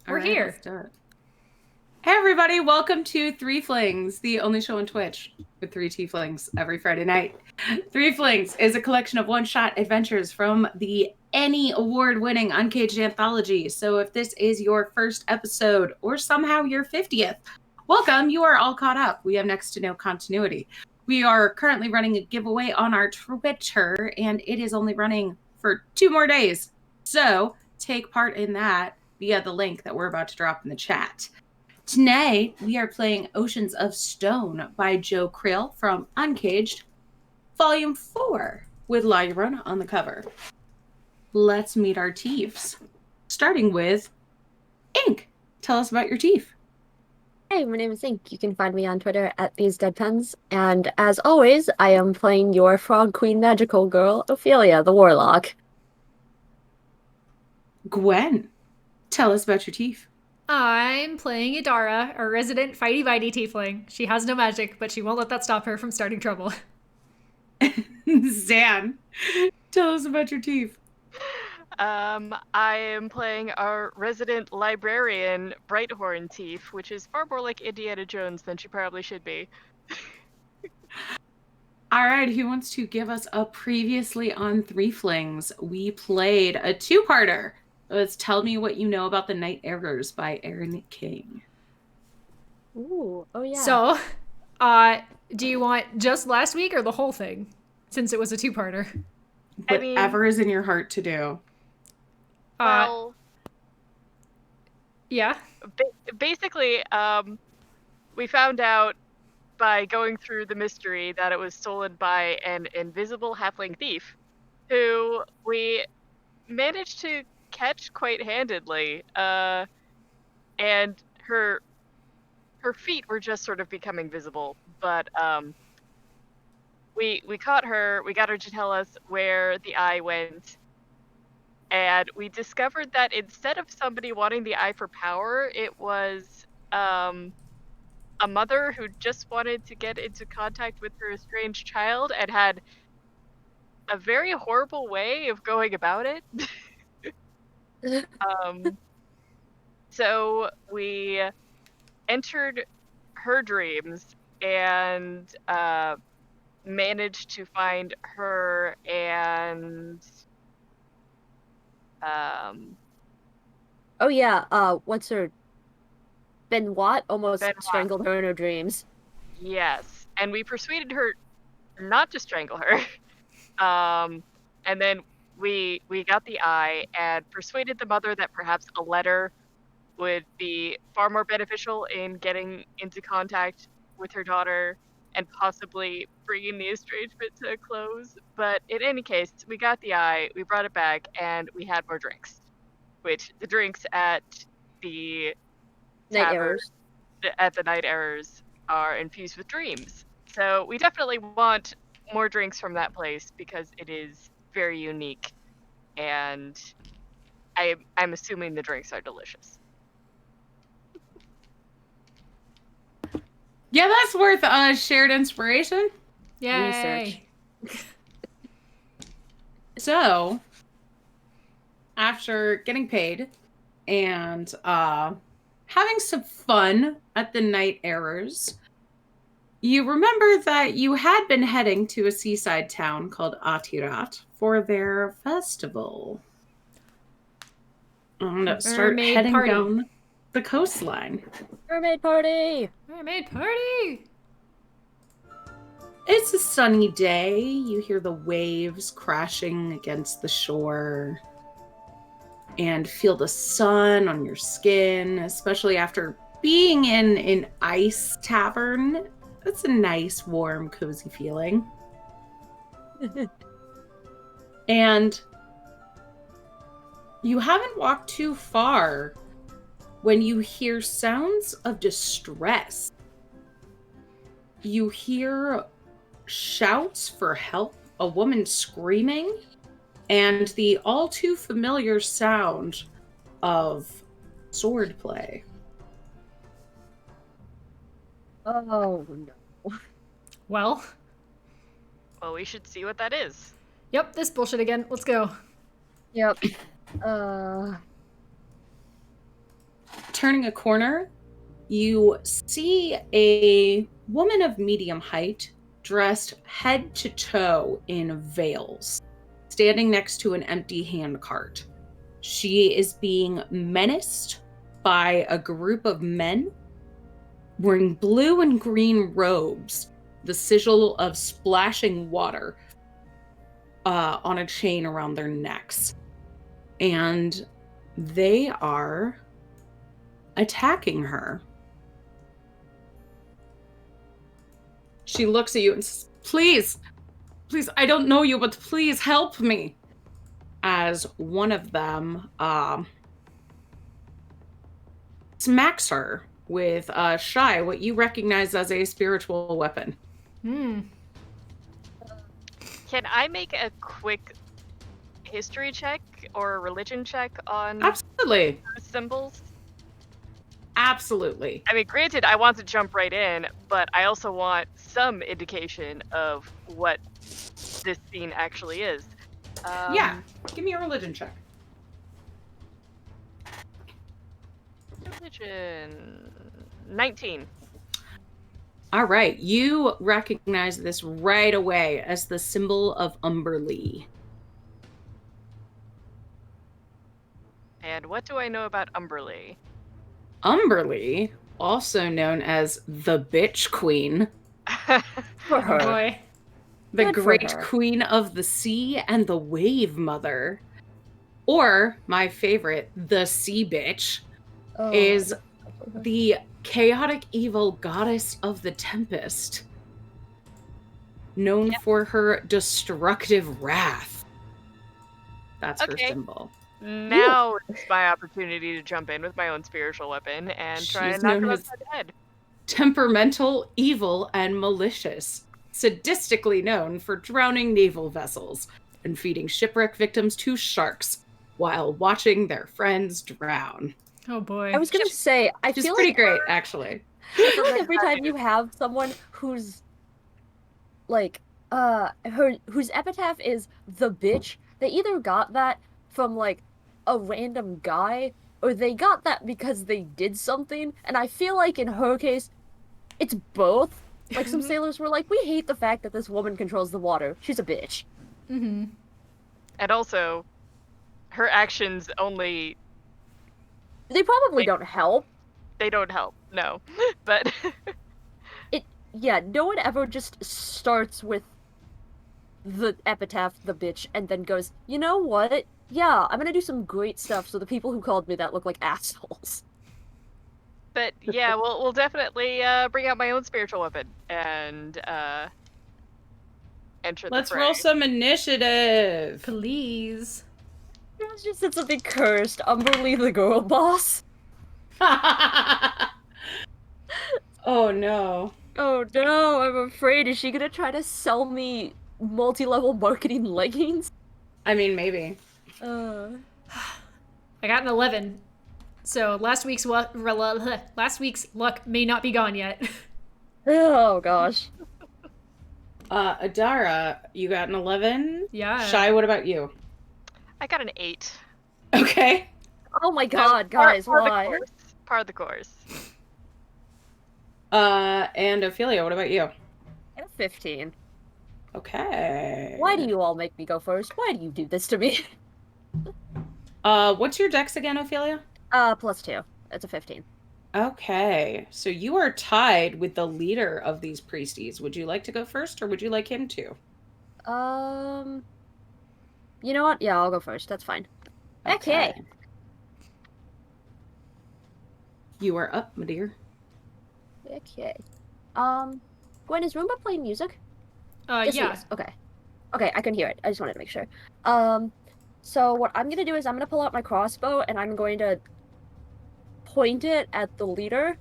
We're here. Let's do it. Hey everybody, welcome to Threeflings, the only show on Twitch with three tieflings every Friday night. Threeflings is a collection of one-shot adventures from the Emmy award-winning UNCAGED Anthology. So if this is your first episode or somehow your 50th, welcome, you are all caught up. We have next to no continuity. We are currently running a giveaway on our Twitter, and it is only running for 2 more days. So take part in that via the link that we're about to drop in the chat. Tonight, we are playing Oceans of Stone by Joe Krill from Uncaged, Volume 4, with La Llorona on the cover. Let's meet our Tiefs, starting with Ink. Tell us about your Tief. Hey, my name is Ink. You can find me on Twitter at TheseDeadPens. And as always, I am playing your Frog Queen Magical Girl, Ophelia, the Warlock. Gwen. Tell us about your Tief. I'm playing Idara, a resident fighty-bitey tiefling. She has no magic, but she won't let that stop her from starting trouble. Zan. Tell us about your Tief. I am playing our resident librarian, Brighthorn Thief, which is far more like Indiana Jones than she probably should be. All right, who wants to give us a previously on Threeflings? We played a two-parter. Let's Tell Me What You Know About the Night Errors by Aaron King. Ooh, oh yeah. So, do you want just last week or the whole thing? Since it was a two-parter. Whatever is in your heart to do. Well, yeah. Basically, we found out by going through the mystery that it was stolen by an invisible halfling thief, who we managed to catch quite handedly. And her feet were just sort of becoming visible, but we caught her. We got her to tell us where the eye went. And we discovered that instead of somebody wanting the eye for power, it was a mother who just wanted to get into contact with her estranged child and had a very horrible way of going about it. So we entered her dreams and managed to find her and Oh yeah, what's her... Benoit almost Benoit. strangled her in her dreams. Yes, and we persuaded her not to strangle her. And then we got the eye and persuaded the mother that perhaps a letter would be far more beneficial in getting into contact with her daughter and possibly bringing the estrangement to a close. But in any case, we got the eye, we brought it back, and we had more drinks. Which the drinks at the Night Errors. At the Night Errors are infused with dreams. So we definitely want more drinks from that place because it is very unique, and I'm assuming the drinks are delicious. Yeah, that's worth shared inspiration. Yay. Research. So, after getting paid and having some fun at the Night Errors, you remember that you had been heading to a seaside town called Atirat for their festival. And start Mermaid heading party. down the coastline. Mermaid party! Mermaid party! It's a sunny day. You hear the waves crashing against the shore and feel the sun on your skin, especially after being in an ice tavern. That's a nice, warm, cozy feeling. And you haven't walked too far when you hear sounds of distress. You hear shouts for help, a woman screaming, and the all too familiar sound of swordplay. Oh no. Well, Well, we should see what that is. yep, this bullshit again. Let's go. Yep. turning a corner, you see a woman of medium height, dressed head to toe in veils, standing next to an empty handcart. She is being menaced by a group of men wearing blue and green robes, the sigil of splashing water on a chain around their necks. And they are attacking her. She looks at you and says, please, I don't know you, but please help me. As one of them smacks her with Shy, what you recognize as a spiritual weapon. Hmm. Can I make a quick history check or a religion check on Absolutely. those symbols? Absolutely. I mean, granted, I want to jump right in, but I also want some indication of what this scene actually is. Yeah. Give me a religion check. Religion. 19. All right. You recognize this right away as the symbol of Umberlee. And what do I know about Umberlee? Umberlee, also known as the Bitch Queen, For Oh her. boy. the Good for Great her. Queen of the Sea and the Wave Mother, or my favorite, the Sea Bitch, Oh, is the chaotic evil goddess of the Tempest, known for her destructive wrath. That's her Okay. symbol. Now it's my opportunity to jump in with my own spiritual weapon and try She's and knock known her as- upside the head. Temperamental, evil, and malicious, sadistically known for drowning naval vessels and feeding shipwreck victims to sharks while watching their friends drown. Oh boy. I was gonna say, I She's feel pretty like great, actually. I feel like every time you have someone who's like whose epitaph is the bitch, they either got that from like a random guy or they got that because they did something, and I feel like in her case it's both. Like some sailors were like, we hate the fact that this woman controls the water. She's a bitch. Mm-hmm. And also, her actions only, They probably don't help. they don't help, no. But Yeah, no one ever just starts with the epitaph, the bitch, and then goes, you know what? Yeah, I'm gonna do some great stuff so the people who called me that look like assholes. But yeah, we'll definitely bring out my own spiritual weapon and enter the Let's fray. roll some initiative. Please. It's just it's a big cursed Umberlee the girl boss. Oh no. Oh no, I'm afraid. Is she gonna try to sell me multi-level marketing leggings? I mean, maybe. I got an 11. So last week's luck may not be gone yet. Oh gosh. Adara, you got an 11? Yeah. Shy, what about you? I got an 8. Okay. Oh my god, guys, why? Part of the course. And Ophelia, what about you? I'm 15. Okay. Why do you all make me go first? Why do you do this to me? What's your dex again, Ophelia? +2. It's a 15. Okay. So you are tied with the leader of these priesties. Would you like to go first, or would you like him to? You know what? Yeah, I'll go first. That's fine. Okay. You are up, my dear. Okay. Gwen, is Roomba playing music? Yes, it Yeah. is. Okay. Okay, I can hear it. I just wanted to make sure. So what I'm gonna do is I'm gonna pull out my crossbow and I'm going to point it at the leader.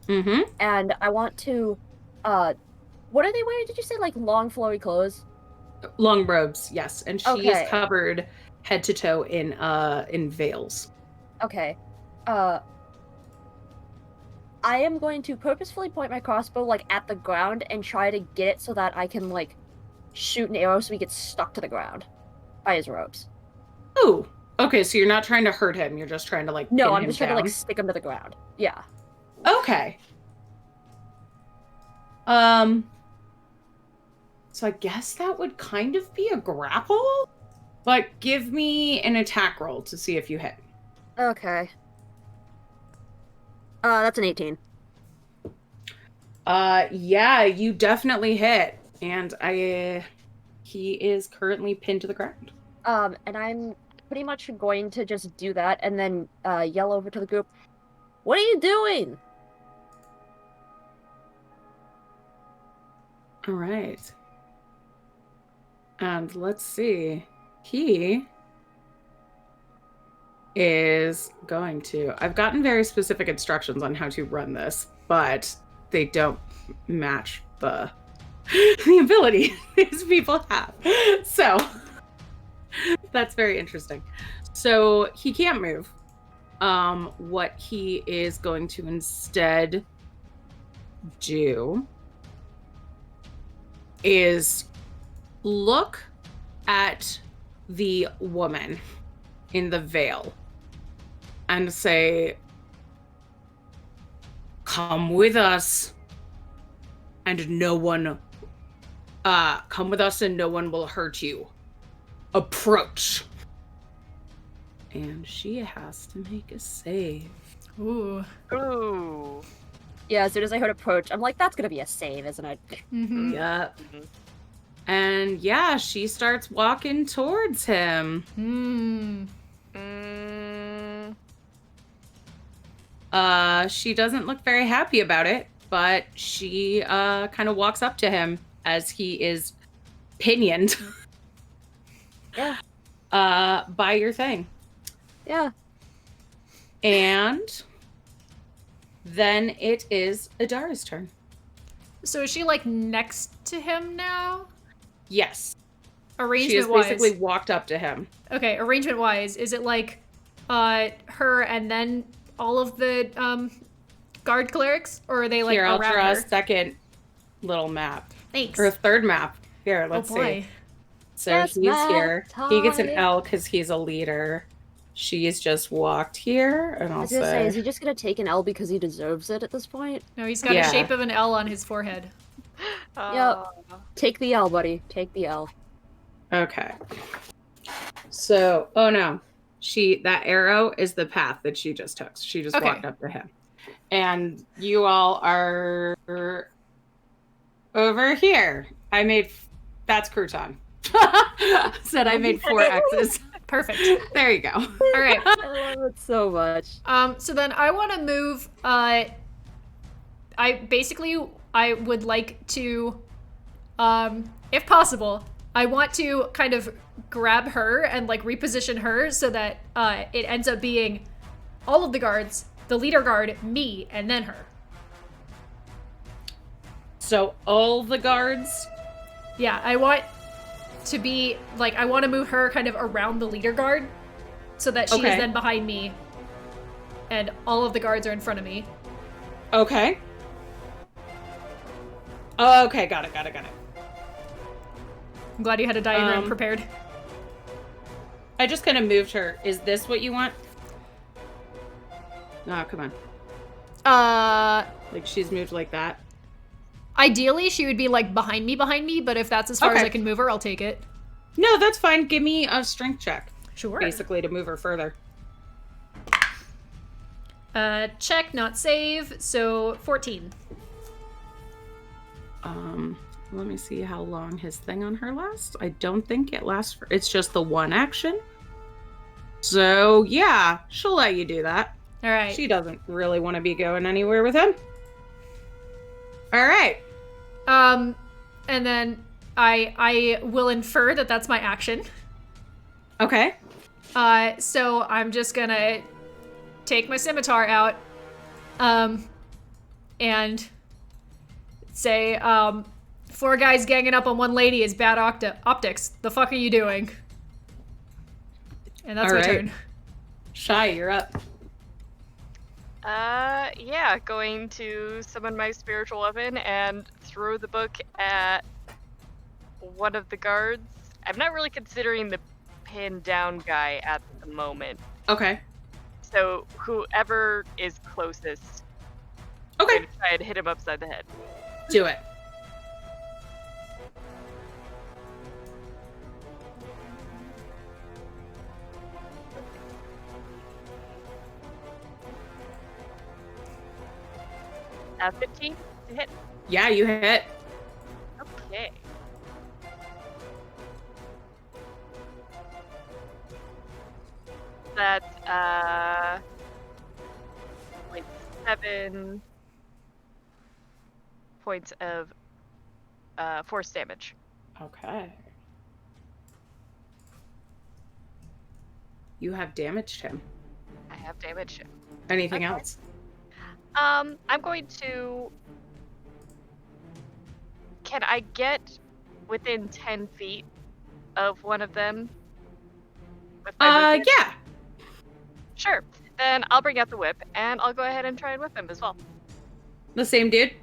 Mm-hmm. And I want to, what are they wearing? Did you say like long flowy clothes? Long robes, yes. And she Okay. is covered head to toe in veils. Okay. I am going to purposefully point my crossbow like at the ground and try to get it so that I can like shoot an arrow so he gets stuck to the ground by his robes. Ooh, Okay, so you're not trying to hurt him. You're just trying to like No, pin I'm him just trying to like down. stick him to the ground. Yeah. Okay. So I guess that would kind of be a grapple, but give me an attack roll to see if you hit. Okay. That's an 18. Yeah, you definitely hit, and he is currently pinned to the ground. And I'm pretty much going to just do that and then yell over to the group, "What are you doing?" All right. And let's see. He is going to... I've gotten very specific instructions on how to run this, but they don't match the ability these people have. So that's very interesting. So he can't move. What he is going to instead do is look at the woman in the veil and say, "Come with us, and no one will hurt you. Approach." And she has to make a save. Ooh. Ooh. Yeah, as soon as I heard approach, I'm like, that's gonna be a save, isn't it? Mm-hmm. Yep. Mhm. And yeah, she starts walking towards him. Mm. She doesn't look very happy about it, but she kind of walks up to him as he is pinioned. Yeah. By your thing. Yeah. And then it is Adara's turn. So is she like next to him now? Yes. She has Arrangement wise. basically walked up to him. Okay, arrangement wise, is it like her and then all of the guard clerics? Or are they like Here, I'll around draw her? a second little map. Thanks. Or a third map. Here, Oh let's boy. see. So It's he's map here. He gets an time. L because he's a leader. She's just walked here, and I I'll was gonna say, say... is he just gonna take an L because he deserves it at this point? No, he's got Yeah. a shape of an L on his forehead. Take the L, buddy. Take the L. Okay. So, oh no. That arrow is the path that she just took. She just Okay. walked up to him. And you all are over here. That's crouton. Said I made 4 X's. Perfect. There you go. All right. I love it so much. So then I want to move. I would like to, if possible, I want to kind of grab her and like reposition her so that it ends up being all of the guards, the leader guard, me, and then her. So all the guards. Yeah, I want to be like, I want to move her kind of around the leader guard so that she is Okay. then behind me and all of the guards are in front of me. Okay. Okay, got it. I'm glad you had a diagram prepared. I just kind of moved her. Is this what you want? Oh, come on. Like she's moved like that. Ideally, she would be like behind me, but if that's as far as Okay. I can move her, I'll take it. No, that's fine. Give me a strength check, Sure. basically, to move her further. Check, not save, so 14. Let me see how long his thing on her lasts. I don't think it lasts it's just the one action. So, yeah, she'll let you do that. All right. She doesn't really want to be going anywhere with him. All right. And then I will infer that that's my action. Okay. So I'm just gonna take my scimitar out, and say, 4 guys ganging up on 1 lady is bad optics. The fuck are you doing? And that's All my right. turn. Shy, you're up. Yeah, going to summon my spiritual weapon and throw the book at one of the guards. I'm not really considering the pinned down guy at the moment. Okay. So whoever is closest, I'm Okay. gonna try and hit him upside the head. Do it. Uh, 15 to hit. Yeah, you hit. Okay. That's 0.7 points of force damage. Okay. You have damaged him. I have damaged him. Anything Okay. else? I'm going to. Can I get within 10 feet of one of them? With my movement? Yeah. Sure. Then I'll bring out the whip and I'll go ahead and try and whip him as well. The same dude?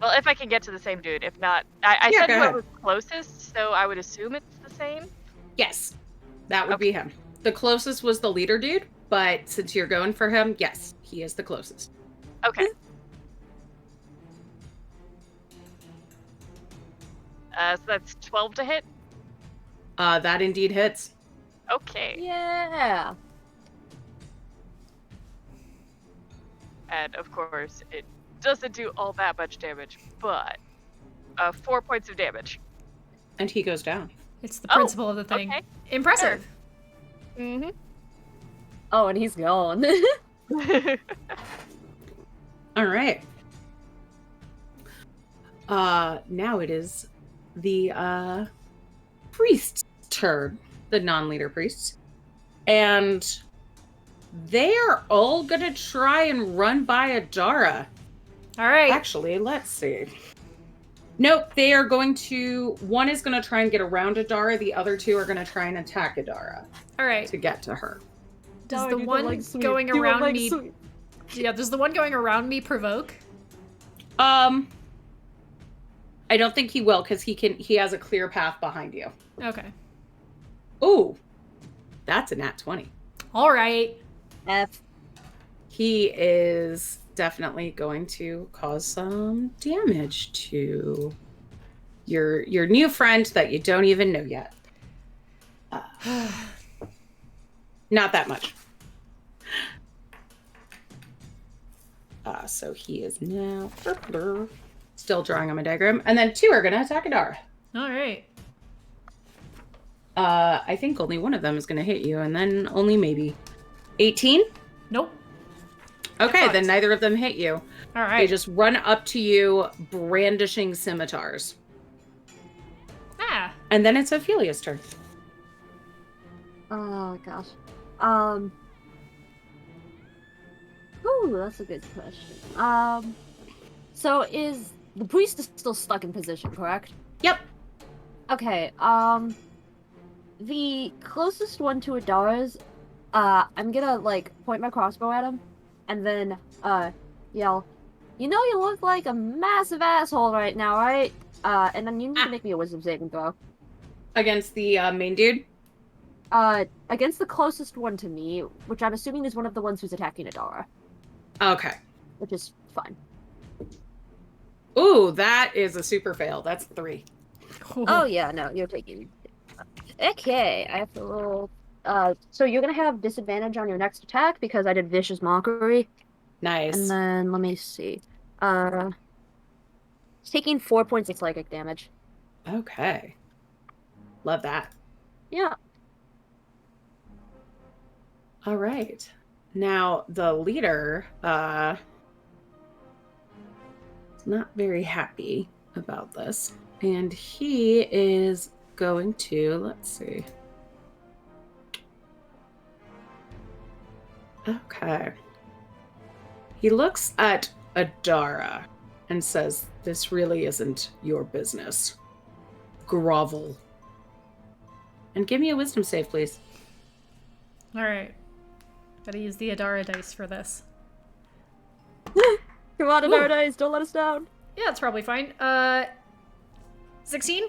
Well, if I can get to the same dude. If not, I Yeah, said go ahead. whoever's closest, so I would assume it's the same. Yes. That would be him. The closest was the leader dude, but since you're going for him, yes, he is the closest. Okay. So that's 12 to hit. That indeed hits. Okay. Yeah. And of course, it doesn't do all that much damage, but 4 points of damage. And he goes down. It's the principle of the thing. Okay. Impressive. Mm-hmm. Oh, and he's gone. All right. Now it is the priest's turn, the non-leader priests. And they are all gonna try and run by Adara. All right. Actually, let's see. Nope, they are going to... One is going to try and get around Adara. The other two are going to try and attack Adara All right. to get to her. Does Oh, the do one leg sweep. going Do a around leg me? sweep. Yeah. Does the one going around me provoke? I don't think he will because he has a clear path behind you. Okay. Ooh, that's a nat 20. All right. F. He is definitely going to cause some damage to your new friend that you don't even know yet. Not that much. So he is now still drawing on my diagram, and then two are going to attack Adara. All right. I think only one of them is going to hit you, and then only maybe 18. Nope. Okay, fucked. then neither of them hit you. All right. They just run up to you, brandishing scimitars. Ah. And then it's Ophelia's turn. Oh gosh. Ooh, that's a good question. So is the priest is still stuck in position, correct? Yep. Okay. The closest one to Adara's, I'm gonna like point my crossbow at him, and then yell, "You know you look like a massive asshole right now, right?" And then you need to make me a wisdom saving throw. Against the main dude? Against the closest one to me, which I'm assuming is one of the ones who's attacking Adara, Okay. which is fine. Ooh, that is a super fail. That's 3. Oh yeah, no, you're taking. Okay, I have to roll. So you're gonna have disadvantage on your next attack because I did vicious mockery. Nice. And then let me see. It's taking 4 points of psychic damage. Okay. Love that. Yeah. All right. Now, the leader is not very happy about this. And he is going to, let's see. Okay. He looks at Adara and says, "This really isn't your business. Grovel. And give me a wisdom save, please." All right. Gotta use the Adara dice for this. Come on, Paradise, don't let us down. Yeah, it's probably fine. 16?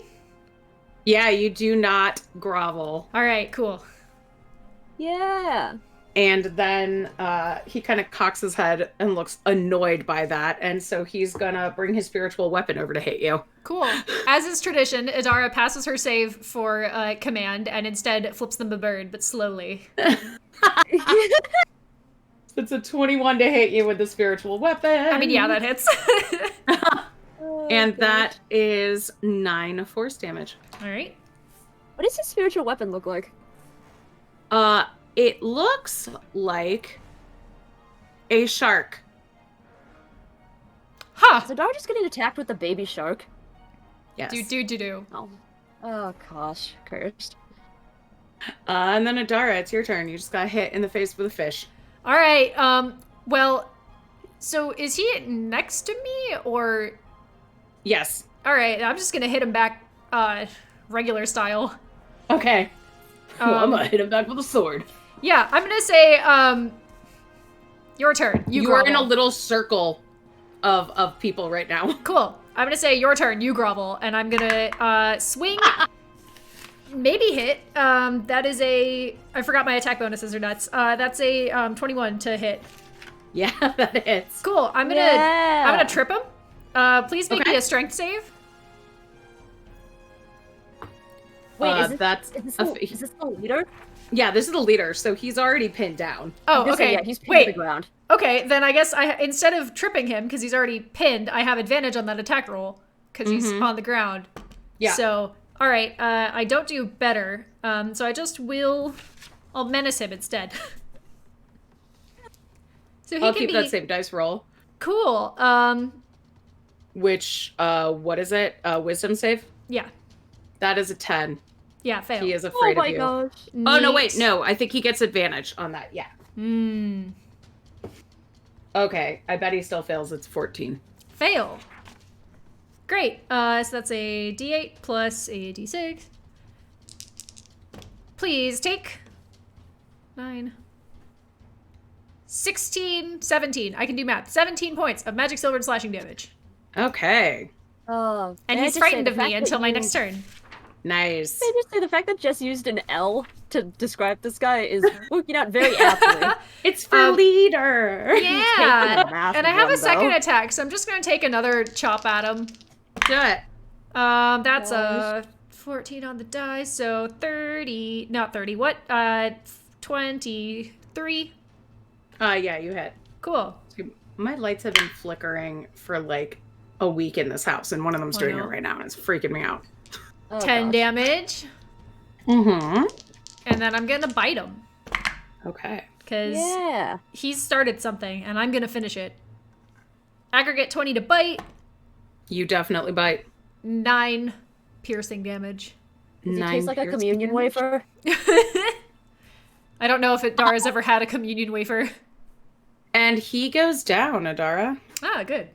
Yeah, you do not grovel. All right, cool. Yeah. And then he kind of cocks his head and looks annoyed by that. And so he's gonna bring his spiritual weapon over to hit you. Cool. As is tradition, Adara passes her save for command and instead flips them a bird, but slowly. It's a 21 to hit you with the spiritual weapon. I mean, yeah, that hits. And that is 9 force damage. All right. What does his spiritual weapon look like? It looks like a shark. Ha! Is Adara just getting attacked with a baby shark? Yes. Do. Oh. Oh gosh, cursed. And then Adara, it's your turn. You just got hit in the face with a fish. All right. Well, so is he next to me or? Yes. All right. I'm just gonna hit him back, regular style. Okay. Well, I'm Um, gonna hit him back with a sword. Yeah, I'm gonna say, your turn. You are in a grovel. little circle of people right now. Cool. I'm gonna say your turn. You grovel, and I'm gonna swing. Maybe hit. That is a. I forgot my attack bonuses are nuts. That's a 21 to hit. Yeah, that hits. Cool. I'm gonna. Yeah. I'm gonna trip him. Please make Okay. me a strength save. Wait, is that's this a is this the leader? yeah, this is the leader, so he's already pinned down. Oh, Just say, okay. yeah, he's pinned Wait. to the ground. Okay, then I guess instead of tripping him because he's already pinned, I have advantage on that attack roll because he's on the ground. Yeah. So, all right, I don't do better. So I just will. I'll menace him instead. So he I'll can keep be that same dice roll. cool. Which what is it? Wisdom save? Yeah, That is a 10. yeah, fail. He is Oh afraid my of you. gosh. Oh no, wait, Neat. no. I think he gets advantage on that. Yeah. Hmm. Okay, I bet he still fails. It's 14. Fail. Great. So that's a D8 plus a D6. Please take 9. 16, 17. I can do math. 17 points of magic silver and slashing damage. Okay. Oh, And may I he's just say frightened the of me fact that until my you- next turn. Nice. May I just say the fact that Jess used an L to describe this guy is working out very aptly. It's for leader. Yeah. Taking a massive And I have a one, second though. attack, so I'm just going to take another chop at him. Do it. That's a 14 on the die, so 30, not 30, what? 23. Yeah, you hit. Cool. My lights have been flickering for like a week in this house, and one of them's Oh, doing no. it right now, and it's freaking me out. Oh, 10 gosh. damage, Mm-hmm. and then I'm going to bite him, Okay. because Yeah. he's started something, and I'm going to finish it. Aggregate 20 to bite, You definitely bite. 9 piercing damage. Does he 9 taste like a piercing communion damage. wafer? I don't know if Dara's ever had a communion wafer. And he goes down, Adara. Ah, good.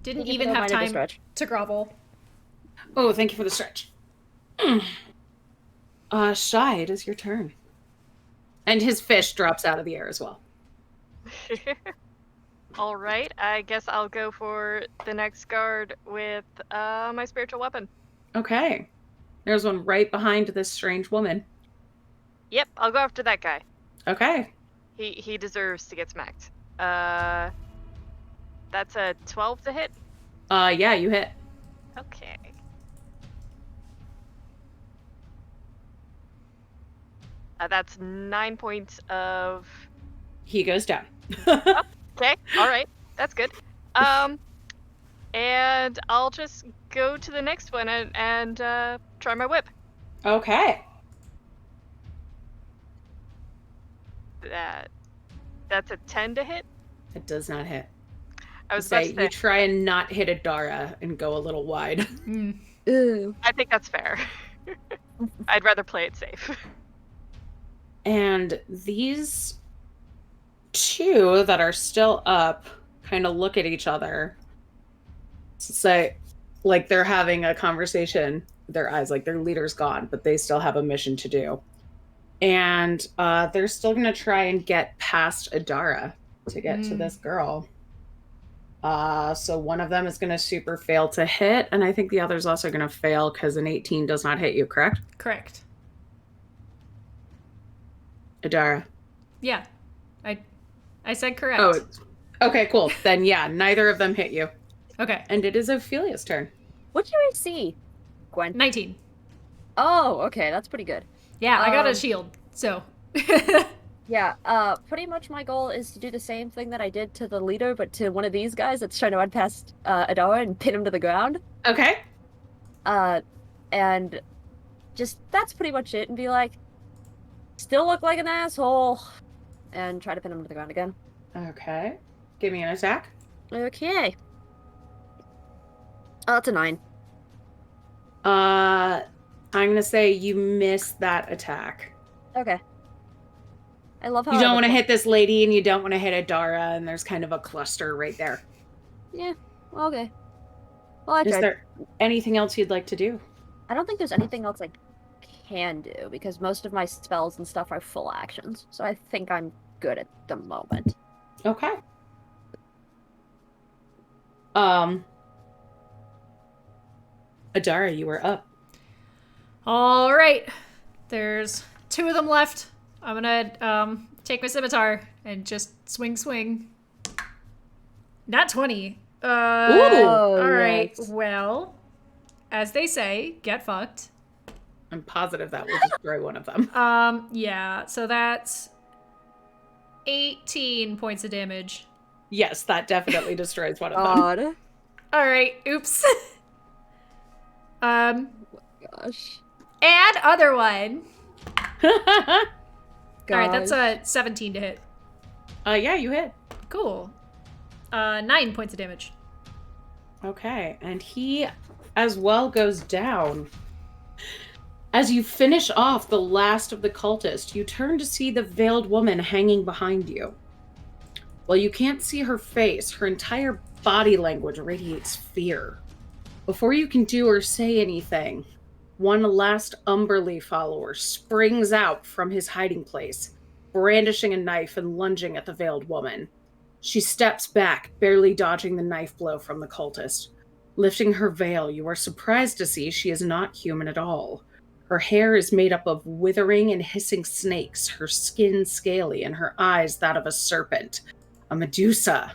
Didn't Thank you for even the have reminder to time stretch. to grovel. Oh, thank you for the stretch. Shy, it is your turn. And his fish drops out of the air as well. All right, I guess I'll go for the next guard with my spiritual weapon. Okay. There's one right behind this strange woman. Yep, I'll go after that guy. Okay. He deserves to get smacked. That's a 12 to hit. Yeah, you hit. Okay. That's 9 points of. He goes down. Okay, all right, that's good. And I'll just go to the next one and try my whip. Okay. That's a 10 to hit. It does not hit. I was about Say to say, you try and not hit Adara and go a little wide. Mm. Ew. I think that's fair. I'd rather play it safe. And these two that are still up kind of look at each other. Say, like they're having a conversation with their eyes, like their leader's gone, but they still have a mission to do. And they're still going to try and get past Adara to get to this girl. So one of them is going to super fail to hit, and I think the other's also going to fail because an 18 does not hit you, correct? Correct. Adara. Yeah. I said correct. Oh, okay, cool. Then yeah, neither of them hit you. Okay. And it is Ophelia's turn. What do I see, Gwen? 19. Oh, okay, that's pretty good. Yeah, I got a shield, so. Yeah, pretty much my goal is to do the same thing that I did to the leader, but to one of these guys that's trying to run past Adara and pin him to the ground. Okay. And just, that's pretty much it, and be like, still look like an asshole, and try to pin him to the ground again. Okay. Give me an attack. Okay. Oh, that's a 9. I'm gonna say you miss that attack. Okay. I love how You don't want to hit this lady, and you don't want to hit Adara, and there's kind of a cluster right there. Yeah, okay. Well, I Is tried. there anything else you'd like to do? I don't think there's anything else I can do, because most of my spells and stuff are full actions, so I think I'm good at the moment. Okay. Adara, you were up. All right. There's 2 of them left. I'm gonna take my scimitar and just swing. Not 20. Ooh. All right. Yes. Well, as they say, get fucked. I'm positive that will destroy one of them. Yeah. So that's 18 points of damage. Yes, that definitely destroys one of them. God. All right. Oops. Gosh. And other one. Gosh. All right. That's a 17 to hit. Yeah, you hit. Cool. 9 points of damage. Okay, and he as well goes down. As you finish off the last of the cultists, you turn to see the veiled woman hanging behind you. While you can't see her face, her entire body language radiates fear. Before you can do or say anything, one last Umberly follower springs out from his hiding place, brandishing a knife and lunging at the veiled woman. She steps back, barely dodging the knife blow from the cultist. Lifting her veil, you are surprised to see she is not human at all. Her hair is made up of withering and hissing snakes, her skin scaly, and her eyes that of a serpent. A Medusa.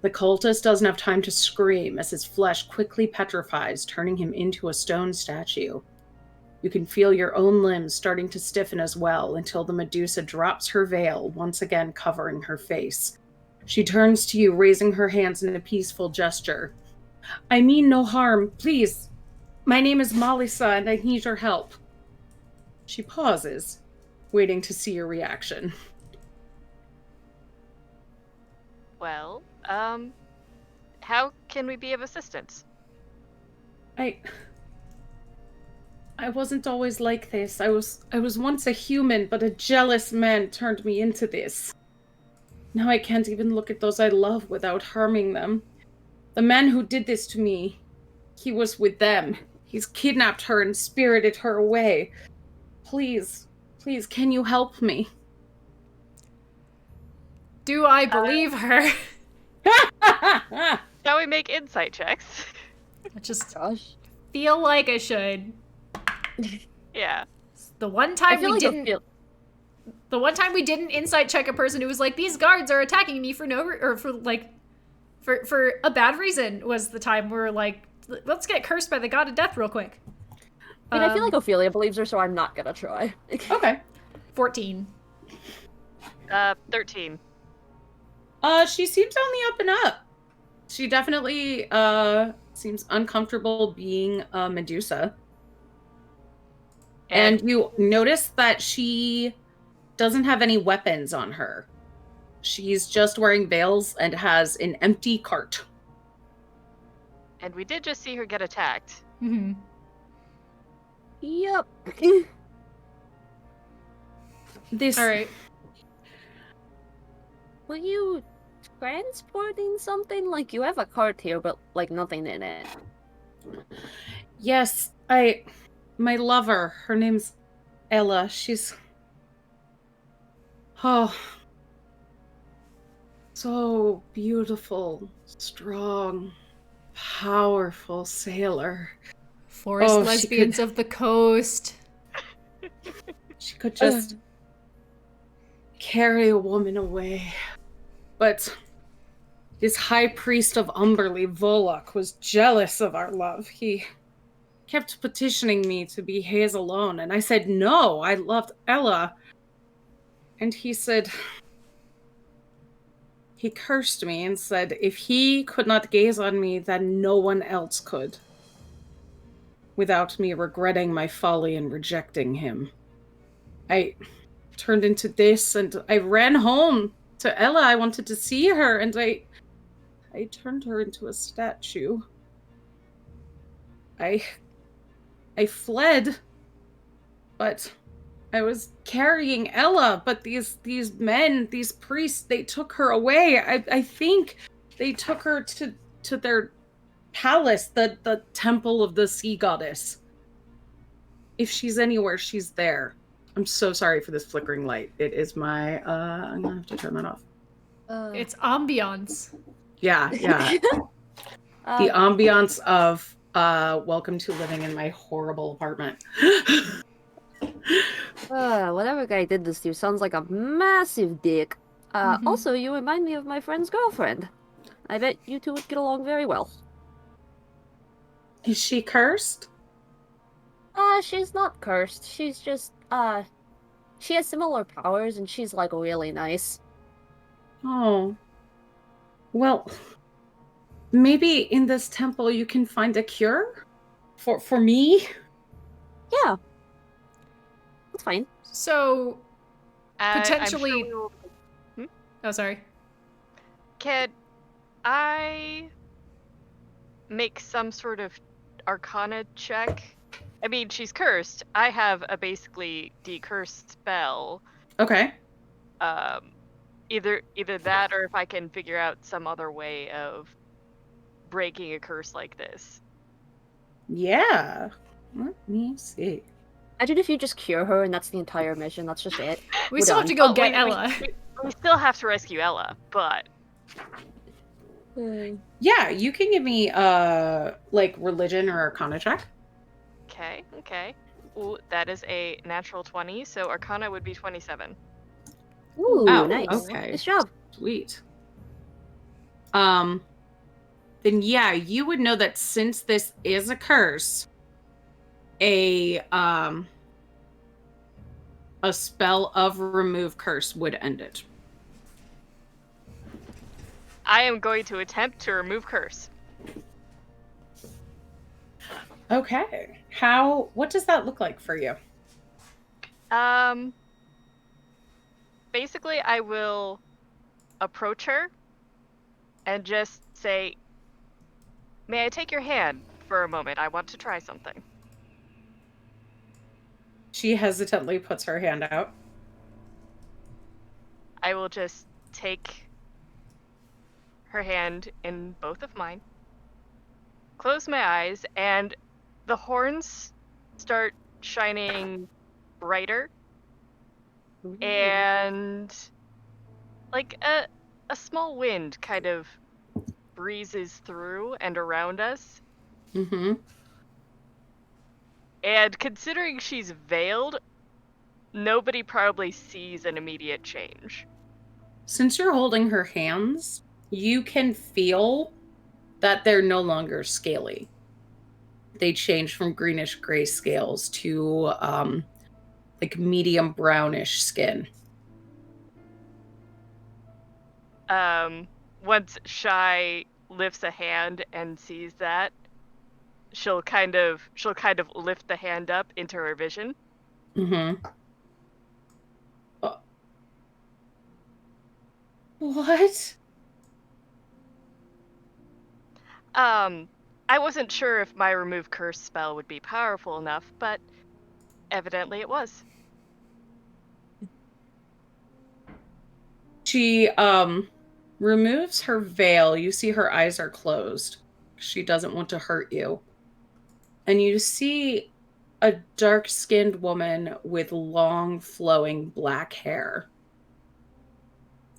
The cultist doesn't have time to scream as his flesh quickly petrifies, turning him into a stone statue. You can feel your own limbs starting to stiffen as well until the Medusa drops her veil, once again covering her face. She turns to you, raising her hands in a peaceful gesture. I mean no harm, please. My name is Malisa, and I need your help. She pauses, waiting to see your reaction. Well, how can we be of assistance? I wasn't always like this. I was once a human, but a jealous man turned me into this. Now I can't even look at those I love without harming them. The man who did this to me, he was with them. He's kidnapped her and spirited her away. Please, can you help me? Do I believe her? Shall we make insight checks? I just Gosh. feel like I should. Yeah. The one I time feel we like didn't. The one time we didn't insight check a person who was like, these guards are attacking me for for a bad reason was the time we were like, let's get cursed by the god of death real quick. I mean, I feel like Ophelia believes her, so I'm not gonna try. Okay. 14. 13. She seems on the up and up. She definitely seems uncomfortable being a Medusa. And you notice that she doesn't have any weapons on her. She's just wearing veils and has an empty cart. And we did just see her get attacked. Mm-hmm. Yep. This. All right. Were you transporting something? Like, you have a cart here, but, like, nothing in it. Yes, my lover, her name's Ella. She's... Oh. so beautiful, strong, powerful sailor. Forest Oh, lesbians of the coast. She could just carry a woman away. But this high priest of Umberly, Volok, was jealous of our love. He kept petitioning me to be his alone, and I said no, I loved Ella. And he cursed me and said if he could not gaze on me, then no one else could, without me regretting my folly in rejecting him. I turned into this, and I ran home to Ella. I wanted to see her, and I turned her into a statue. I fled, but I was carrying Ella, but these men, these priests, they took her away. I think they took her to their palace, the temple of the sea goddess. If she's anywhere, she's there. I'm so sorry for this flickering light. It is my I'm gonna have to turn that off. It's ambiance. Yeah. The ambiance of welcome to living in my horrible apartment. Whatever guy did this to you sounds like a massive dick. Also, you remind me of my friend's girlfriend. I bet you two would get along very well. Is she cursed? She's not cursed. She's just, she has similar powers and she's, like, really nice. Oh. Well, maybe in this temple you can find a cure? For me? Yeah. That's fine. So, potentially... I'm sure we will... Oh, sorry. Can I make some sort of arcana check? I mean, she's cursed. I have a basically decursed spell. Okay. Either that, or if I can figure out some other way of breaking a curse like this. Yeah. Let me see. Imagine if you just cure her and that's the entire mission. That's just it. We We're still have done. to go Well, get we- Ella. We still have to rescue Ella, but Yeah, you can give me like religion or arcana check. okay. Ooh, that is a natural 20, so Arcana would be 27. Ooh, Oh, nice. okay. Nice job. Sweet. Then yeah, you would know that since this is a curse, a spell of remove curse would end it. I am going to attempt to remove curse. Okay. What does that look like for you? Basically, I will approach her and just say, "May I take your hand for a moment? I want to try something." She hesitantly puts her hand out. I will just take her hand in both of mine, close my eyes, and the horns start shining brighter, and like a small wind kind of breezes through and around us. Mm-hmm. And considering she's veiled, nobody probably sees an immediate change. Since you're holding her hands, you can feel that they're no longer scaly. They change from greenish gray scales to like medium brownish skin. Once Shy lifts a hand and sees that, she'll kind of lift the hand up into her vision. Mm-hmm. What? I wasn't sure if my remove curse spell would be powerful enough, but evidently it was. She removes her veil. You see her eyes are closed. She doesn't want to hurt you. And you see a dark-skinned woman with long flowing black hair.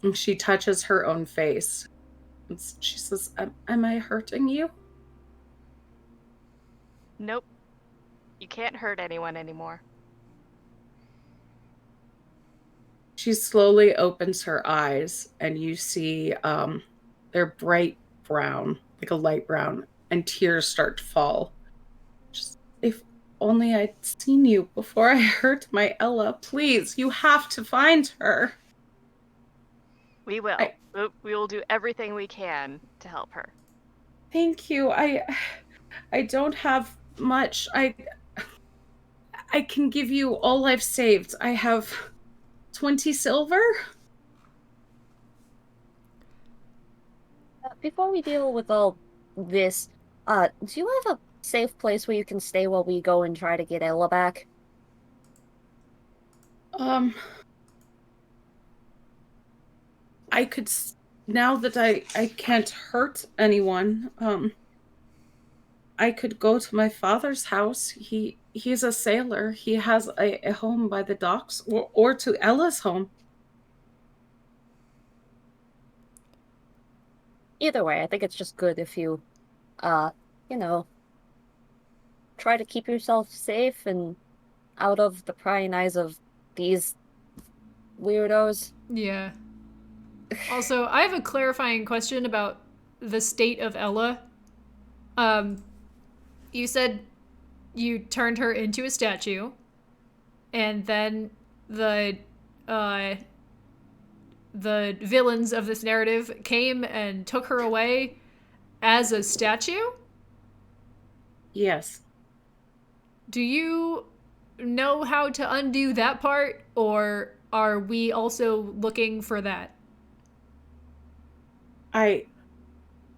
And she touches her own face. She says, am I hurting you? Nope. You can't hurt anyone anymore. She slowly opens her eyes, and you see they're bright brown, like a light brown, and tears start to fall. Just, if only I'd seen you before I hurt my Ella. Please, you have to find her. We will. We will do everything we can to help her. Thank you. I don't have much. I can give you all I've saved. I have 20 silver. Before we deal with all this, do you have a safe place where you can stay while we go and try to get Ella back? I could, now that I can't hurt anyone, I could go to my father's house. He's a sailor. He has a home by the docks, or to Ella's home. Either way, I think it's just good if you, you know, try to keep yourself safe and out of the prying eyes of these weirdos. Yeah. Also, I have a clarifying question about the state of Ella. You said you turned her into a statue, and then the villains of this narrative came and took her away as a statue? Yes. Do you know how to undo that part, or are we also looking for that? I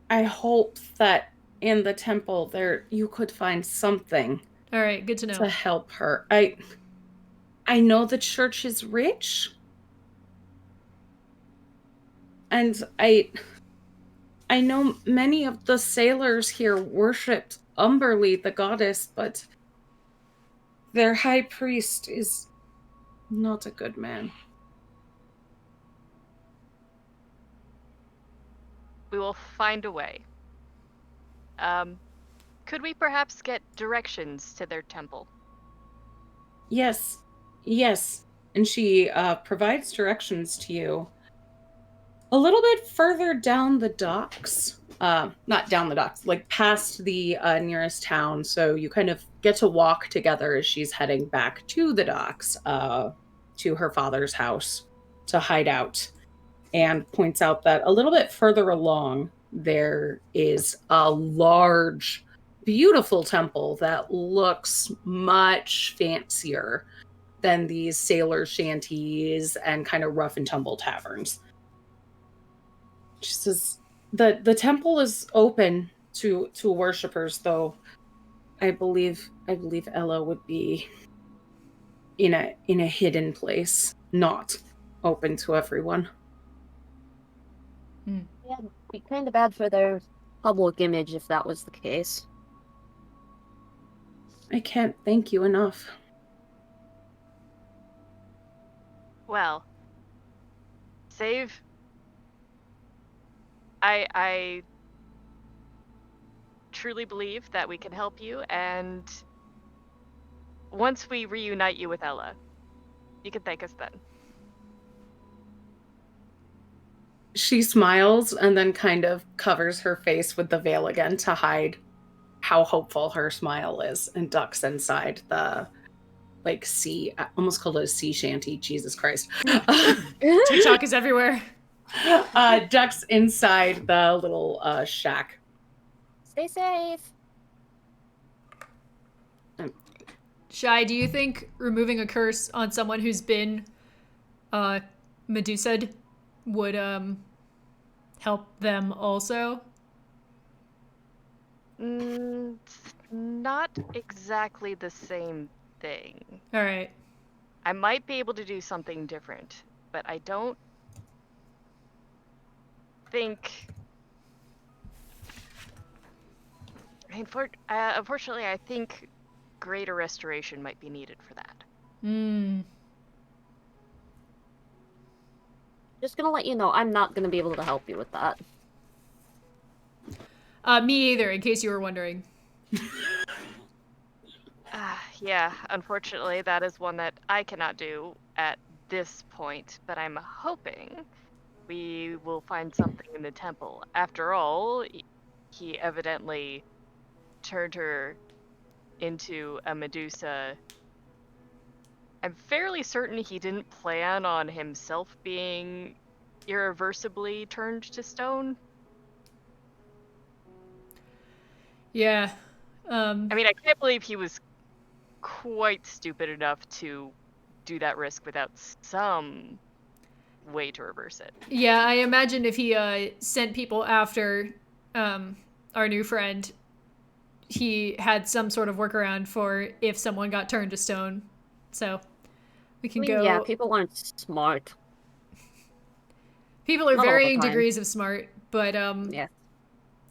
hope that in the temple there you could find something. All right, good to know. To help her. I know the church is rich. And I know many of the sailors here worshipped Umberly, the goddess, but their high priest is not a good man. We will find a way. Could we perhaps get directions to their temple? Yes. And she provides directions to you. A little bit further down the docks. Not down the docks, like past the nearest town. So you kind of get to walk together as she's heading back to the docks, to her father's house to hide out. And points out that a little bit further along, there is a large, beautiful temple that looks much fancier than these sailor shanties and kind of rough and tumble taverns. She says, the temple is open to worshippers, though I believe Ella would be in a hidden place, not open to everyone. Yeah, it'd be kind of bad for their public image if that was the case. I can't thank you enough. Well, save. I truly believe that we can help you, and once we reunite you with Ella, you can thank us then. She smiles and then kind of covers her face with the veil again to hide how hopeful her smile is, and ducks inside the sea. I almost called it a sea shanty. Jesus Christ. TikTok is everywhere. Ducks inside the little shack. Stay safe. Shai, do you think removing a curse on someone who's been Medusa'd would help them also? Not exactly the same thing. All right. I might be able to do something different, but I don't think. Unfortunately, I think greater restoration might be needed for that. Just gonna let you know, I'm not gonna be able to help you with that. Me either, in case you were wondering. Yeah, unfortunately, that is one that I cannot do at this point, but I'm hoping we will find something in the temple. After all, he evidently turned her into a Medusa. I'm fairly certain he didn't plan on himself being irreversibly turned to stone. Yeah. I mean, I can't believe he was quite stupid enough to do that risk without some way to reverse it. Yeah, I imagine if he sent people after our new friend, he had some sort of workaround for if someone got turned to stone. So we can go. Yeah, people aren't smart. People are Not all the varying time. degrees of smart, but Yeah.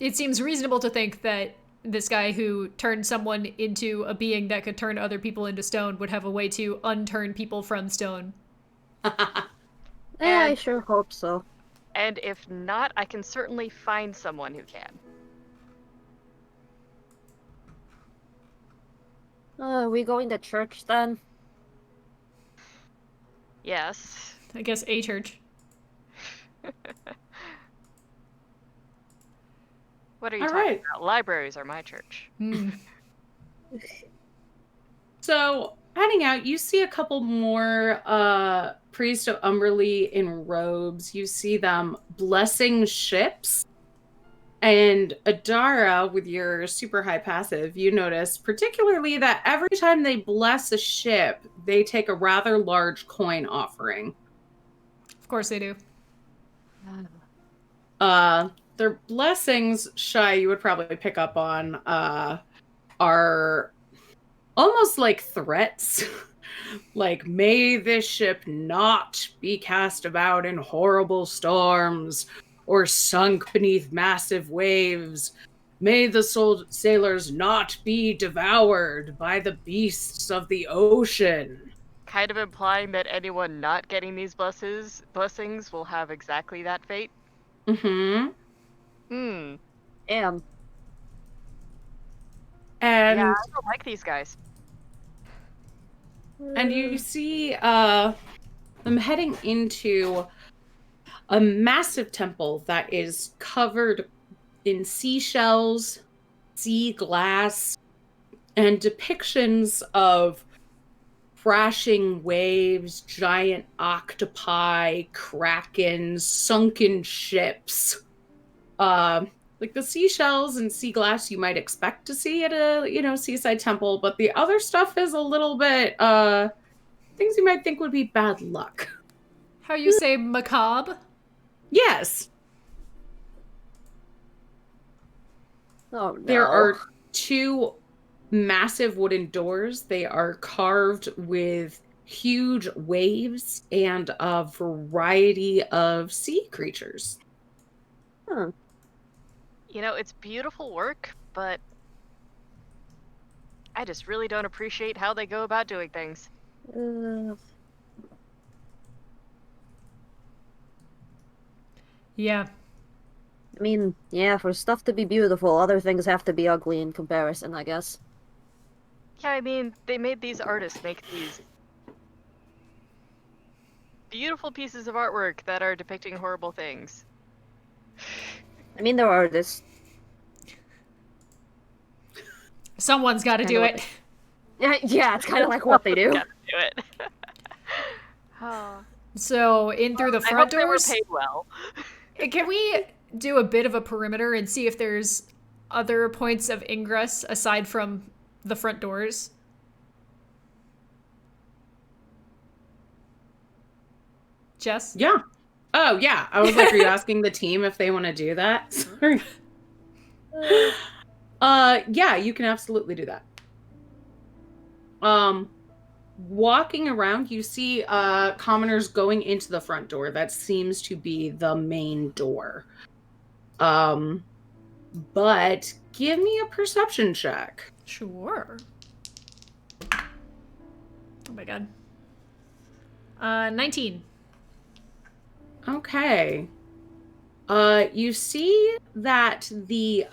it seems reasonable to think that this guy who turned someone into a being that could turn other people into stone would have a way to unturn people from stone. Yeah, I And- sure hope so. And if not, I can certainly find someone who can. Are we going to church then? Yes. I guess a church. What are you All talking right. about? Libraries are my church. So, heading out, you see a couple more priests of Umberly in robes. You see them blessing ships. And Adara, with your super high passive, you notice particularly that every time they bless a ship, they take a rather large coin offering. Of course they do. Their blessings, Shy, you would probably pick up on, are almost like threats. Like, may this ship not be cast about in horrible storms or sunk beneath massive waves. May the sailors not be devoured by the beasts of the ocean. Kind of implying that anyone not getting these blessings will have exactly that fate. Mm-hmm. Damn. And Yeah, I don't like these guys. and you see them heading into a massive temple that is covered in seashells, sea glass, and depictions of crashing waves, giant octopi, krakens, sunken ships. Like the seashells and sea glass you might expect to see at a, seaside temple, but the other stuff is a little bit, things you might think would be bad luck. How you say macabre? Yes. Oh no. There are two massive wooden doors. They are carved with huge waves and a variety of sea creatures. Huh. You know, it's beautiful work, but I just really don't appreciate how they go about doing things. Yeah. I mean, yeah, for stuff to be beautiful, other things have to be ugly in comparison, I guess. Yeah, I mean, they made these artists make these beautiful pieces of artwork that are depicting horrible things. I mean, they're artists. Someone's got to Kinda do what it. Yeah, it's kind of like what they do. Gotta do it. Oh. So in through the I front hope they were doors. paid well. Can we do a bit of a perimeter and see if there's other points of ingress aside from the front doors? Jess? Yeah. Oh, yeah. I was like, are you asking the team if they want to do that? Sorry. Yeah, you can absolutely do that. Walking around, you see commoners going into the front door. That seems to be the main door. But give me a perception check. Sure. Oh my god. 19. Okay. You see that the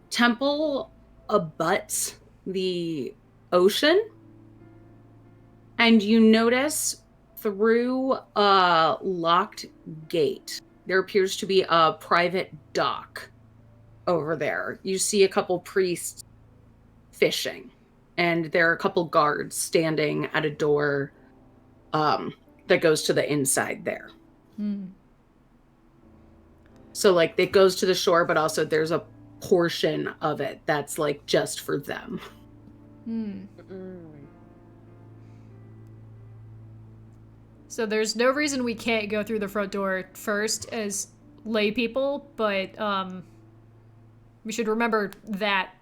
temple abuts the ocean, and you notice through a locked gate, there appears to be a private dock over there. You see a couple priests fishing, and there are a couple guards standing at a door that goes to the inside there. So like it goes to the shore, but also there's a portion of it that's like just for them. So there's no reason we can't go through the front door first as lay people, but we should remember that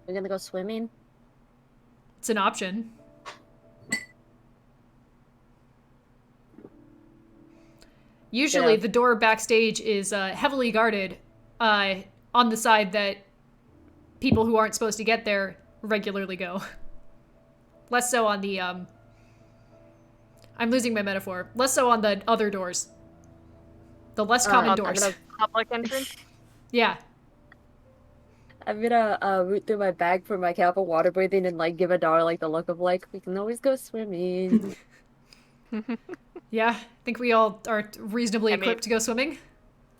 We're gonna go swimming. it's an option. Usually the door backstage is heavily guarded on the side that people who aren't supposed to get there regularly go. Less so on the I'm losing my metaphor. Less so on the other doors. The less common doors. Public entrance? Yeah. I'm gonna root through my bag for my careful water breathing and like give Adara like the look of like we can always go swimming. Yeah, I think we all are reasonably equipped to go swimming.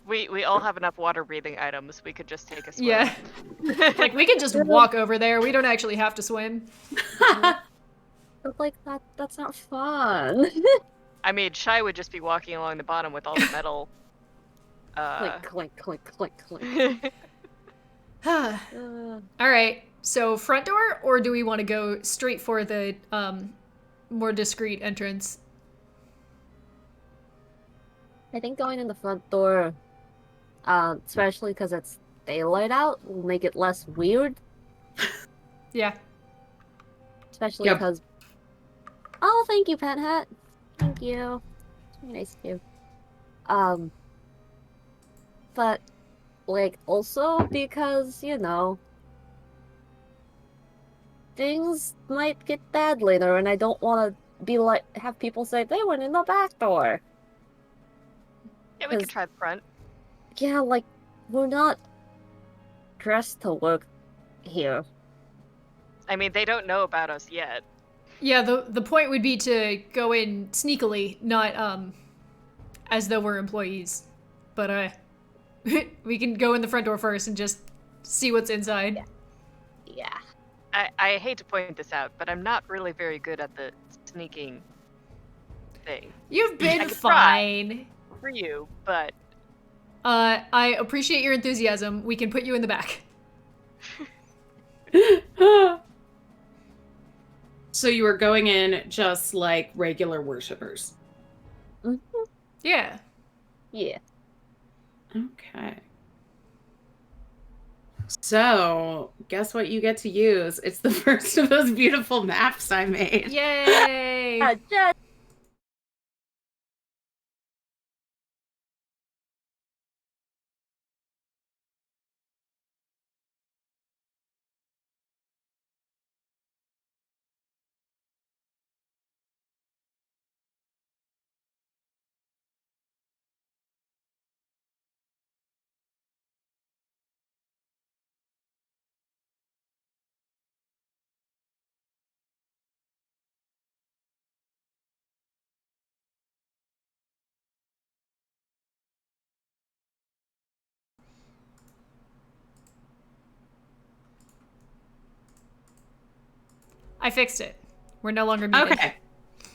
We all have enough water breathing items. We could just take a swim. Yeah. Like we could just walk over there. We don't actually have to swim. But like that's not fun. I mean, Shai would just be walking along the bottom with all the metal. Clink, clink, clink, clink. All right. So front door, or do we want to go straight for the more discreet entrance? I think going in the front door, especially because it's daylight out, will make it less weird. Yeah. Especially because. Oh, thank you, Pet Hat. Thank you. It's very nice of you. But like also because things might get bad later, and I don't want to be like have people say they went in the back door. Yeah, we could try the front. Yeah, like we're not dressed to work here. I mean, they don't know about us yet. Yeah, the point would be to go in sneakily, not as though we're employees. But we can go in the front door first and just see what's inside. Yeah. I hate to point this out, but I'm not really very good at the sneaking thing. You've been fine. For you, but I appreciate your enthusiasm. We can put you in the back. So you were going in just like regular worshippers. Mm-hmm. Yeah. Yeah. Okay. So, guess what you get to use? It's the first of those beautiful maps I made. Yay! I fixed it. We're no longer muted. Okay.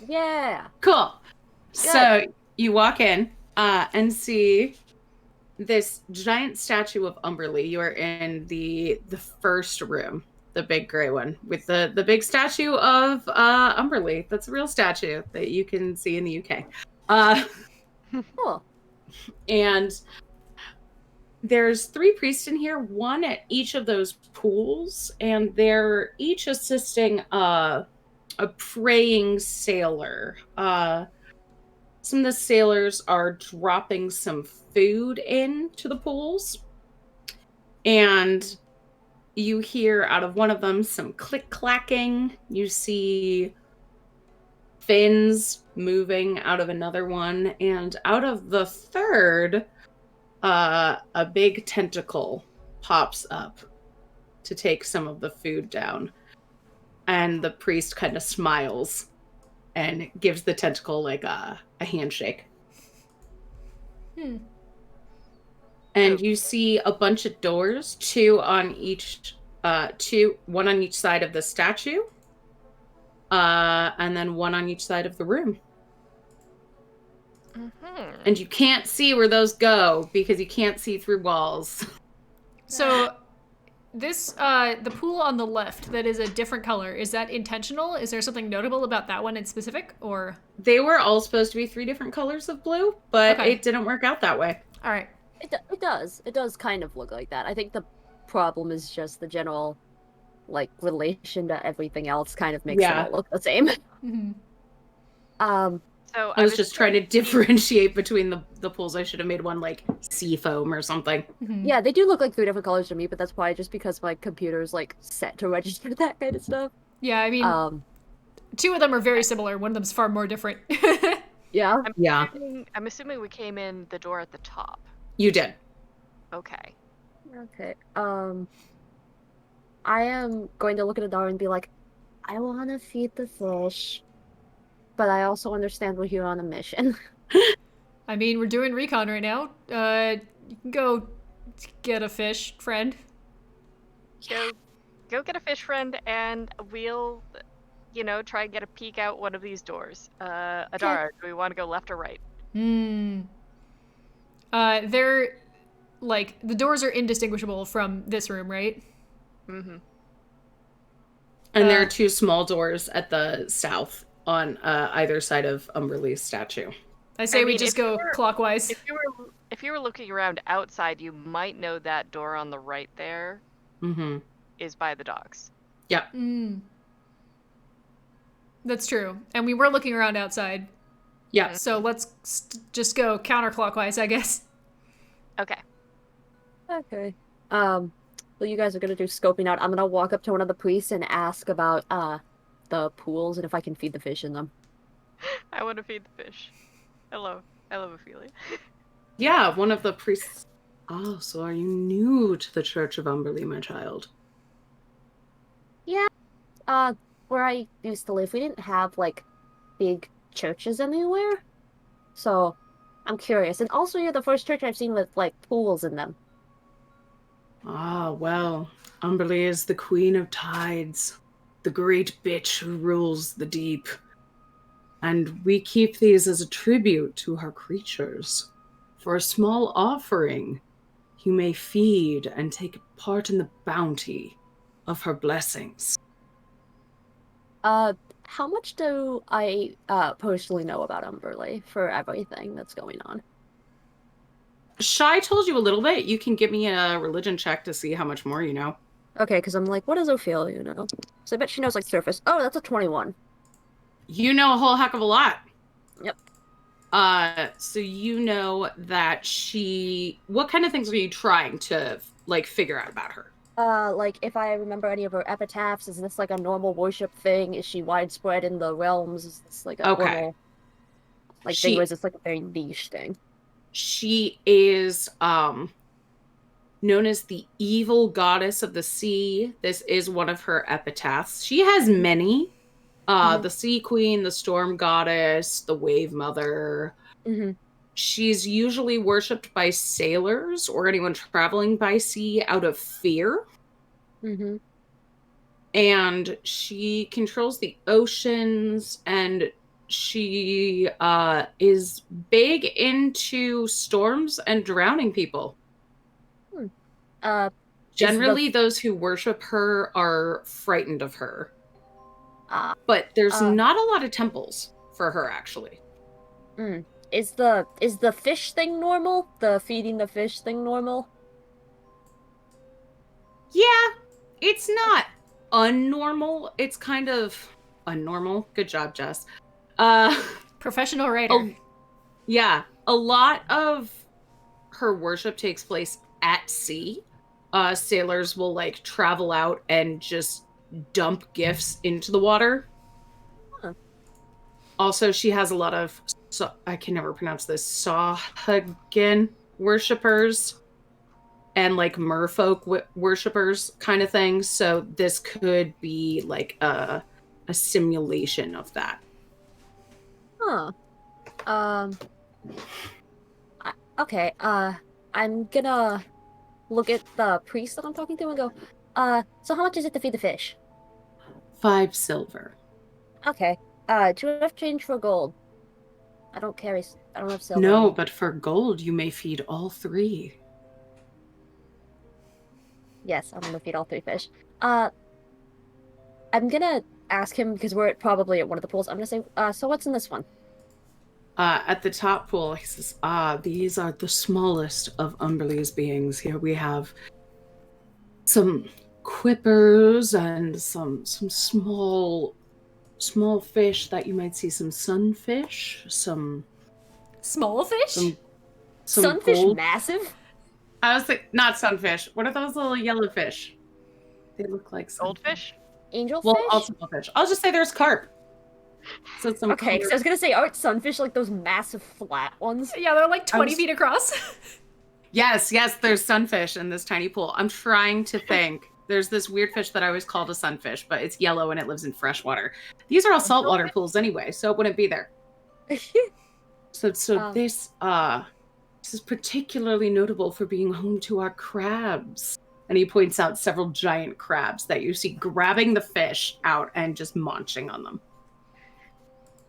Yeah. Cool. Good. So you walk in and see this giant statue of Umberly. You are in the first room, the big gray one, with the big statue of Umberly. That's a real statue that you can see in the UK. Cool. And there's 3 priests in here, one at each of those pools, and they're each assisting a praying sailor. Some of the sailors are dropping some food into the pools, and you hear out of one of them some click-clacking. You see fins moving out of another one, and out of the third, a big tentacle pops up to take some of the food down. And the priest kind of smiles and gives the tentacle like a handshake. And you see a bunch of doors, one on each side of the statue, and then one on each side of the room. Mm-hmm. And you can't see where those go because you can't see through walls. So this, the pool on the left that is a different color, is that intentional? Is there something notable about that one in specific, or? They were all supposed to be 3 different colors of blue, but Okay. it didn't work out that way. All right. It does. It does kind of look like that. I think the problem is just the general, like, relation to everything else kind of makes them all look the same. Mm-hmm. So I was just trying to differentiate between the pools. I should have made one like sea foam or something. Mm-hmm. Yeah, they do look like 3 different colors to me, but that's probably just because my computer's like set to register that kind of stuff. Yeah, I mean, 2 of them are very similar. One of them's far more different. Yeah. I'm assuming we came in the door at the top. You did. Okay. Okay. I am going to look at the door and be like, I want to feed the fish, but I also understand we're here on a mission. I mean, we're doing recon right now. You can go get a fish, friend. Go get a fish, friend, and we'll, try and get a peek out one of these doors. Adara, do we want to go left or right? They're, like, the doors are indistinguishable from this room, right? Mm-hmm. And there are 2 small doors at the south on either side of Umberlee's statue. I say we just go clockwise. If you were looking around outside, you might know that door on the right there is by the docks. Yep. That's true. And we were looking around outside. Yeah. So let's just go counterclockwise, I guess. Okay. Okay. Well, you guys are gonna do scoping out. I'm gonna walk up to one of the priests and ask about the pools and if I can feed the fish in them. I want to feed the fish. I love Ophelia. Yeah, one of the priests. Oh, so are you new to the Church of Umberlee, my child? Yeah. Where I used to live, we didn't have like big churches anywhere. So I'm curious. And also you're the first church I've seen with like pools in them. Ah, well, Umberlee is the queen of tides, the great bitch who rules the deep. And we keep these as a tribute to her creatures. For a small offering, you may feed and take part in the bounty of her blessings. How much do I personally know about Umberlee for everything that's going on? Shy told you a little bit. You can give me a religion check to see how much more you know. Okay, because I'm like, what does Ophelia know? So I bet she knows like surface. Oh, that's a 21. You know a whole heck of a lot. Yep. So you know that what kind of things are you trying to like figure out about her? Like if I remember any of her epitaphs, is this like a normal worship thing? Is she widespread in the realms? Is this like a normal thing, or is this like a very niche thing? She is known as the evil goddess of the sea. This is one of her epitaphs. She has many. The sea queen, the storm goddess, the wave mother. She's usually worshipped by sailors or anyone traveling by sea out of fear. And she controls the oceans, and she is big into storms and drowning people. Generally, those who worship her are frightened of her. But there's not a lot of temples for her, actually. Is the fish thing normal? The feeding the fish thing normal? Yeah, it's not unnormal. It's kind of unnormal. Good job, Jess. Professional writer. Yeah, a lot of her worship takes place at sea. Sailors will like travel out and just dump gifts into the water. Also, she has a lot of, I can never pronounce this, Sahagin worshippers and like merfolk worshippers kind of thing. So this could be like a simulation of that. Huh. Okay. I'm gonna look at the priest that I'm talking to and go, so how much is it to feed the fish? 5 silver. Okay. Do you have change for gold? I don't have silver. No, but for gold, you may feed all 3. Yes, I'm gonna feed all 3 fish. I'm gonna ask him, because we're probably at one of the pools, I'm gonna say, so what's in this one? At the top pool, he says, these are the smallest of Umberlee's beings. Here we have some quippers and some small fish that you might see, some sunfish, some Small fish? some Sunfish gold. massive? I was like, not sunfish. What are those little yellow fish? They look like Goldfish? Angelfish? Well, also fish. I'll just say there's carp. So some Okay, so I was gonna say, aren't sunfish like those massive flat ones? Yeah, they're like 20 feet across. Yes, there's sunfish in this tiny pool. I'm trying to think. There's this weird fish that I always called a sunfish, but it's yellow and it lives in fresh water. These are all saltwater pools anyway, so it wouldn't be there. So this is particularly notable for being home to our crabs. And he points out several giant crabs that you see grabbing the fish out and just munching on them.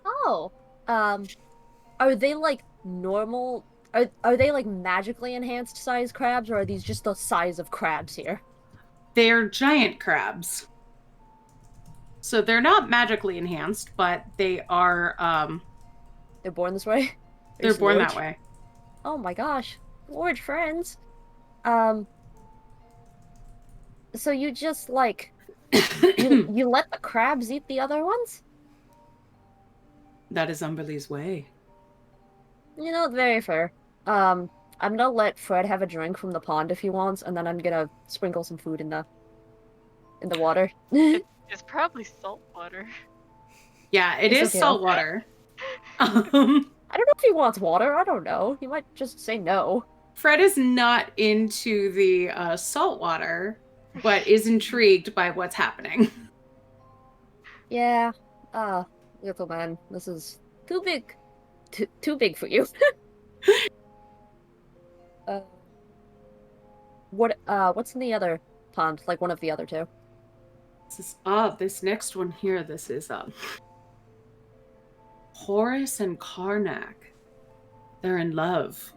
Oh. Are they like normal? Are they like magically enhanced size crabs, or are these just the size of crabs here? They're giant crabs. So they're not magically enhanced, but they are They're born this way? they're born that way. Oh my gosh. Large friends. So you just like you let the crabs eat the other ones? That is Umberlee's way. You know, very fair. I'm gonna let Fred have a drink from the pond if he wants, and then I'm gonna sprinkle some food in the water. It's probably salt water. Yeah, it It's is okay. salt water. I don't know if he wants water. I don't know. He might just say no. Fred is not into the salt water, but is intrigued by what's happening. Yeah. Little man, this is too big. Too big for you. What's in the other pond? Like one of the other two? This next one here, this is Horace and Karnak. They're in love.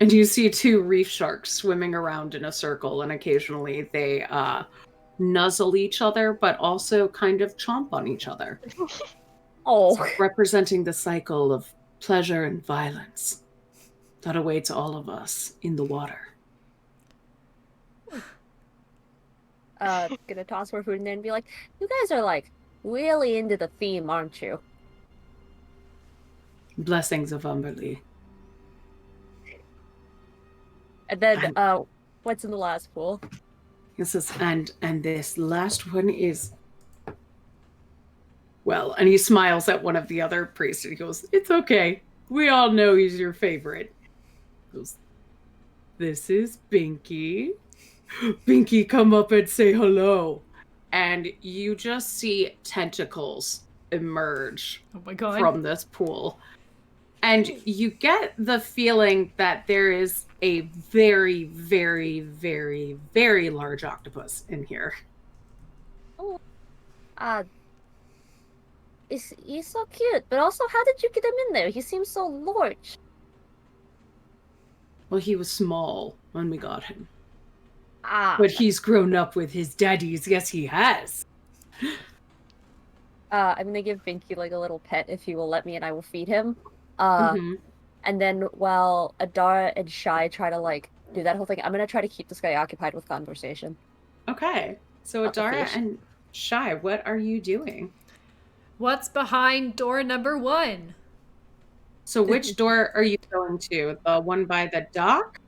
And you see 2 reef sharks swimming around in a circle, and occasionally they nuzzle each other, but also kind of chomp on each other. Oh. So representing the cycle of pleasure and violence that awaits all of us in the water. Gonna toss more food in there and be like, you guys are like really into the theme, aren't you? Blessings of Umberlee. And then, what's in the last pool? This is, and this last one is, well, and he smiles at one of the other priests and he goes, it's okay. We all know he's your favorite. He goes, this is Binky. Binky, come up and say hello. And you just see tentacles emerge from this pool. And you get the feeling that there is a very, very, very, very large octopus in here. Oh, he's so cute, but also, how did you get him in there? He seems so large. Well, he was small when we got him. But he's grown up with his daddies. Yes, he has. I'm gonna give Binky like a little pet if he will let me, and I will feed him. And then while Adara and Shy try to like do that whole thing, I'm gonna try to keep this guy occupied with conversation. Okay. So Adara and Shy, what are you doing? What's behind door number 1? So which door are you going to? The one by the dock?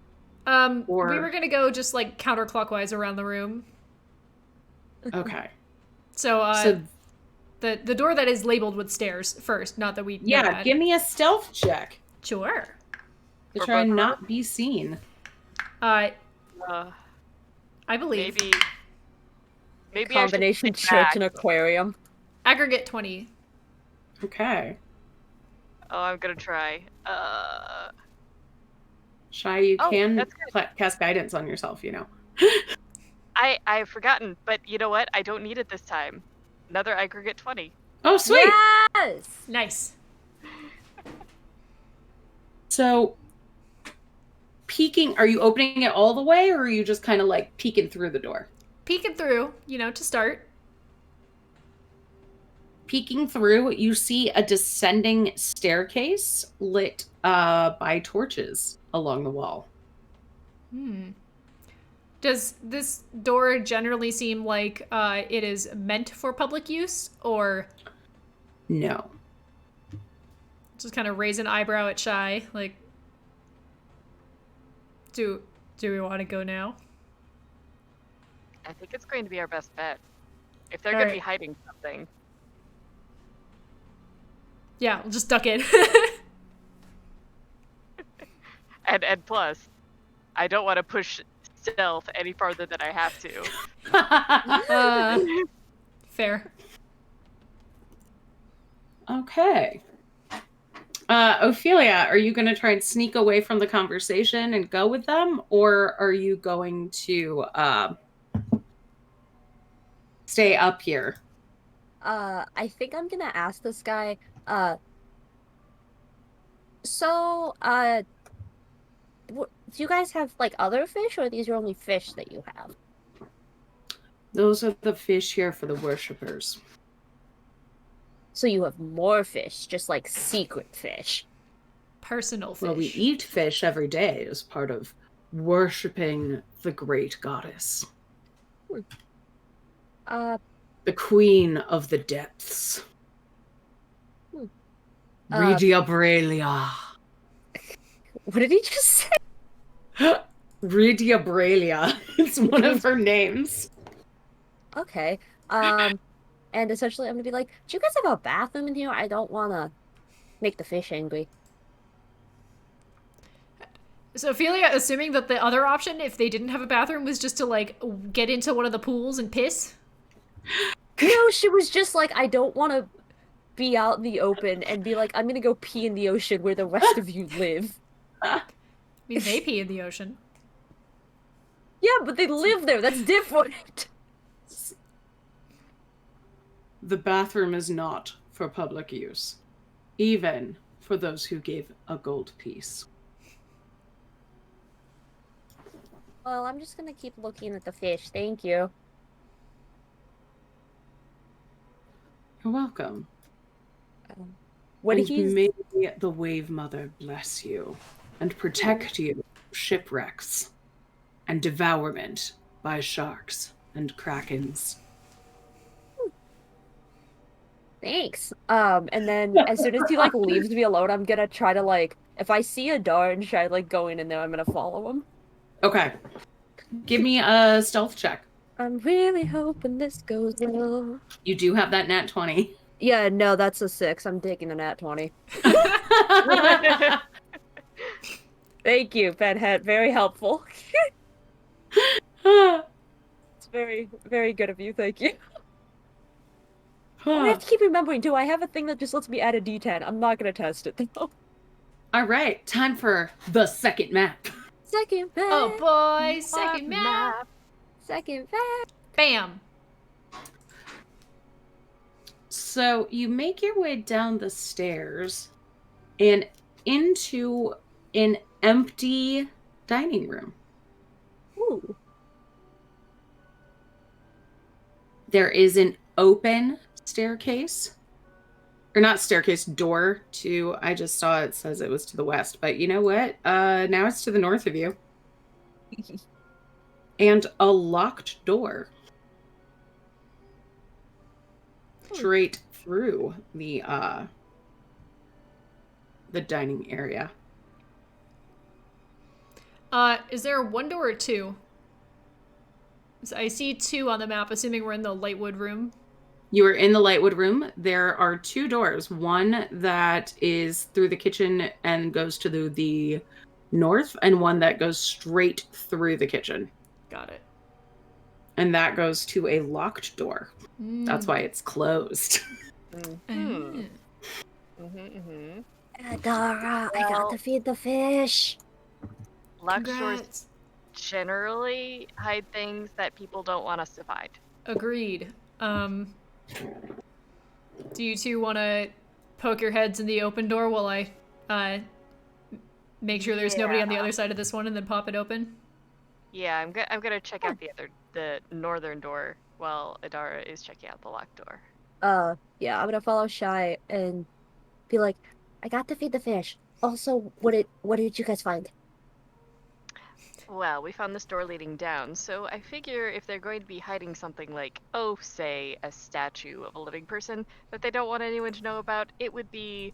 We were gonna go just like counterclockwise around the room. Okay. So the door that is labeled with stairs first. Not that we know Yeah, that. give me a stealth check Sure. to For try and both of not be seen. I Uh, believe. maybe Combination I should sit church back. and aquarium. Aggregate 20. Okay. Oh, I'm gonna try. Shy, you Oh, can that's good. cast guidance on yourself, you know. I've forgotten, but you know what? I don't need it this time. Another aggregate 20. Oh, sweet! Yes! Nice. So, peeking, are you opening it all the way, or are you just kind of like peeking through the door? Peeking through, to start. Peeking through, you see a descending staircase lit by torches along the wall. Does this door generally seem like it is meant for public use, or No. just kind of raise an eyebrow at Shy? Like, do we want to go now? I think it's going to be our best bet. If they're going to be Alright. hiding something. Yeah, we'll just duck in. And plus, I don't want to push stealth any farther than I have to. Fair. Okay. Ophelia, are you going to try and sneak away from the conversation and go with them, or are you going to stay up here? I think I'm gonna ask this guy, do you guys have, like, other fish, or are these your only fish that you have? Those are the fish here for the worshippers. So you have more fish, just like secret fish. Personal fish. Well, we eat fish every day as part of worshipping the great goddess. The queen of the depths. Regia Braelia. What did he just say? Regia Braelia. It's one of her names. Okay. And essentially I'm gonna be like, do you guys have a bathroom in here? I don't wanna make the fish angry. So Ophelia, assuming that the other option, if they didn't have a bathroom, was just to, like, get into one of the pools and piss? No, she was just like, I don't want to be out in the open and be like, I'm gonna go pee in the ocean where the rest of you live. I mean, they pee in the ocean. Yeah, but they live there. That's different. The bathroom is not for public use, even for those who gave a gold piece. Well, I'm just gonna keep looking at the fish. Thank you. You're welcome. What And he's may the Wave Mother bless you and protect you from shipwrecks and devourment by sharks and krakens. Thanks. And then as soon as he like leaves me alone, I'm gonna try to like, if I see a door and try like going in there, I'm gonna follow him. Okay. Give me a stealth check. I'm really hoping this goes well. You do have that nat 20. Yeah, no, that's a 6. I'm taking a nat 20. Thank you, Bedhead. Very helpful. It's very, very good of you. Thank you. I have to keep remembering, do I have a thing that just lets me add a d10? I'm not going to test it, though. All right, time for the second map. Second map. Oh boy, second map. Second map. Bam. So you make your way down the stairs and into an empty dining room. Ooh. There is an open staircase. Or not staircase, door to, I just saw it says it was to the west, but you know what? Now it's to the north of you. And a locked door. Straight through the dining area. Is there one door or two? So I see two on the map, assuming we're in the Lightwood room. You are in the Lightwood room. There are 2 doors. One that is through the kitchen and goes to the north, and one that goes straight through the kitchen. Got it. And that goes to a locked door. That's Mm. why it's closed. Mm-hmm. Mm-hmm. Dara, I got to feed the fish. Locked doors Congrats. generally hide things that people don't want us to find. Agreed. Do you two want to poke your heads in the open door while I make sure there's nobody on the other side of this one and then pop it open? Yeah, I'm gonna check out the northern door while Adara is checking out the locked door. Yeah, I'm gonna follow Shy and be like, I got to feed the fish. Also, what did you guys find? Well, we found this door leading down, so I figure if they're going to be hiding something like, oh, say, a statue of a living person that they don't want anyone to know about, it would be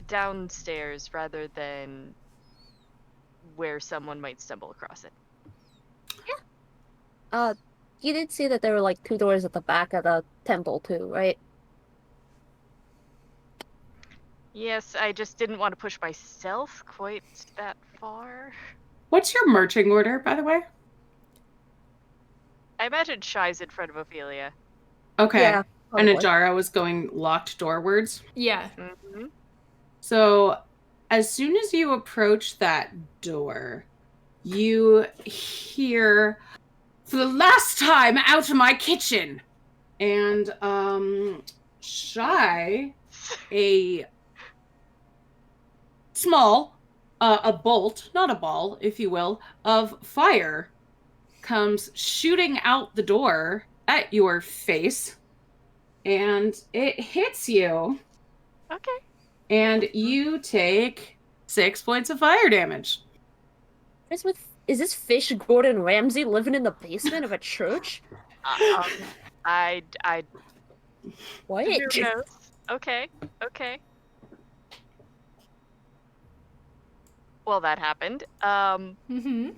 downstairs rather than where someone might stumble across it. You did see that there were like 2 doors at the back of the temple too, right? Yes, I just didn't want to push myself quite that far. What's your marching order, by the way? I imagine Shy's in front of Ophelia. Okay. Yeah, And probably. Adara was going locked doorwards. Yeah. Mm-hmm. So as soon as you approach that door, you hear, for the last time, out of my kitchen. And Shy, a small, a bolt, not a ball, if you will, of fire comes shooting out the door at your face, and it hits you, Okay. and you take 6 points of fire damage. Is this fish Gordon Ramsay living in the basement of a church? I What? who knows? Okay. Well, that happened. Mm-hmm.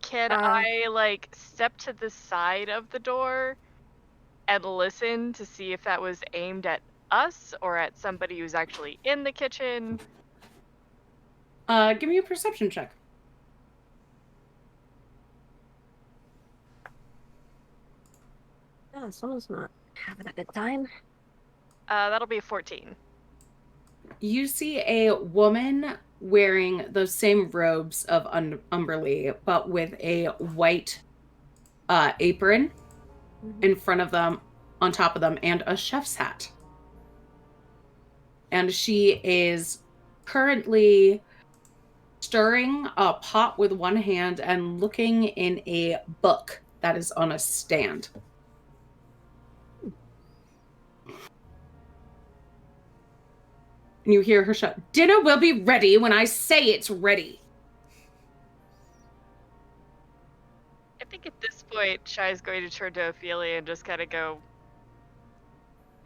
Can I like step to the side of the door and listen to see if that was aimed at us or at somebody who's actually in the kitchen? Give me a perception check. Yeah, someone's not having a good time. That'll be a 14. You see a woman wearing those same robes of Umberly, but with a white apron in front of them, on top of them, and a chef's hat. And she is currently stirring a pot with one hand and looking in a book that is on a stand. And you hear her shout, "Dinner will be ready when I say it's ready." I think at this point, Shy's going to turn to Ophelia and just kind of go,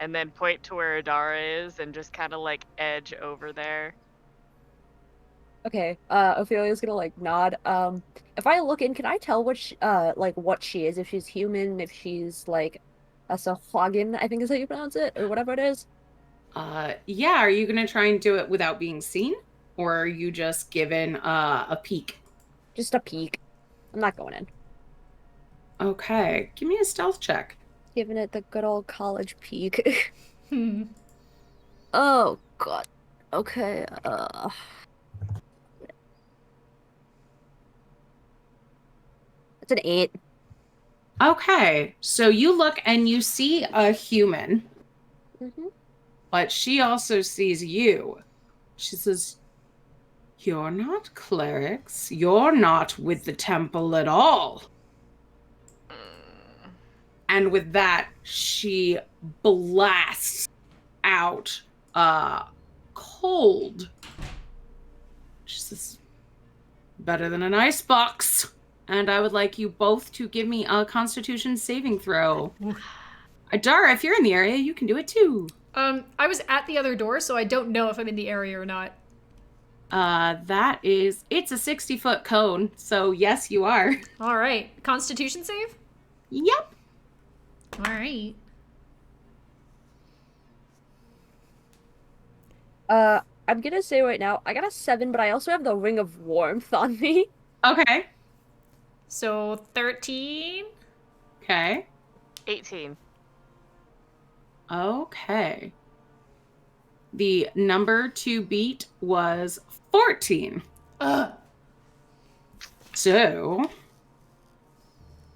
and then point to where Adara is and just kind of like edge over there. Okay, Ophelia's gonna like nod. If I look in, can I tell what what she is? If she's human, if she's like a Sahuagin, I think is how you pronounce it, or whatever it is. Yeah, are you gonna try and do it without being seen? Or are you just given a peek? Just a peek. I'm not going in. Okay, give me a stealth check. Giving it the good old college peek. Hmm. Oh god. Okay, it's an 8. Okay, so you look and you see a human, but she also sees you. She says, "You're not clerics. You're not with the temple at all." And with that, she blasts out cold. She says, "Better than an ice box. And I would like you both to give me a Constitution saving throw." Adara, if you're in the area, you can do it too. I was at the other door, so I don't know if I'm in the area or not. It's a 60-foot cone, so yes, you are. All right. Constitution save? Yep. All right. I'm gonna say right now, I got a 7, but I also have the Ring of Warmth on me. Okay. So 13. Okay. 18. Okay. The number to beat was 14. So,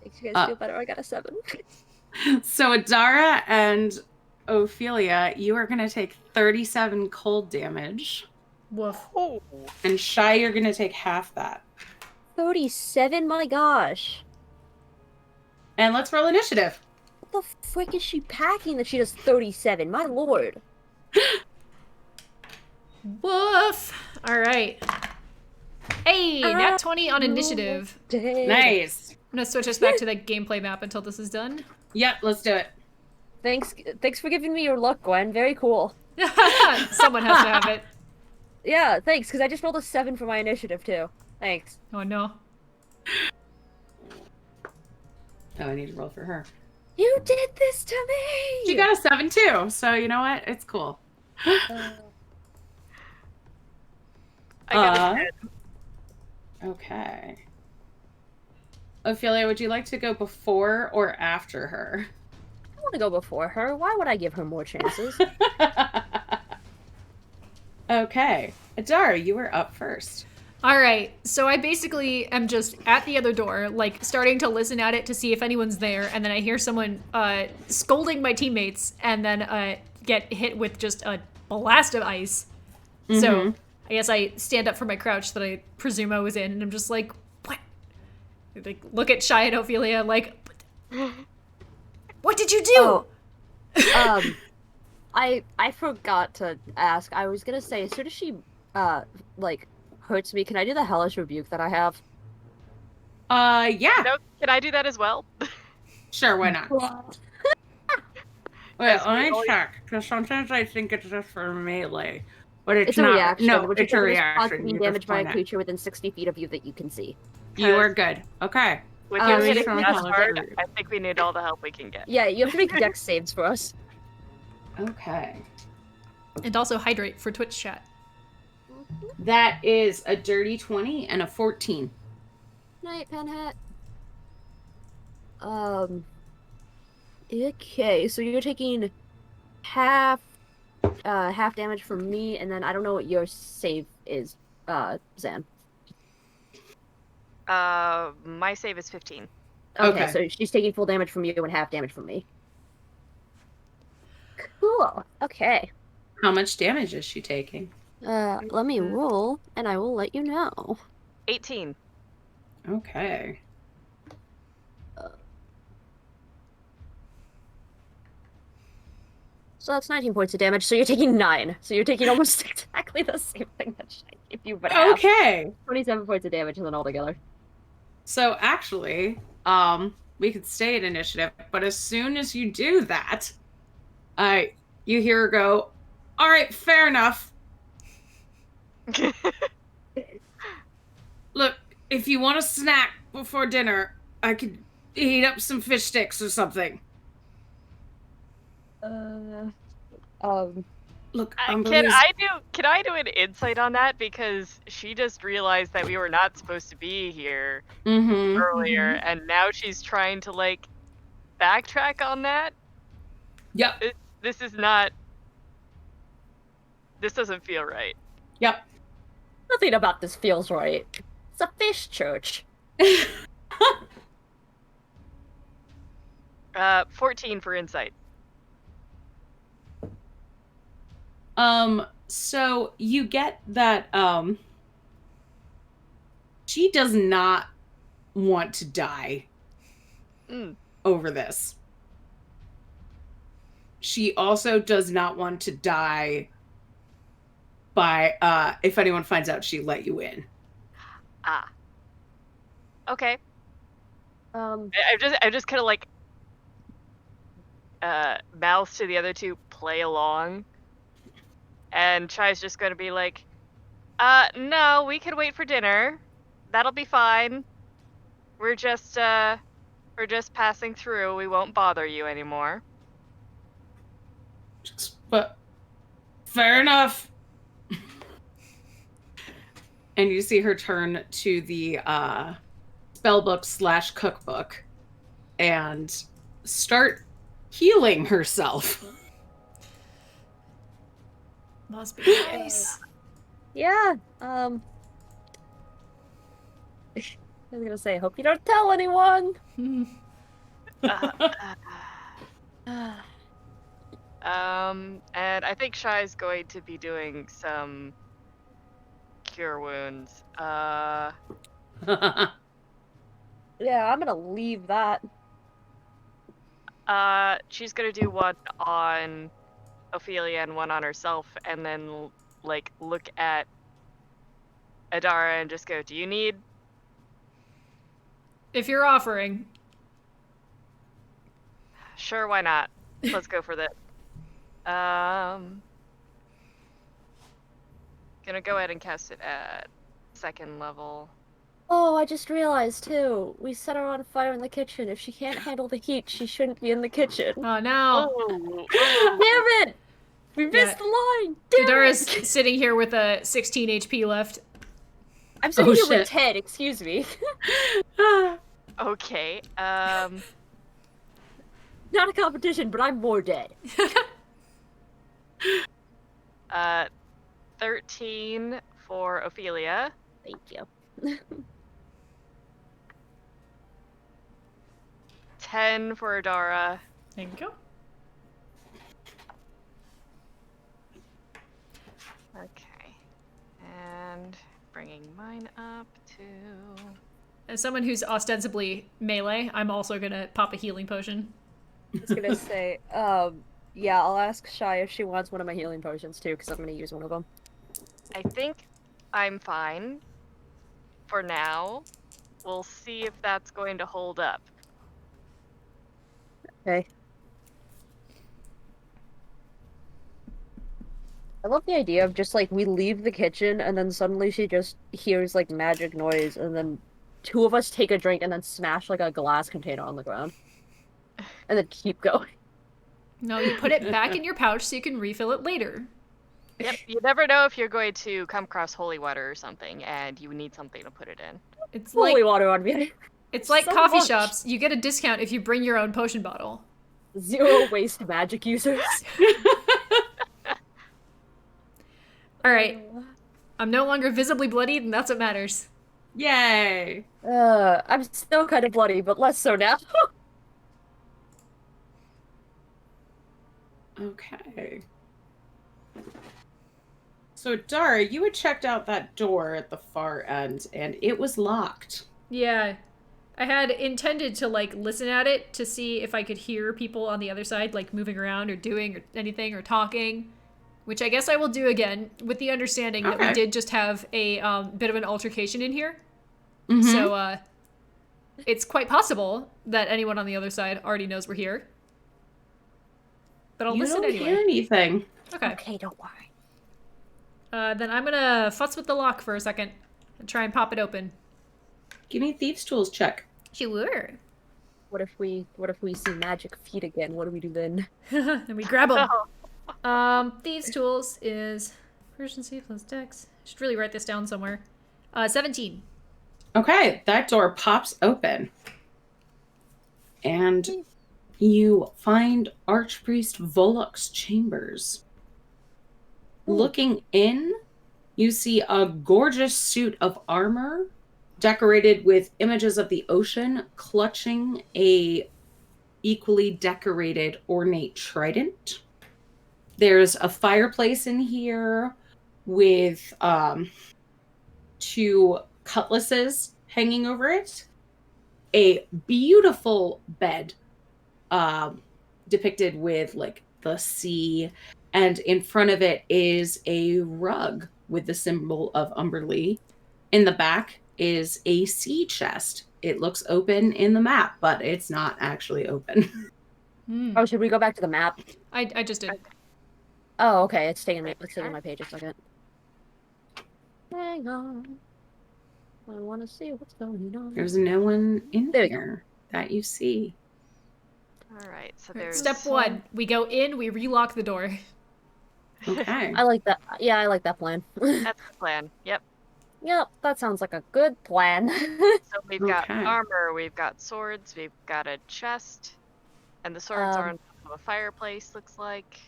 Makes you guys feel better. I got a 7. Adara and Ophelia, you are going to take 37 cold damage. Woof. Oh. And Shy, you're going to take half that. 37? My gosh. And let's roll initiative. What the frick is she packing that she does 37? My lord. Woof. All right. Hey, nat 20 on initiative. Dang. Nice. I'm gonna switch us back to the gameplay map until this is done. Yep, let's do it. Thanks for giving me your luck, Gwen. Very cool. Someone has to have it. Yeah, thanks, because I just rolled a 7 for my initiative, too. Thanks. Oh no. Oh, I need to roll for her. You did this to me! She got a 7 too, so you know what? It's cool. I got a 10. Okay. Ophelia, would you like to go before or after her? I want to go before her. Why would I give her more chances? Okay. Adara, you were up first. All right. So I basically am just at the other door, like starting to listen at it to see if anyone's there, and then I hear someone scolding my teammates, and then get hit with just a blast of ice. Mm-hmm. So I guess I stand up from my crouch that I presume I was in, and I'm just like, what? Like, look at Shy and Ophelia, like, what did you do? Oh. I forgot to ask. I was gonna say, as soon as she, like, hurts me, can I do the hellish rebuke that I have? Yeah. No, can I do that as well? Sure, why not? Wait, As let me we check, because sometimes I think it's just for melee. But it's It's a not. reaction, No, which it's is a a response to reaction. being You just damaged by a point it. creature within 60 feet of you that you can see. You are good. Okay. With Oh, you so hitting you us can hard, make- I think we need all the help we can get. Yeah, you have to make dex saves for us. Okay. And also hydrate for Twitch chat. That is a dirty 20 and a 14. Night, Penhat. Okay, so you're taking half damage from me, and then I don't know what your save is, Zan. My save is 15. Okay, so she's taking full damage from you and half damage from me. Cool. Okay. How much damage is she taking? Let me roll, and I will let you know. 18. Okay. So that's 19 points of damage, so you're taking 9. So you're taking almost exactly the same thing that I gave you, but half. Okay. 27 points of damage and then altogether. So actually, we could stay at initiative, but as soon as you do that, you hear her go, all right, fair enough. Look, if you want a snack before dinner, I could heat up some fish sticks or something. Look, Can I do an insight on that? Because she just realized that we were not supposed to be here earlier, and now she's trying to, like, backtrack on that? Yep. This is not... This doesn't feel right. Yep. Nothing about this feels right. It's a fish church. 14 for insight. So you get that, she does not want to die over this. She also does not want to die by, if anyone finds out she let you in. Ah. Okay. Um, I just kind of, like, mouth to the other two, play along. And Chai's just gonna be like, no, we could wait for dinner. That'll be fine. We're just, We're just passing through. We won't bother you anymore. But fair enough. And you see her turn to the spellbook / cookbook and start healing herself. Must be nice. Yeah. I was gonna say, hope you don't tell anyone. And I think Shy's going to be doing some cure wounds. Yeah, I'm gonna leave that. She's gonna do one on Ophelia and one on herself, and then like look at Adara and just go, "Do you need?" If you're offering. Sure, why not? Let's go for this. Gonna go ahead and cast it at 2nd level. Oh, I just realized too. We set her on fire in the kitchen. If she can't handle the heat, she shouldn't be in the kitchen. Oh no. Oh, Damn it! We missed the line. Damn Udara's it! sitting here with a 16 HP left. I'm sitting here shit. with 10. Excuse me. Okay. Not a competition, but I'm more dead. 13 for Ophelia. Thank you. 10 for Adara. Thank you. Okay. And bringing mine up to... As someone who's ostensibly melee, I'm also gonna pop a healing potion. I was gonna say, yeah, I'll ask Shy if she wants one of my healing potions too, because I'm gonna use one of them. I think I'm fine for now. We'll see if that's going to hold up. Okay. I love the idea of just like we leave the kitchen and then suddenly she just hears like magic noise and then two of us take a drink and then smash like a glass container on the ground. And then keep going. No, you put it back in your pouch so you can refill it later. Yep, you never know if you're going to come across holy water or something and you need something to put it in. It's Holy like water on me. it's like So coffee much. shops. You get a discount if you bring your own potion bottle. Zero waste magic users. All right, I'm no longer visibly bloodied, and that's what matters. Yay! I'm still kind of bloody, but less so now. Okay. So, Dara, you had checked out that door at the far end, and it was locked. Yeah, I had intended to like listen at it to see if I could hear people on the other side like moving around or doing or anything or talking, which I guess I will do again with the understanding that we Okay. did just have a bit of an altercation in here. Mhm. So it's quite possible that anyone on the other side already knows we're here. But I'll You listen don't anyway. hear anything. Okay. Okay, don't worry. Then I'm gonna futz with the lock for a second and try and pop it open. Give me a thieves' tools check. Sure. What if we see magic feet again? What do we do then? Then we grab them. Thieves' tools is proficiency plus dex. Should really write this down somewhere. 17. Okay, that door pops open. And you find Archpriest Volok's chambers. Looking in, you see a gorgeous suit of armor decorated with images of the ocean, clutching a equally decorated ornate trident. There's a fireplace in here with 2 cutlasses hanging over it. A beautiful bed depicted with like the sea, and in front of it is a rug with the symbol of Umberlee. In the back is a sea chest. It looks open in the map, but it's not actually open. Oh, should we go back to the map? I just did. Oh, okay. It's staying on my page a second. Hang on. I want to see what's going on. There's no one in There we go. here. that you see. All right, so Alright, there's step 1, we go in, we relock the door. Okay. I like that. Yeah, I like that plan. That's the plan. Yep. Yep, that sounds like a good plan. So we've got Okay. armor, we've got swords, we've got a chest, and the swords are on top of a fireplace. Looks like.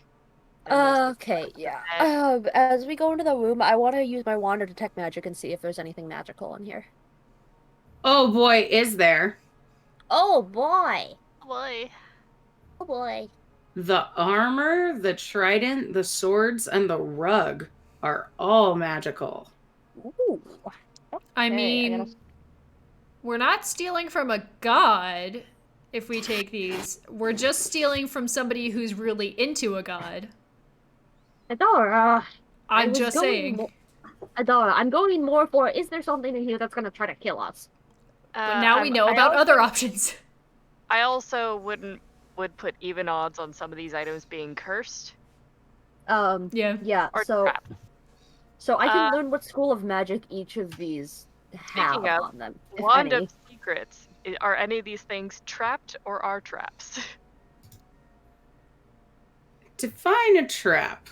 And there's the Okay, yeah. bed. As we go into the room, I want to use my wand to detect magic and see if there's anything magical in here. Oh boy, is there. Oh boy. Boy. Oh boy. The armor, the trident, the swords, and the rug are all magical. Ooh. I Okay, mean, gotta- we're not stealing from a god if we take these. We're just stealing from somebody who's really into a god. Adora. I I'm was just going saying. Adora, I'm going more for, is there something in here that's gonna try to kill us? But now we I'm- know I about also- other options. I also would put even odds on some of these items being cursed Yeah. Yeah, or so trapped. I can Uh, learn what school of magic each of these have Speaking of, on them, if Wand any. of Secrets. Are any of these things trapped or are traps? Define a trap.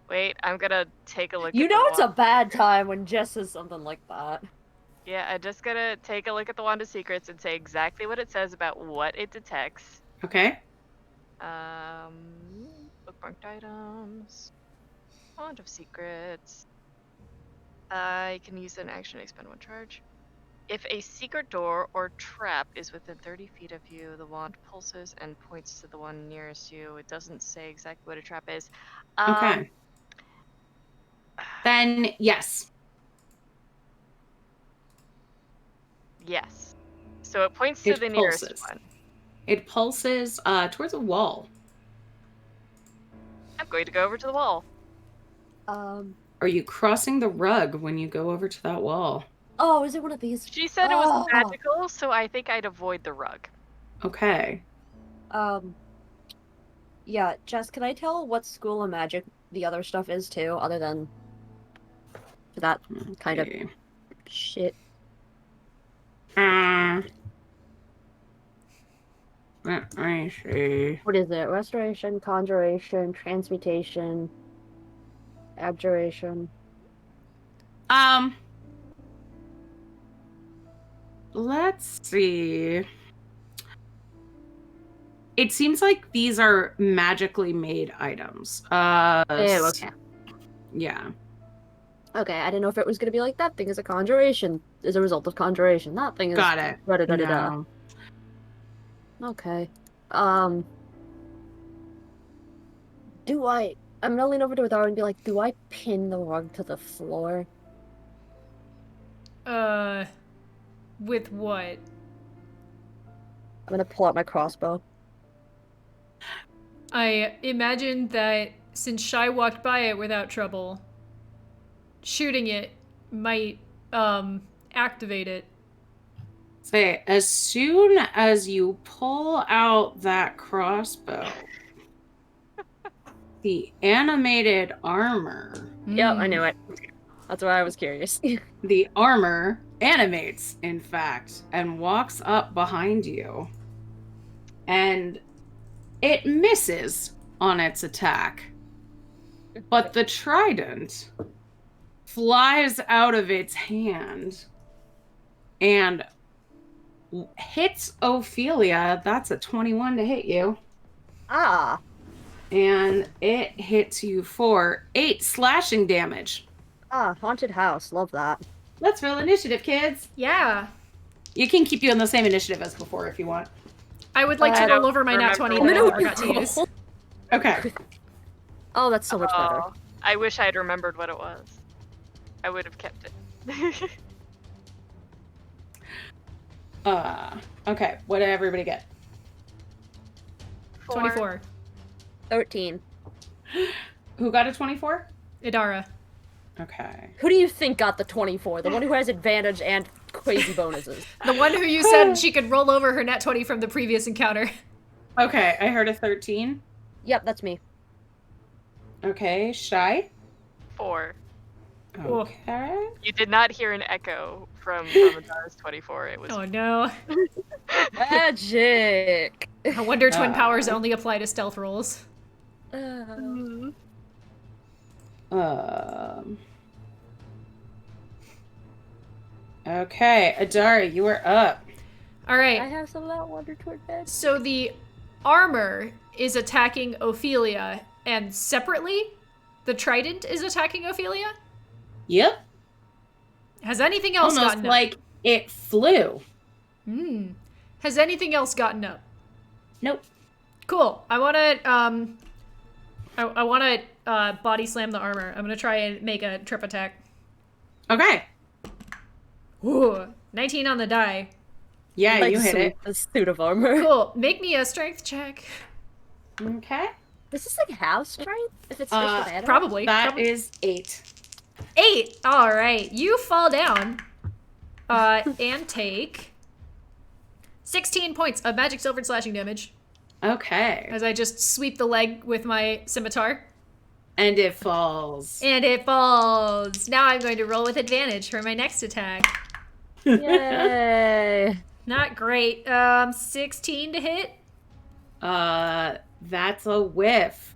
Wait, I'm gonna take a look You at know the it's a wand. bad time when Jess says something like that. Yeah, I'm just gonna take a look at the Wand of Secrets and say exactly what it says about what it detects. Okay. Bookmarked items. Wand of Secrets. I can use an action to expend 1 charge. If a secret door or trap is within 30 feet of you, the wand pulses and points to the one nearest you. It doesn't say exactly what a trap is. Okay. Then yes. Yes. So it points to It the nearest pulses. one. It pulses towards a wall. I'm going to go over to the wall. Are you crossing the rug when you go over to that wall? Oh, is it one of these? She said it was Oh. magical, so I think I'd avoid the rug. Okay. Yeah, Jess, can I tell what school of magic the other stuff is too, other than that kind of Okay. shit? Let me see. What is it? Restoration, conjuration, transmutation, abjuration. Let's see. It seems like these are magically made items. Okay. Yeah. Okay, I didn't know if it was gonna be like that thing is a conjuration, is a result of conjuration. That thing is Got it. da-da-da-da-da. No. Okay. I'm gonna lean over to Adara and be like, do I pin the rug to the floor? With what? I'm gonna pull out my crossbow. I imagine that since Shy walked by it without trouble, shooting it might, activate it. Say, as soon as you pull out that crossbow, the animated armor, Yep, I knew it. That's why I was curious. the armor animates, in fact, and walks up behind you. And it misses on its attack. But the trident flies out of its hand and hits Ophelia. That's a 21 to hit you. Ah. And it hits you for 8 slashing damage. Ah, haunted house. Love that. Let's roll initiative, kids. Yeah. You can keep you on the same initiative as before if you want. I would like to I don't roll over my nat 20 remember that I what never got to use. Okay. Oh, that's so much better. Oh, I wish I had remembered what it was. I would have kept it. Okay. What did everybody get? 24. 13. Who got a 24? Idara. Okay. Who do you think got the 24? The one who has advantage and crazy bonuses. The one who you said she could roll over her nat 20 from the previous encounter. Okay, I heard a 13. Yep, that's me. Okay, Shy. 4. Okay. You did not hear an echo from Adara's 24. It was Oh no. Magic. I wonder twin powers only apply to stealth rolls. Um. Okay, Adara, you are up. All right. I have some of that Wonder Twin bed. So the armor is attacking Ophelia, and separately, the trident is attacking Ophelia? Yep. Has anything else Almost gotten up? like it flew. Has anything else gotten up? Nope. Cool. I want to body slam the armor. I'm going to try and make a trip attack. Okay. Ooh, 19 on the die. Yeah, Like you hit it. A suit of armor. Cool. Make me a strength check. Okay. Is this like half strength? If it's switched with animals? Probably. That is 8. 8. All right. You fall down and take 16 points of magic silvered slashing damage Okay. as I just sweep the leg with my scimitar. And it falls. And it falls. Now I'm going to roll with advantage for my next attack. Yay. Not great. 16 to hit. That's a whiff.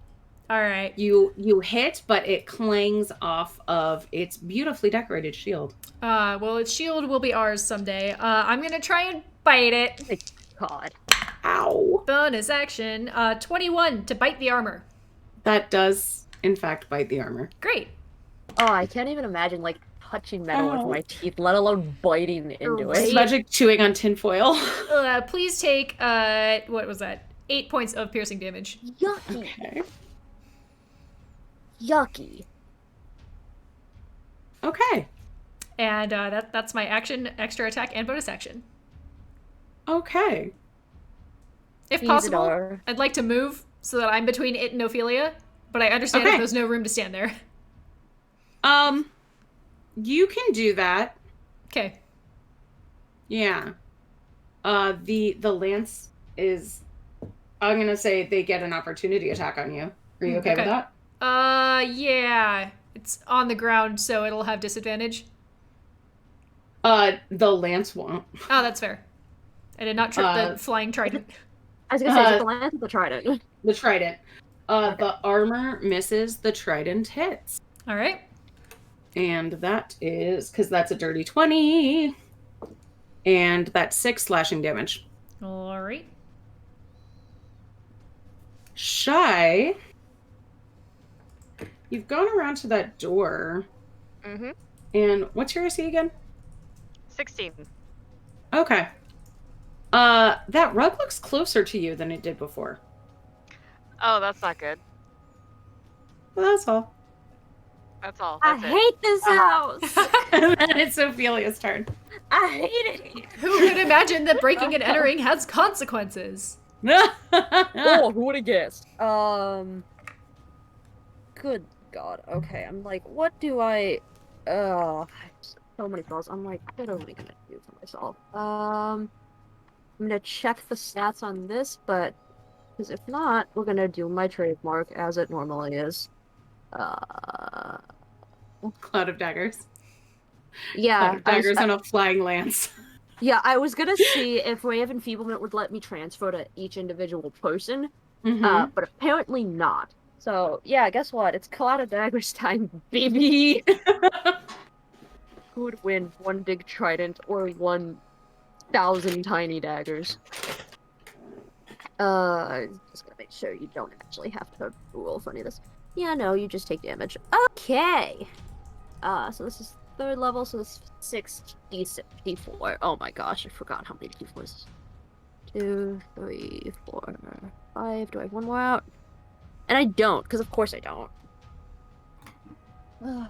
All right. You hit, but it clangs off of its beautifully decorated shield. Well, its shield will be ours someday. I'm gonna try and bite it. My God. Ow. Bonus action. 21 to bite the armor. That does, in fact, bite the armor. Great. Oh, I can't even imagine like touching metal Ow. with my teeth, let alone biting into Right. it. Magic chewing on tinfoil. Please take, what was that? 8 points of piercing damage. Yucky. Okay. Yucky. Okay. And that's my action, extra attack, and bonus action. Okay. If possible, Isidore. I'd like to move so that I'm between it and Ophelia, but I understand Okay. if there's no room to stand there. You can do that. Okay. Yeah. The lance is, I'm gonna say they get an opportunity attack on you. Are you okay with Okay. that? Yeah. It's on the ground, so it'll have disadvantage. The lance won't. Oh, that's fair. I did not trip the flying trident. I was gonna say, is it the lance or the trident? The trident. Okay. The armor misses, the trident hits. All right. And that is, because that's a dirty 20. And that's 6 slashing damage. All right. Shy, you've gone around to that door. Mm-hmm. And what's your AC again? 16. Okay. That rug looks closer to you than it did before. Oh, that's not good. Well, that's all. That's all. I That's it. hate this house. And then it's Ophelia's turn. I hate it here. Who could imagine that breaking and entering has consequences? Oh, who would have guessed? Good God. Okay, I'm like, what do I? I have so many thoughts. I'm like, what am I gonna do for myself? I'm gonna check the stats on this, but because if not, we're gonna do my trademark as it normally is. Cloud of daggers. Yeah, Cloud of daggers on a flying lance. yeah. I was gonna see if Ray of Enfeeblement would let me transfer to each individual person, Mhm. but apparently not. So yeah, guess what? It's Cloud of Daggers time, baby. Who would win, one big trident or 1,000 tiny daggers? Just gonna make sure you don't actually have to roll for any of this. Yeah, no, you just take damage. Okay. So this is 3rd level, so this is 6d4. Oh my gosh, I forgot how many d4s. 2, 3, 4, 5. Do I have one more out? And I don't, because of course I don't. I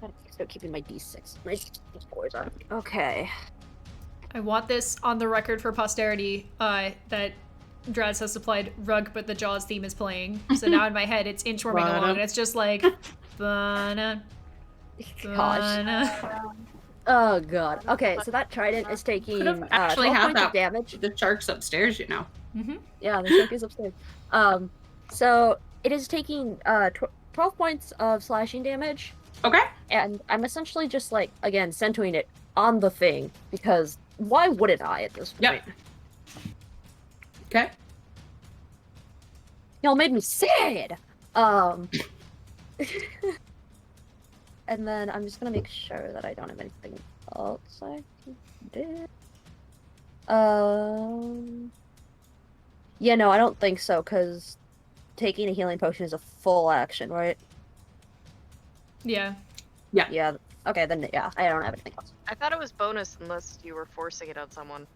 gotta start keeping my d6. My d4s are. Okay. I want this on the record for posterity that Draz has supplied Rug But the Jaws theme is playing. So now in my head it's inchworming along and it's just like Bana, Bana. Oh god. Okay, so that trident is taking Could have 12 actually had points that. of damage. The shark's upstairs, you know. Mm-hmm. Yeah, the shark is upstairs. So it is taking 12 points of slashing damage, Okay. and I'm essentially just like, again, centering it on the thing, because why wouldn't I at this point? Yep. Okay. Y'all made me sad! And then I'm just gonna make sure that I don't have anything else I can do. Yeah, no, I don't think so, because taking a healing potion is a full action, right? Yeah. Yeah, okay, then yeah, I don't have anything else. I thought it was bonus unless you were forcing it on someone.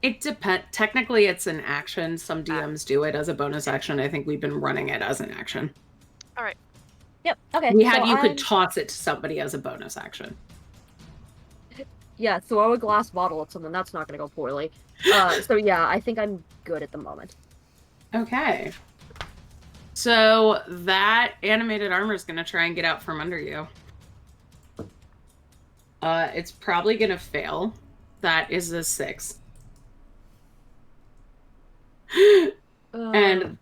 It depends. Technically, it's an action. Some DMs do it as a bonus action. I think we've been running it as an action. All right. Yep, okay. We had so you could I'm- toss it to somebody as a bonus action. Yeah, throw a glass bottle at someone, that's not gonna go poorly. So yeah, I think I'm good at the moment. Okay. So that animated armor is going to try and get out from under you. It's probably going to fail. That is a 6. And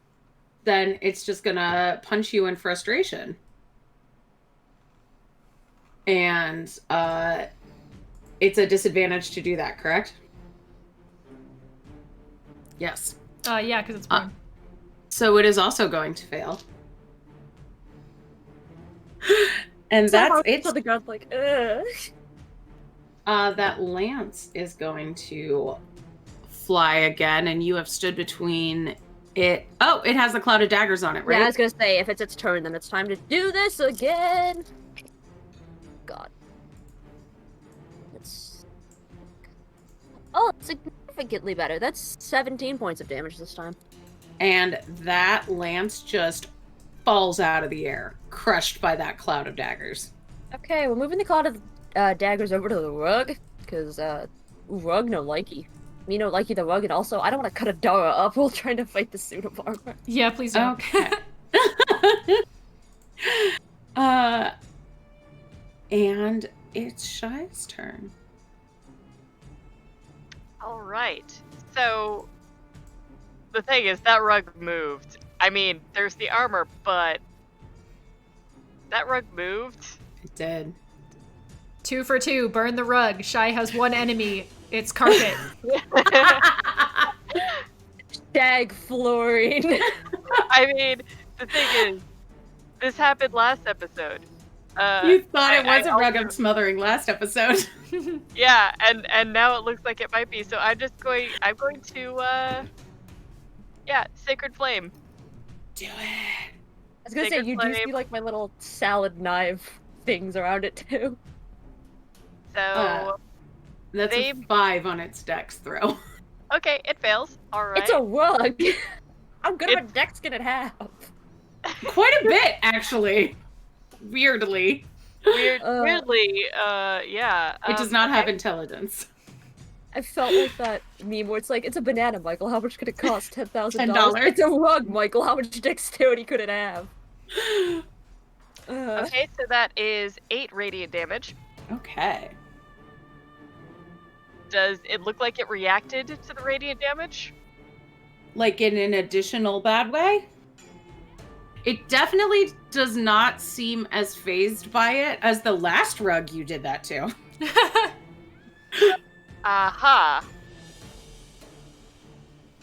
then it's just going to punch you in frustration. And it's a disadvantage to do that, correct? Yes. Yeah, because it's prone. So it is also going to fail. And that's it. So the ground's like, That lance is going to fly again, and you have stood between it. Oh, it has a cloud of daggers on it, right? Yeah, I was gonna say, if it's its turn, then it's time to do this again. God. That's... Oh, it's significantly better. That's 17 points of damage this time. And that lance just falls out of the air, crushed by that cloud of daggers. Okay, we're moving the cloud of daggers over to the rug, because, rug no likey. Me no likey the rug, and also, I don't want to cut a Dara up while trying to fight the suit of armor. Yeah, please don't. Okay. And it's Shy's turn. All right. So the thing is, that rug moved. I mean, there's the armor, but that rug moved. It did. 2 for 2. Burn the rug. Shy has one enemy. It's carpet. Dag flooring. I mean, the thing is, this happened last episode. You thought it was I a rug also- of smothering last episode. Yeah, and now it looks like it might be. So I'm going to Sacred Flame. Do it. I was gonna say, Sacred you do see, Flame. like, my little salad knife things around it, too. So That's They- a 5 on its dex throw. okay, it fails. All right. It's a rug! How good of a It's- dex can it have? Quite a bit, actually. Weirdly. Weirdly, yeah. It does not have okay. intelligence. I felt like that meme where it's like, it's a banana, Michael, how much could it cost? $10,000? $10. It's a rug, Michael, how much dexterity could it have? Okay, so that is 8 radiant damage. Okay. Does it look like it reacted to the radiant damage? Like in an additional bad way? It definitely does not seem as phased by it as the last rug you did that to. Aha.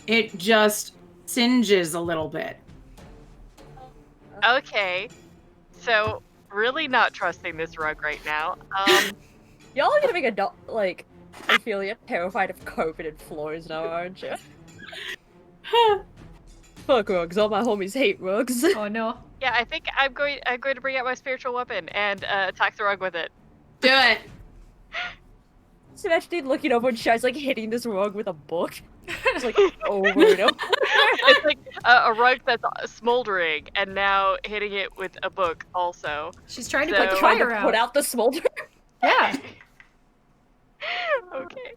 It just singes a little bit. Okay. So, really not trusting this rug right now. Y'all are gonna make like, Ophelia terrified of carpeted floors now, aren't you? Fuck rugs, all my homies hate rugs. Oh no. Yeah, I think I'm going to bring out my spiritual weapon and attack the rug with it. Do it. So imagine looking over and Shy's like hitting this rug with a book. It's like over and over. It's like a rug that's smoldering, and now hitting it with a book also. She's trying to So- put the Trying fire to out. put out the smolder. Yeah. Okay.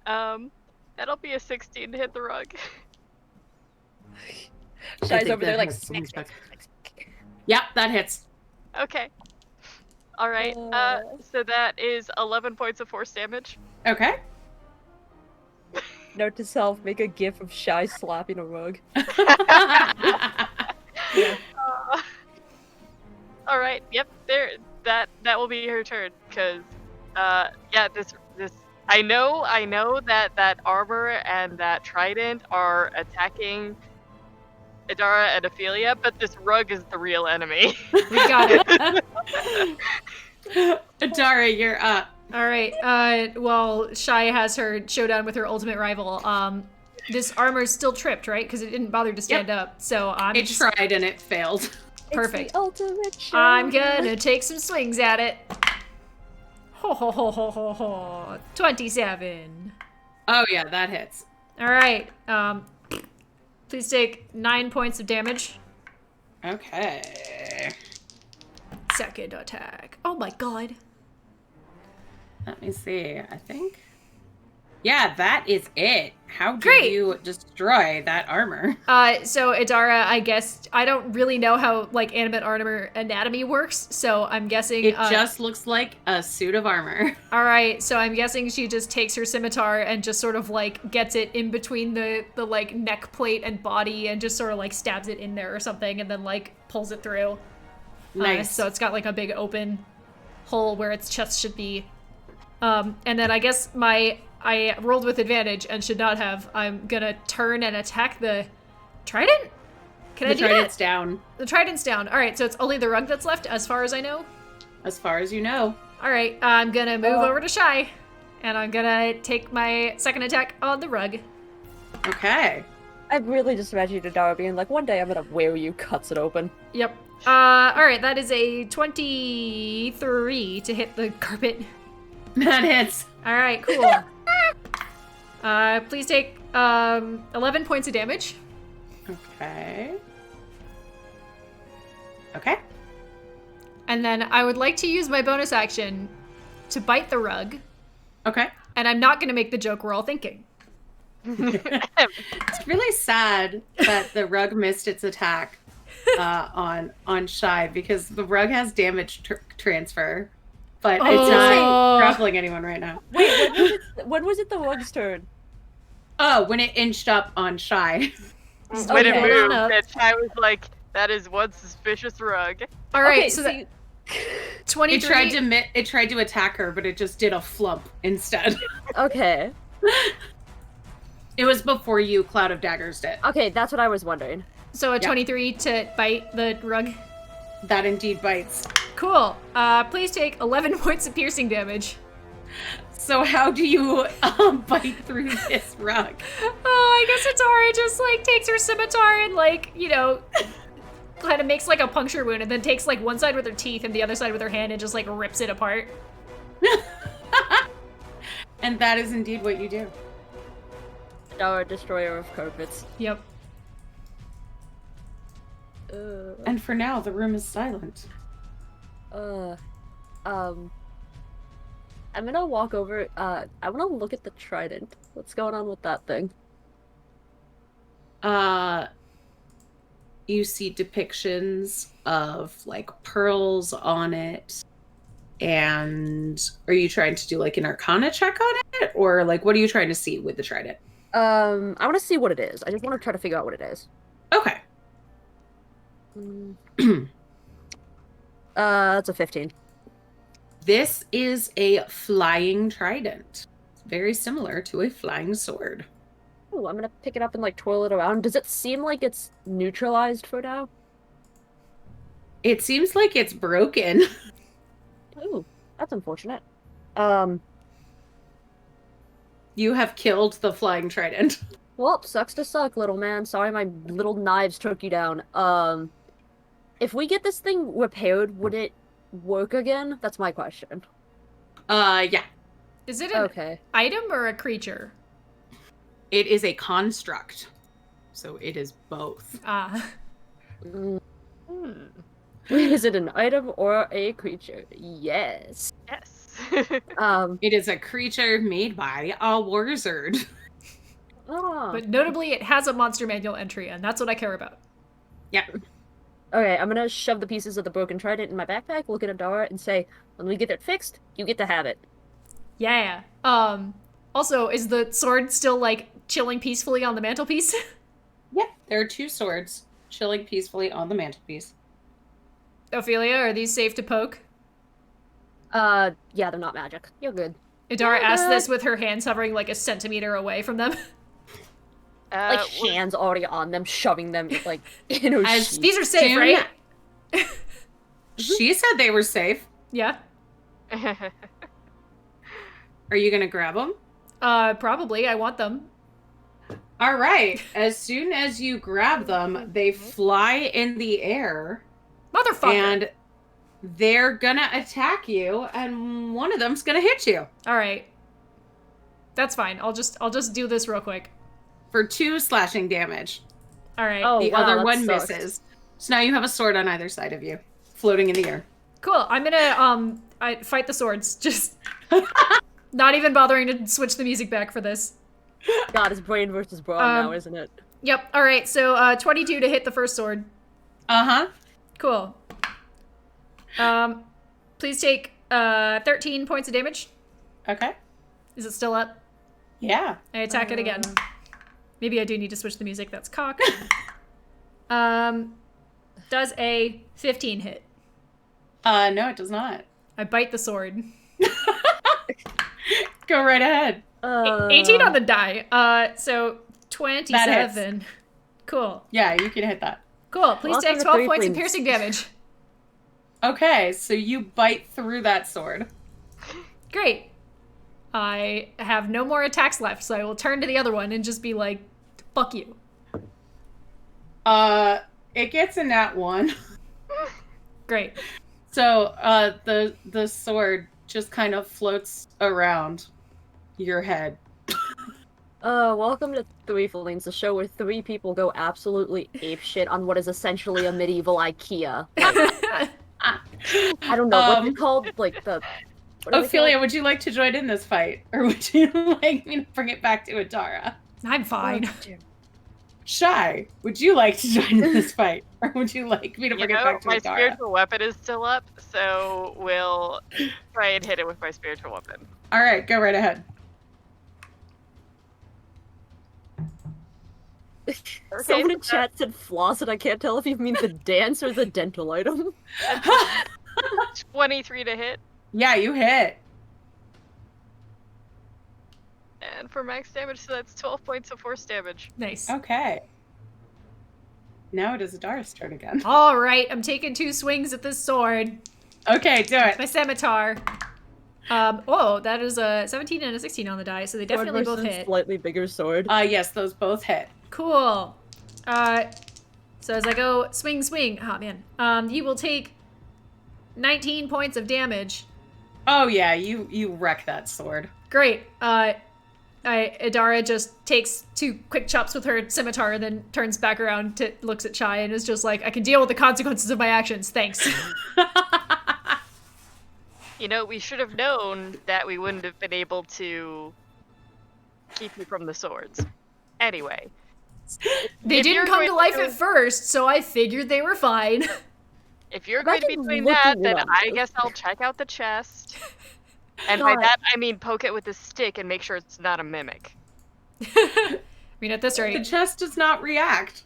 That'll be a 16 to hit the rug. I Shy's think over there that like, has some smack, respect. Yep, that hits. Okay. All right. So that is 11 points of force damage. Okay. Note to self, make a gif of Shy slapping a rug. Uh, All right. Yep. There. That will be her turn. Cause, yeah. This. I know that armor and that trident are attacking Adara and Ophelia, but this rug is the real enemy. We got it. Adara, you're up. All right. Well, Shy has her showdown with her ultimate rival. This armor's still tripped, right? Because it didn't bother to stand up. So I'm It tried and it failed. perfect. It's the ultimate show. I'm gonna take some swings at it. Ho ho ho ho ho ho. 27. Oh yeah, that hits. All right. Please take 9 points of damage. Okay. Second attack. Oh my god. Let me see. I think. Yeah, that is it. How do Great. you destroy that armor? So Adara, I guess I don't really know how like animate armor anatomy works, so I'm guessing It just looks like a suit of armor. all right, so I'm guessing she just takes her scimitar and just sort of like gets it in between the like neck plate and body and just sort of like stabs it in there or something and then like pulls it through. Nice. So it's got like a big open hole where its chest should be. And then I guess I rolled with advantage and should not have. I'm gonna turn and attack the trident? Can I do that? The trident's down, The trident's down. All right, so it's only the rug that's left as far as I know. as far as you know. All right, I'm gonna move over to Shy and I'm gonna take my second attack on the rug. Okay. I really just imagined Adara being like, one day I'm gonna wear you, cuts it open. Yep. All right, that is a 23 to hit the carpet. That hits. All right, cool. Please take 11 points of damage. Okay. Okay. And then I would like to use my bonus action to bite the rug. Okay. And I'm not going to make the joke we're all thinking. It's really sad that the rug missed its attack on Shy because the rug has damage transfer, but it's not grappling anyone right now. Wait, when was it the rug's turn? Oh, when it inched up on Shy. When it Okay. moved, Hold on and I was like, "That is one suspicious rug." All right, Okay, so so that you- 23. It tried to attack her, but it just did a flump instead. Okay. It was before you Cloud of Daggers did. Okay, that's what I was wondering. So a 23 to bite the rug. That indeed bites. Cool. Please take 11 points of piercing damage. So how do you bite through this rug? Oh, I guess Atara just like takes her scimitar and like, you know, kind of makes like a puncture wound and then takes like one side with her teeth and the other side with her hand and just like rips it apart. And that is indeed what you do. Adara, destroyer of carpets. Yep. And for now, the room is silent. I'm gonna walk over, I wanna look at the trident. What's going on with that thing? You see depictions of like pearls on it. And are you trying to do like an arcana check on it? Or like what are you trying to see with the trident? I wanna see what it is. I just wanna try to figure out what it is. Okay. That's a 15. This is a flying trident. It's very similar to a flying sword. Ooh, I'm gonna pick it up and like twirl it around. Does it seem like it's neutralized for now? It seems like it's broken. Ooh, that's unfortunate. You have killed the flying trident. Well, sucks to suck, little man. Sorry my little knives took you down. If we get this thing repaired, would it work again? That's my question. Yeah. Is it an Okay. item or a creature? It is a construct. So it is both. Ah. Mm. Is it an item or a creature? Yes. Yes. It is a creature made by a wizard. But notably, it has a monster manual entry, and that's what I care about. Yeah. Okay, I'm gonna shove the pieces of the broken trident in my backpack, look at Adara, and say, when we get it fixed, you get to have it. Yeah. Also, is the sword still like chilling peacefully on the mantelpiece? Yep. There are two swords chilling peacefully on the mantelpiece. Ophelia, are these safe to poke? Yeah, they're not magic. You're good. Idara asks this with her hands hovering like a centimeter away from them. Like we're- hands already on them, shoving them like in her As sheath. These are safe, Soon- right? She said they were safe. Yeah. Are you gonna grab them? Probably. I want them. All right. As soon as you grab them, they fly in the air, Motherfucker. and they're gonna attack you, and one of them's gonna hit you All right. That's fine. I'll just do this real quick. for 2 slashing damage. All right. Oh, The wow, other that one sucks. misses. So now you have a sword on either side of you, floating in the air. Cool. I'm gonna I fight the swords. Just not even bothering to switch the music back for this. God, it's brain versus brawn now, isn't it? Yep. All right. So 22 to hit the first sword. Uh-huh. Cool. Please take 13 points of damage. Okay. Is it still up? Yeah. I attack it again. Maybe I do need to switch the music. That's cock. Does a 15 hit? No, it does not. I bite the sword. Go right ahead. 18 on the die. So 27. Cool. Yeah, you can hit that. Cool. Please Welcome take to 12 points of Threeflings. piercing damage. Okay, so you bite through that sword. Great. I have no more attacks left, so I will turn to the other one and just be like, fuck you. It gets a nat 1. Great. So, the sword just kind of floats around your head. Welcome to Threeflings, the show where 3 people go absolutely apeshit on what is essentially a medieval IKEA. I don't know what's it called, like the. what are they Ophelia, called? would you like to join in this fight? Or would you like me to bring it back to Adara? I'm fine. Oh, dear. Shy, would you like to join in this fight? Or would you like me to You bring it know, back to my Adara? spiritual weapon is still up, so we'll try and hit it with my spiritual weapon. Alright, go right ahead. Someone in so chat said floss, and I can't tell if you mean the dance or the dental item. 23 to hit, Yeah, you hit. and for max damage, so that's 12 points of force damage. Nice. Okay. Now it is Adara's turn again. All right, I'm taking 2 swings at this sword. Okay, do it. My scimitar. Oh, that is a 17 and a 16 on the die, so they definitely both hit. Slightly bigger sword. Yes, those both hit. Cool. So as I go swing, swing, oh man, you will take 19 points of damage. Oh yeah, you wreck that sword. Great. Idara just takes 2 quick chops with her scimitar and then turns back around to looks at Chai and is just like, I can deal with the consequences of my actions, thanks. You know, we should have known that we wouldn't have been able to keep you from the swords. Anyway. They If didn't you're come going to life to- at first, so I figured they were fine. If you're going to be Imagine doing looking that, it then up. I guess I'll check out the chest. And by God. that, I mean poke it with a stick and make sure it's not a mimic. I mean, at this The rate, chest does not react.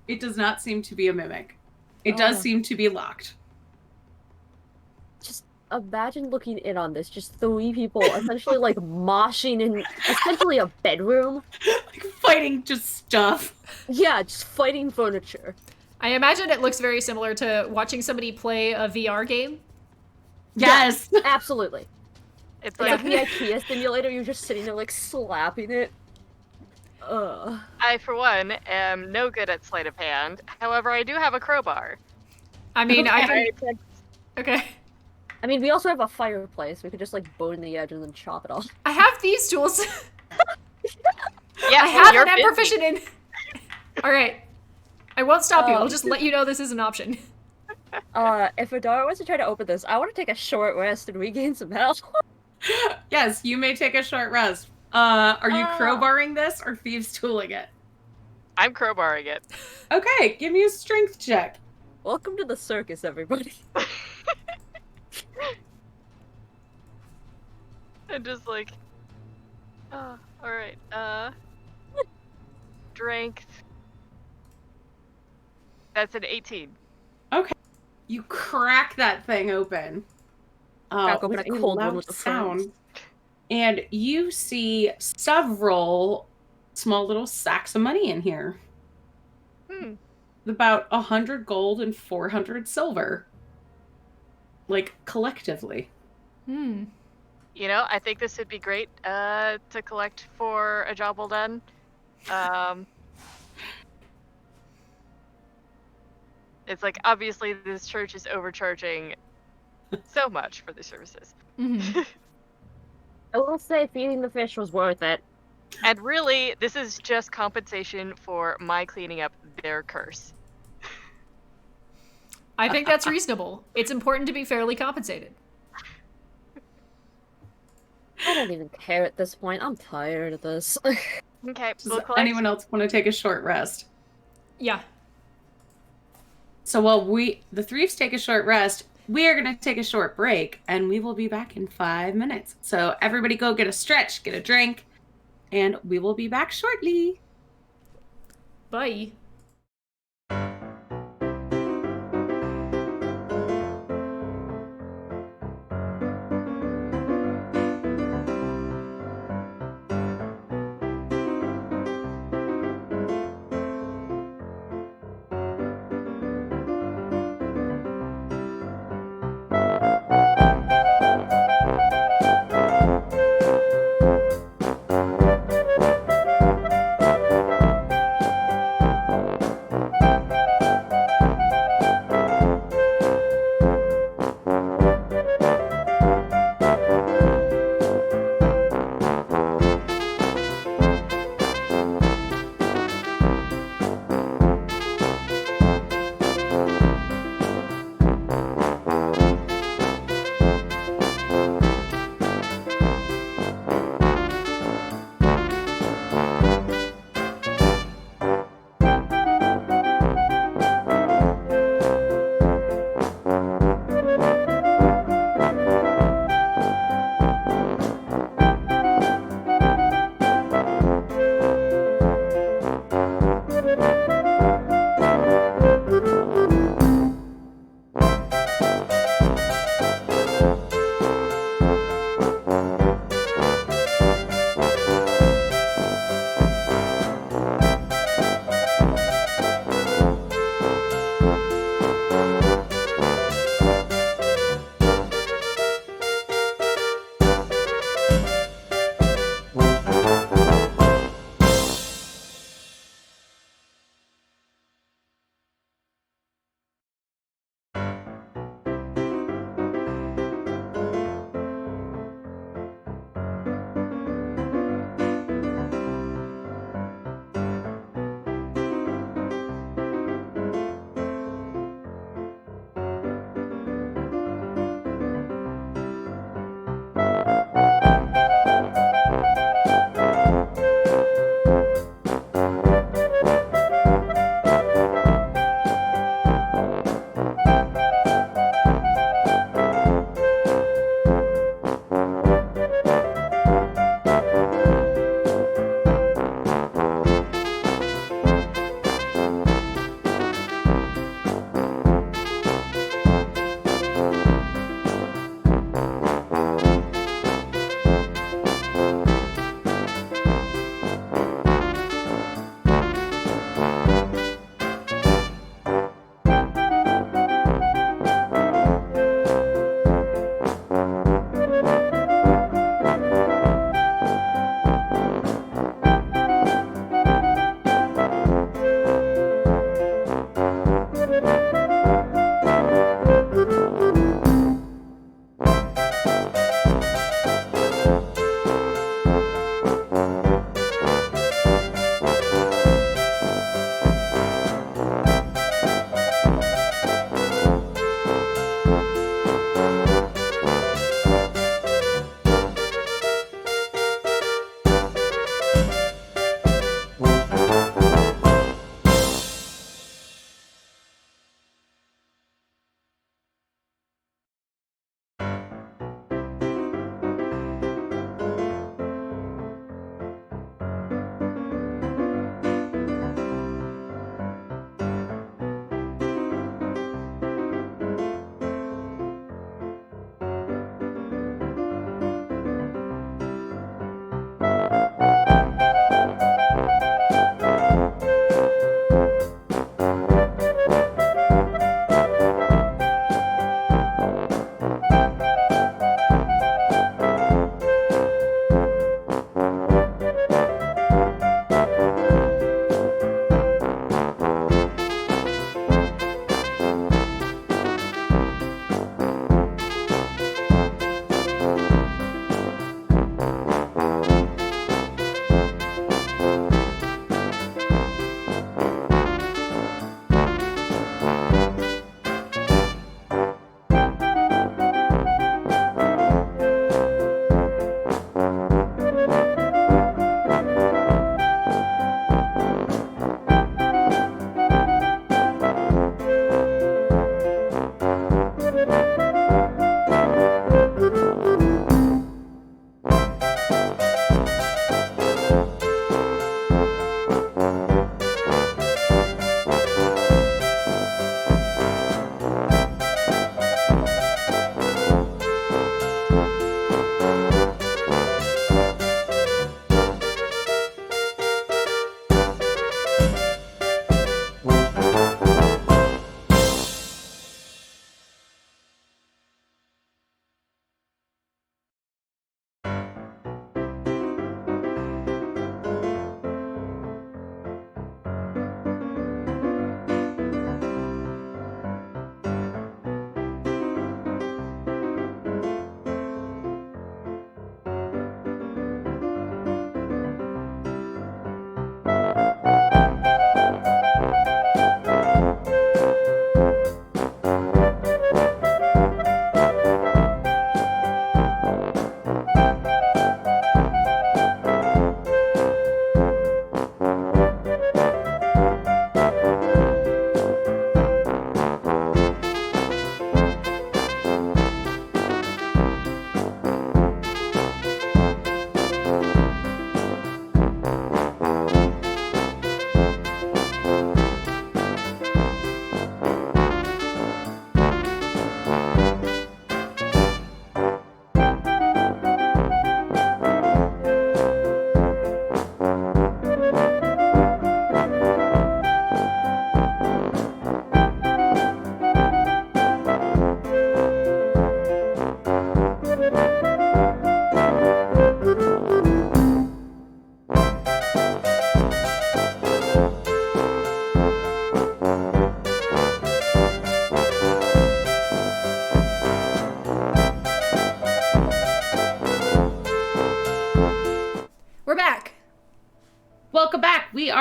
It does not seem to be a mimic. It does Oh. seem to be locked. Just imagine looking in on this. Just 3 people essentially like moshing in essentially a bedroom. Like fighting just stuff. Yeah, just fighting furniture. I imagine it looks very similar to watching somebody play a VR game. Yes. Absolutely. It's It's like, like the IKEA simulator, you're just sitting there like slapping it. I, for one, am no good at sleight of hand. However, I do have a crowbar. I mean, I Okay. can... Okay. I mean, we also have a fireplace. We could just like burn the edge and then chop it off. I have these tools. Yeah, I have you're and I'm busy. proficient in. Alright. I won't stop you. Oh. I'll just let you know this is an option. If Adara wants to try to open this, I want to take a short rest and regain some health. Yes, you may take a short rest. Are you Ah. crowbarring this or thieves tooling it? I'm crowbarring it. Okay, give me a strength check. Welcome to the circus, everybody. I'm just like, oh, alright, strength. That's an 18. You crack that thing open. Crack open With a cold one loud with the friends. sound. And you see several small little sacks of money in here. About 100 gold and 400 silver. Like, collectively. Hmm. You know, I think this would be great to collect for a job well done. It's like, obviously, this church is overcharging so much for the services. Mm-hmm. I will say feeding the fish was worth it. And really, this is just compensation for my cleaning up their curse. I think that's reasonable. It's important to be fairly compensated. I don't even care at this point. I'm tired of this. Okay, Does we'll collect. anyone else want to take a short rest? Yeah. So while the Threefs take a short rest, we are going to take a short break, and we will be back in 5 minutes. So everybody go get a stretch, get a drink, and we will be back shortly. Bye.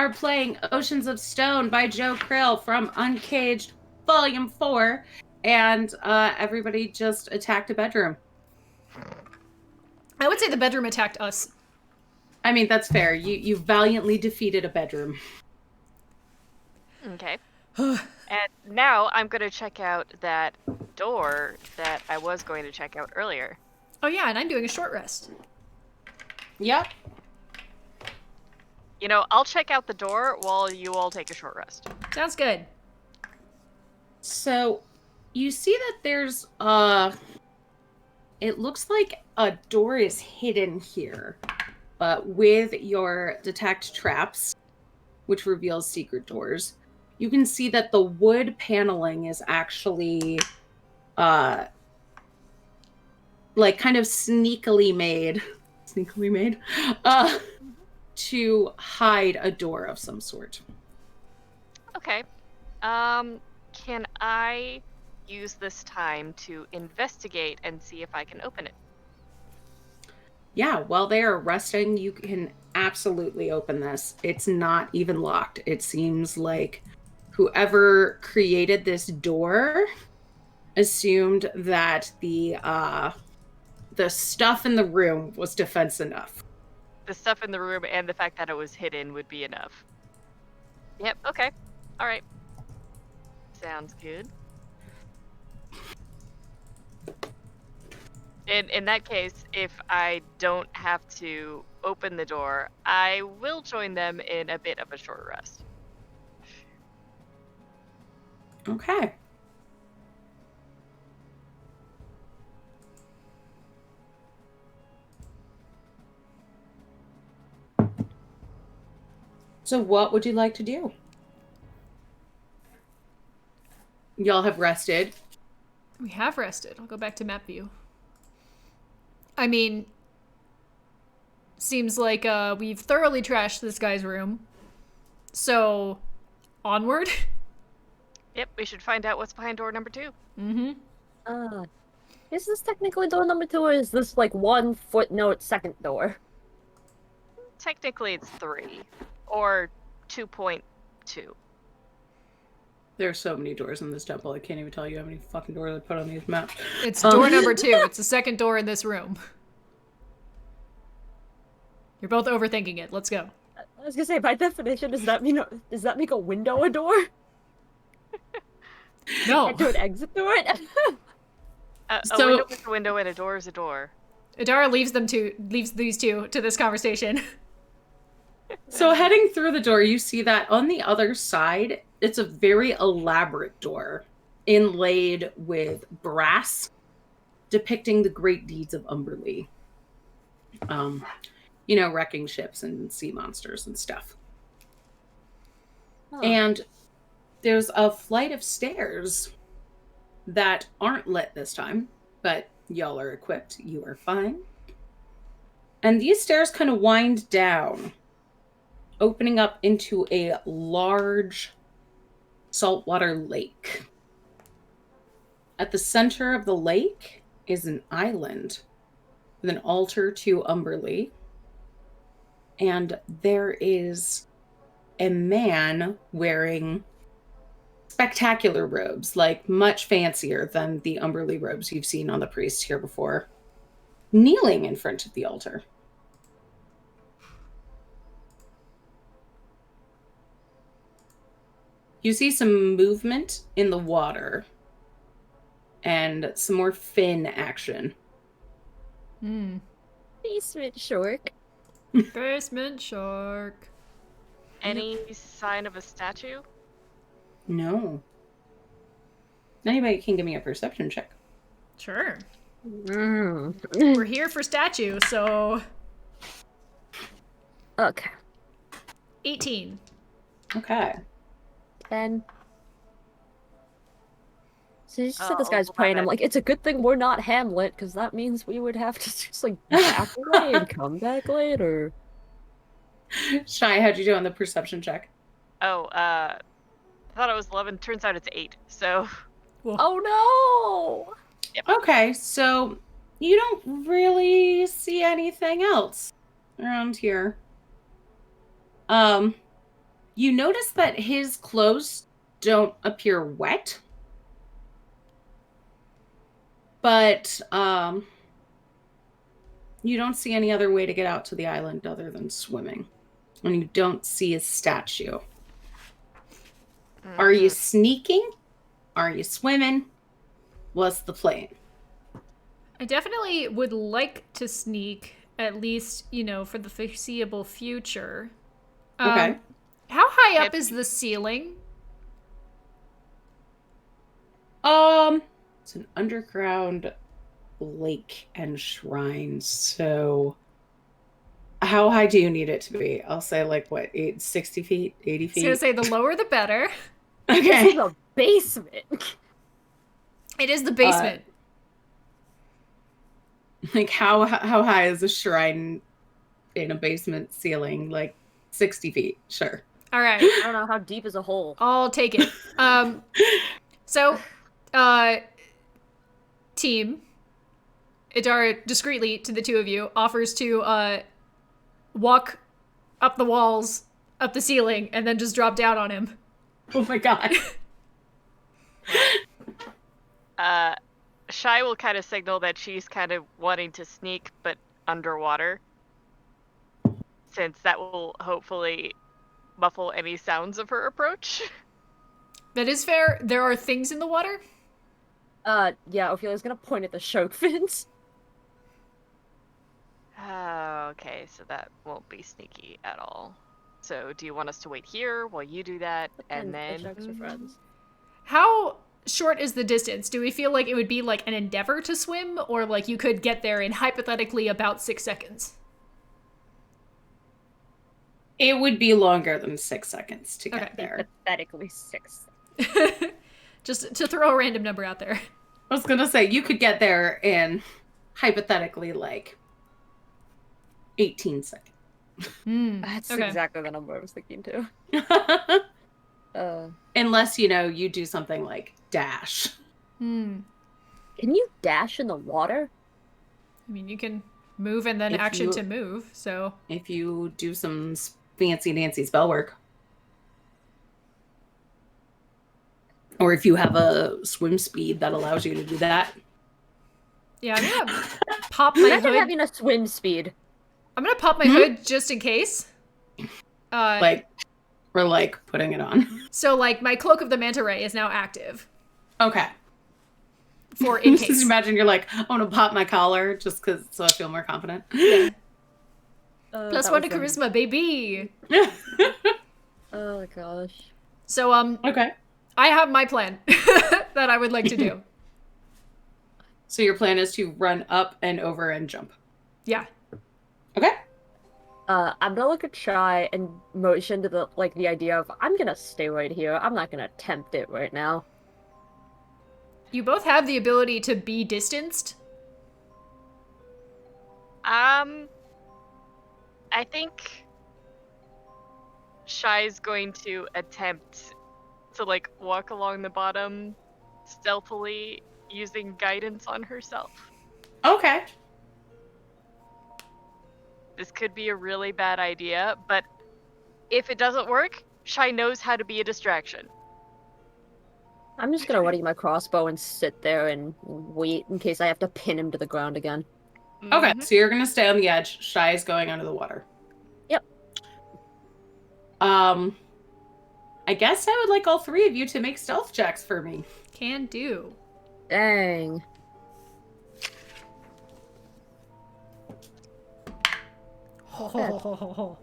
are playing Oceans of Stone by Joe Krill from Uncaged Volume 4, and everybody just attacked a bedroom. I would say the bedroom attacked us. I mean, that's fair. You valiantly defeated a bedroom. Okay. And now I'm going to check out that door that I was going to check out earlier. Oh yeah, and I'm doing a short rest. Yep. You know, I'll check out the door while you all take a short rest. Sounds good. So, you see that there's it looks like a door is hidden here, but with your detect traps, which reveals secret doors, you can see that the wood paneling is actually like kind of sneakily made to hide a door of some sort. Okay. Can I use this time to investigate and see if I can open it? Yeah, while they are resting, you can absolutely open this. It's not even locked. It seems like whoever created this door assumed that the stuff in the room was defense enough. The stuff in the room and the fact that it was hidden would be enough. Yep, okay. All right. Sounds good. In that case, if I don't have to open the door, I will join them in a bit of a short rest. Okay. So what would you like to do? Y'all have rested. We have rested. I'll go back to map view. I mean, seems like we've thoroughly trashed this guy's room. So, onward? Yep, we should find out what's behind door number 2. Mm-hmm. Is this technically door number 2, or is this like 1 footnote second door? Technically, it's 3. Or 2.2. There are so many doors in this temple, I can't even tell you how many fucking doors I put on these maps. It's door number 2. It's the second door in this room. You're both overthinking it. Let's go. I was gonna say, by definition, does that make a window a door? No. And to an exit door? A So- window is a window and a door is a door. Adara leaves these two to this conversation. So heading through the door, you see that on the other side, it's a very elaborate door, inlaid with brass, depicting the great deeds of Umberlee. You know, wrecking ships and sea monsters and stuff. Huh. And there's a flight of stairs that aren't lit this time, but y'all are equipped. You are fine. And these stairs kind of wind down, opening up into a large saltwater lake. At the center of the lake is an island with an altar to Umberlee. And there is a man wearing spectacular robes, like much fancier than the Umberlee robes you've seen on the priest here before, kneeling in front of the altar. You see some movement in the water and some more fin action. Hmm. Basement shark. Basement shark. Any sign of a statue? No. Anybody can give me a perception check. Sure. Mm. We're here for statue, so Okay. 18. Okay. 10. So you said this guy's Oh, praying. I'm eleven. like, it's a good thing we're not Hamlet, because that means we would have to just like back away and come back later. Shy, how'd you do on the perception check? Oh, I thought it was 11. Turns out it's 8. So, Well, Oh no! Okay, so you don't really see anything else around here. You notice that his clothes don't appear wet. But you don't see any other way to get out to the island other than swimming. And you don't see a statue. Are you sneaking? Are you swimming? What's the plan? I definitely would like to sneak, at least, for the foreseeable future. Okay. How high up is the ceiling? It's an underground lake and shrine, so how high do you need it to be? I'll say 60 feet, 80 I was feet? gonna say the lower the better. This Okay. is a basement. It is the basement. How high is a shrine in a basement ceiling? 60 feet, sure. All right. I don't know how deep is a hole. I'll take it. So, team, Idara discreetly to the two of you offers to walk up the walls, up the ceiling, and then just drop down on him. Oh my god. Shy will kind of signal that she's kind of wanting to sneak, but underwater. Since that will hopefully muffle any sounds of her approach. That is fair. There are things in the water. Yeah, Ophelia's gonna point at the shark fins. Okay, so that won't be sneaky at all. So do you want us to wait here while you do that, and The then... sharks are friends. How short is the distance? Do we feel like it would be like an endeavor to swim, or like you could get there in hypothetically about 6 seconds? It would be longer than 6 seconds to get there. Pathetically 6. Just to throw a random number out there. I was gonna say, you could get there in hypothetically 18 seconds. That's Okay. exactly the number I was thinking too. Unless, you do something like dash. Can you dash in the water? I mean, you can move and then action to move, so... If you do some fancy Nancy spell work. Or if you have a swim speed that allows you to do that. Yeah, I'm gonna pop my Imagine hood. having a swim speed. I'm gonna pop my hood just in case. We're putting it on. So, my Cloak of the Manta Ray is now active. Okay. For in case. Just imagine you're I'm gonna pop my collar just so I feel more confident. Yeah. That +1 to was charisma, baby! Oh gosh. So, Okay. I have my plan that I would like to do. So your plan is to run up and over and jump. Yeah. Okay. I'm gonna look at Shy and motion to the idea of I'm gonna stay right here. I'm not gonna attempt it right now. You both have the ability to be distanced. I think Shy's going to attempt to walk along the bottom stealthily using guidance on herself. Okay. This could be a really bad idea, but if it doesn't work, Shy knows how to be a distraction. I'm just gonna ready my crossbow and sit there and wait in case I have to pin him to the ground again. Okay, so you're gonna stay on the edge. Shy is going under the water. Yep. I guess I would like all three of you to make stealth checks for me. Can do. Dang. Oh.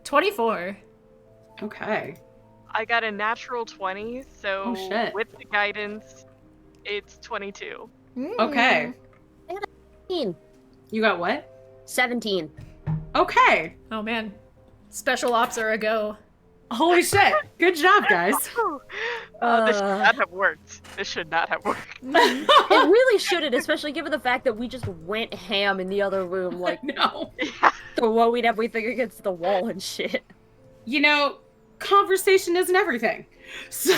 24. Okay. I got a natural 20, so Oh, shit. with the guidance, it's 22. Okay. 17. You got what? 17. Okay. Oh man. Special ops are a go. Holy shit. Good job, guys. This should not have worked. This should not have worked. It really shouldn't, especially given the fact that we just went ham in the other room, No. throwing everything against the wall and shit. Conversation isn't everything. So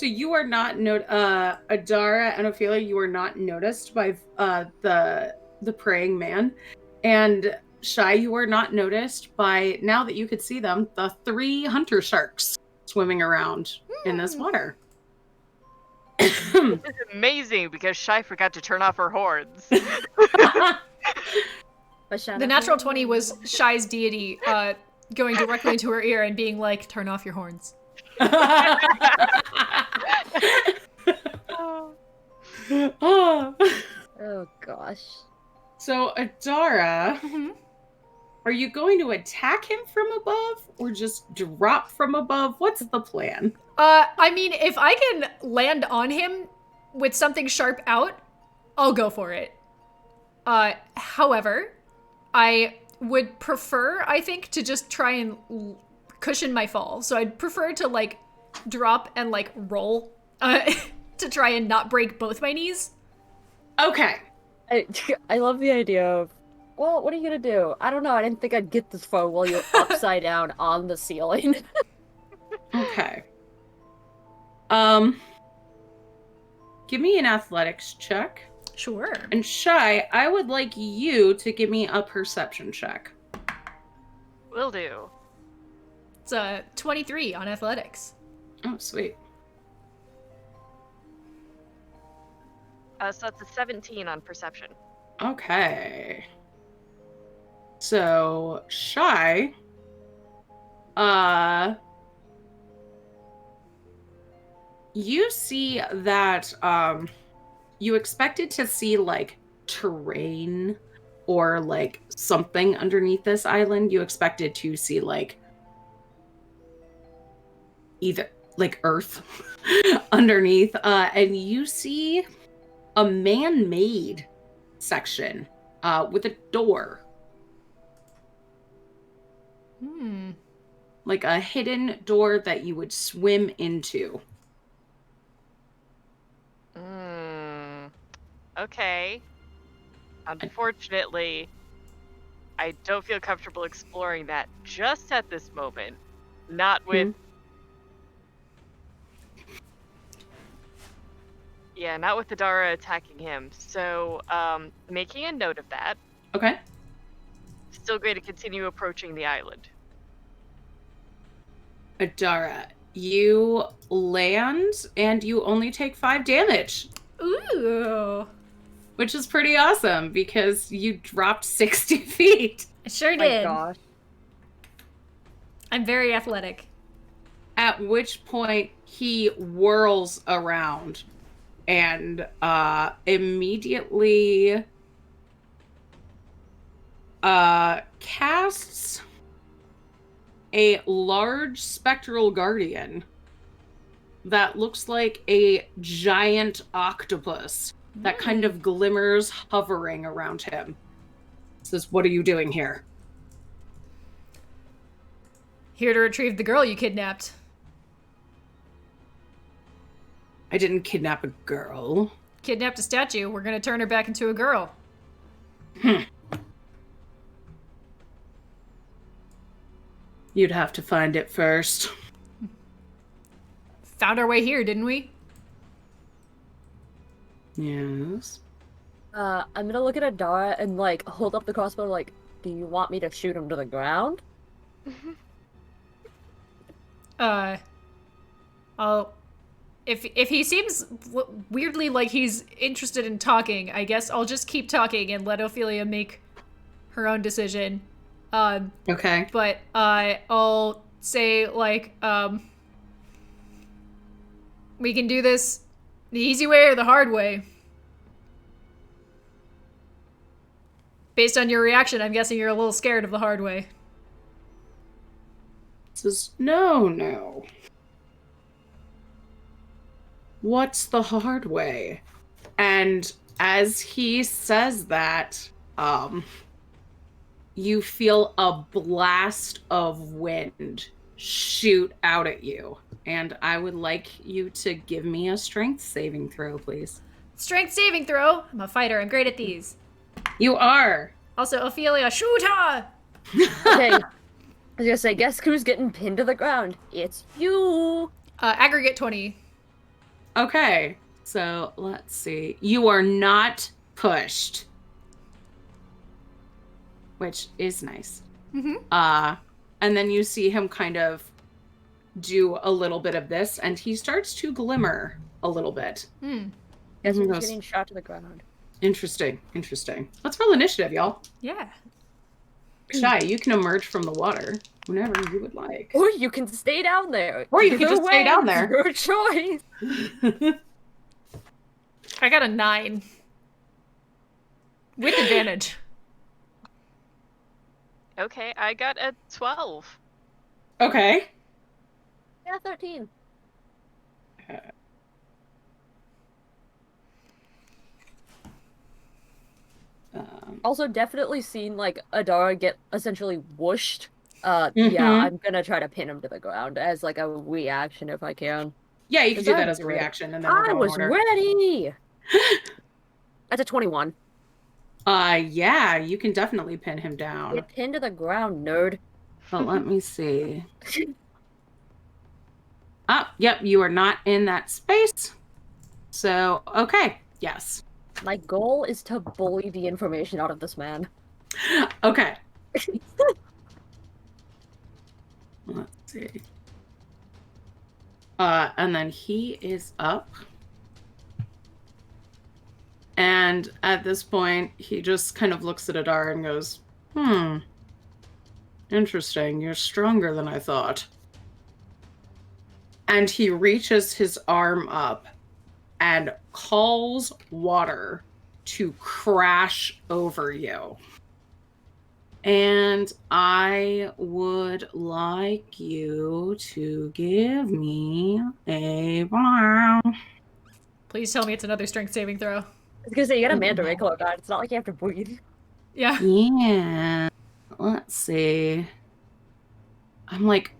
you are not Adara and Ophelia, you are not noticed by the praying man. And Shy, you are not noticed by, now that you could see them, the 3 hunter sharks swimming around in this water. This is amazing because Shy forgot to turn off her horns. The natural 20 was Shy's deity going directly into her ear and being like, turn off your horns. Oh. Oh gosh. So, Adara, Mm-hmm. are you going to attack him from above or just drop from above? What's the plan? I mean, if I can land on him with something sharp out, I'll go for it. However, I would prefer, I think, to just try and cushion my fall. So I'd prefer to, like, drop and, like, roll to try and not break both my knees. Okay. I love the idea of, well, what are you gonna do? I don't know, I didn't think I'd get this far while you're upside down on the ceiling. Okay. Give me an athletics check. Sure. And Shy, I would like you to give me a perception check. Will do. It's a 23 on athletics. Oh, sweet. So that's a 17 on perception. Okay. So, Shy, you see that, you expected to see, like, terrain or, like, something underneath this island. You expected to see, like, either, like, earth underneath, and you see a man-made section, with a door. Like a hidden door that you would swim into. Okay. Unfortunately, I don't feel comfortable exploring that just at this moment. Not with... Yeah, not with Adara attacking him. So, making a note of that. Okay. Still going to continue approaching the island. Adara, you land and you only take 5 damage. Ooh. Which is pretty awesome because you dropped 60 feet. I sure Oh my did. gosh. I'm very athletic. At which point he whirls around and immediately casts a large spectral guardian that looks like a giant octopus that kind of glimmers hovering around him. Says, "What are you doing here?" Here to retrieve the girl you kidnapped. I didn't kidnap a girl. Kidnapped a statue. We're gonna turn her back into a girl. You'd have to find it first. Found our way here, didn't we? Yes. I'm gonna look at Adara and, like, hold up the crossbow, like, do you want me to shoot him to the ground? If he seems weirdly like he's interested in talking, I guess I'll just keep talking and let Ophelia make her own decision. Okay. But I'll say, like, we can do this the easy way or the hard way. Based on your reaction, I'm guessing you're a little scared of the hard way. Says, no. What's the hard way? And as he says that, you feel a blast of wind shoot out at you. And I would like you to give me a strength saving throw, please. Strength saving throw. I'm a fighter. I'm great at these. You are. Also, Ophelia, shoot her! Okay. I was gonna say, guess who's getting pinned to the ground? It's you! Aggregate 20. Okay. So let's see. You are not pushed. which is nice. Mm-hmm. And then you see him kind of do a little bit of this, and he starts to glimmer a little bit. Mm. Guess And he who's goes, getting shot to the ground? interesting. Let's roll initiative, y'all. Yeah. Shy, you can emerge from the water whenever you would like. Or you can stay down there. Or you can Either just stay way, down there. Your choice. I got a 9. With advantage. Okay, I got a 12. Okay. Yeah, 13. Also, definitely seen like Adara get essentially whooshed. Yeah, I'm gonna try to pin him to the ground as like a reaction if I can. Yeah, you can do that as a ready. reaction, and then we'll I go in was order. ready. That's a 21. Yeah, you can definitely pin him down. Get pinned to the ground, nerd. But let me see. Yep, you are not in that space. So, okay, yes. My goal is to bully the information out of this man. Okay. Let's see. And then he is up. And at this point, he just kind of looks at Adar and goes, interesting. You're stronger than I thought. And he reaches his arm up and calls water to crash over you. And I would like you to give me a wow. Please tell me it's another strength saving throw. I was gonna say, you got a manta ray cloak on. It's not like you have to breathe. Yeah. Yeah. Let's see. I'm like,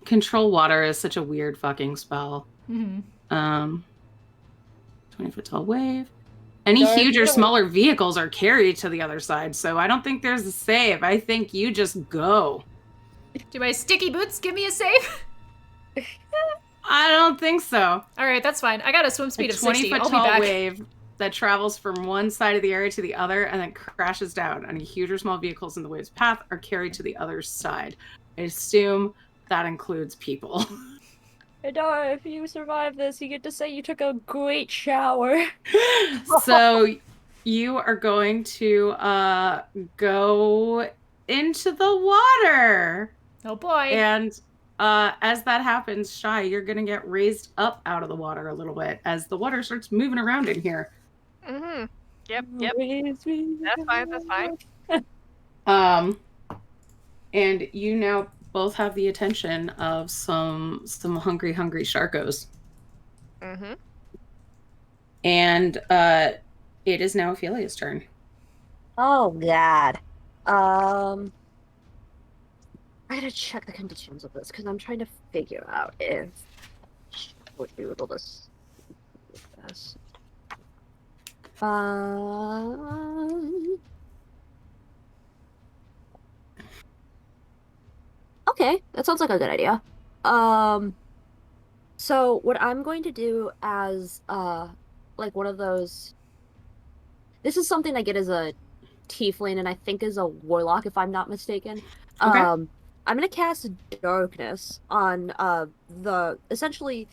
control water is such a weird fucking spell. Mm-hmm. 20-foot tall wave. Any huge or smaller vehicles are carried to the other side, so I don't think there's a save. I think you just go. Do my sticky boots give me a save? I don't think so. All right, that's fine. I got a swim speed of 60. 20-foot I'll be tall back. wave that travels from one side of the area to the other and then crashes down. Any huge or small vehicles in the wave's path are carried to the other side. I assume that includes people. Adara, if you survive this, you get to say you took a great shower. So you are going to go into the water. Oh boy. And as that happens, Shy, you're going to get raised up out of the water a little bit as the water starts moving around in here. Mm-hmm. Yep. That's fine. And you now both have the attention of some hungry sharkos. Mm-hmm. And it is now Ophelia's turn. Oh god. I gotta check the conditions of this because I'm trying to figure out if she would be able to do this. Okay, that sounds like a good idea. So what I'm going to do as like one of those. This is something I get as a tiefling and I think as a warlock if I'm not mistaken. Okay. I'm gonna cast darkness on essentially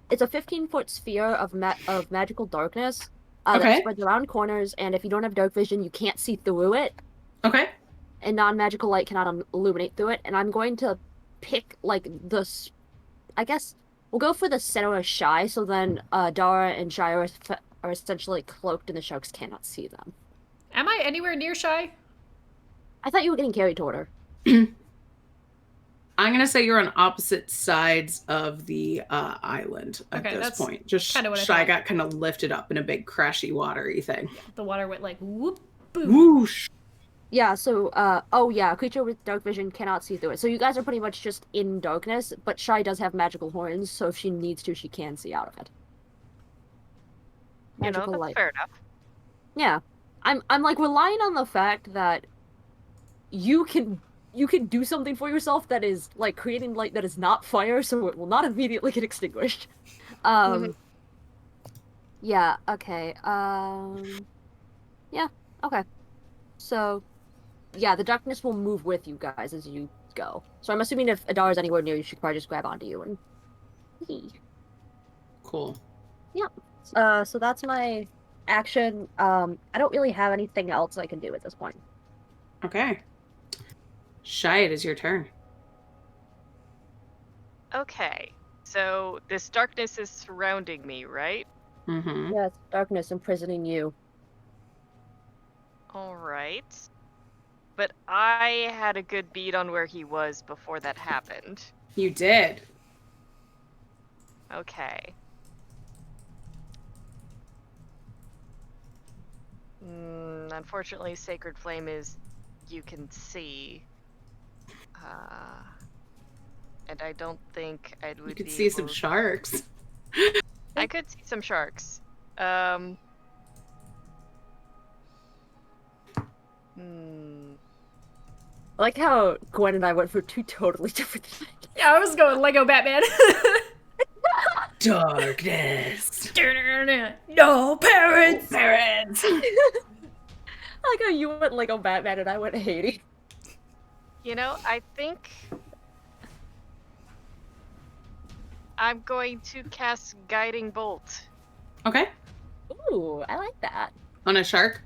it's a 15-foot sphere of magical darkness that spreads around corners, and if you don't have dark vision, you can't see through it. Okay. And non-magical light cannot illuminate through it. And I'm going to pick like I guess we'll go for the center of Shy, so then Dara and Shy are essentially cloaked, and the sharks cannot see them. Am I anywhere near Shy? I thought you were getting carried toward her. I'm gonna say you're on opposite sides of the island at this point. Just Shy got kind of lifted up in a big crashy watery thing. Yeah, the water went like whoop, boom. Whoosh. Yeah, so a creature with dark vision cannot see through it. So you guys are pretty much just in darkness, but Shy does have magical horns, so if she needs to, she can see out of it. Magical that's light. fair enough. Yeah. I'm like relying on the fact that you can do something for yourself that is like creating light that is not fire, so it will not immediately get extinguished. Yeah, okay. Yeah, okay. So yeah, the darkness will move with you guys as you go. So I'm assuming if Adar is anywhere near you, she could probably just grab onto you and. Cool. Yeah. So that's my action. I don't really have anything else I can do at this point. Okay. Shy, it is your turn. Okay. So this darkness is surrounding me, right? Mm-hmm. Yeah, it's darkness imprisoning you. All right. But I had a good beat on where he was before that happened. You did. Okay. Unfortunately, Sacred Flame is you can see. And I don't think I would You could be see some able- sharks. I could see some sharks. I like how Gwen and I went for two totally different things. Yeah, I was going Lego Batman. Darkness. No parents. Parents. I like how you went Lego Batman and I went Haiti. You know, I think I'm going to cast Guiding Bolt. Okay. Ooh, I like that. On a shark?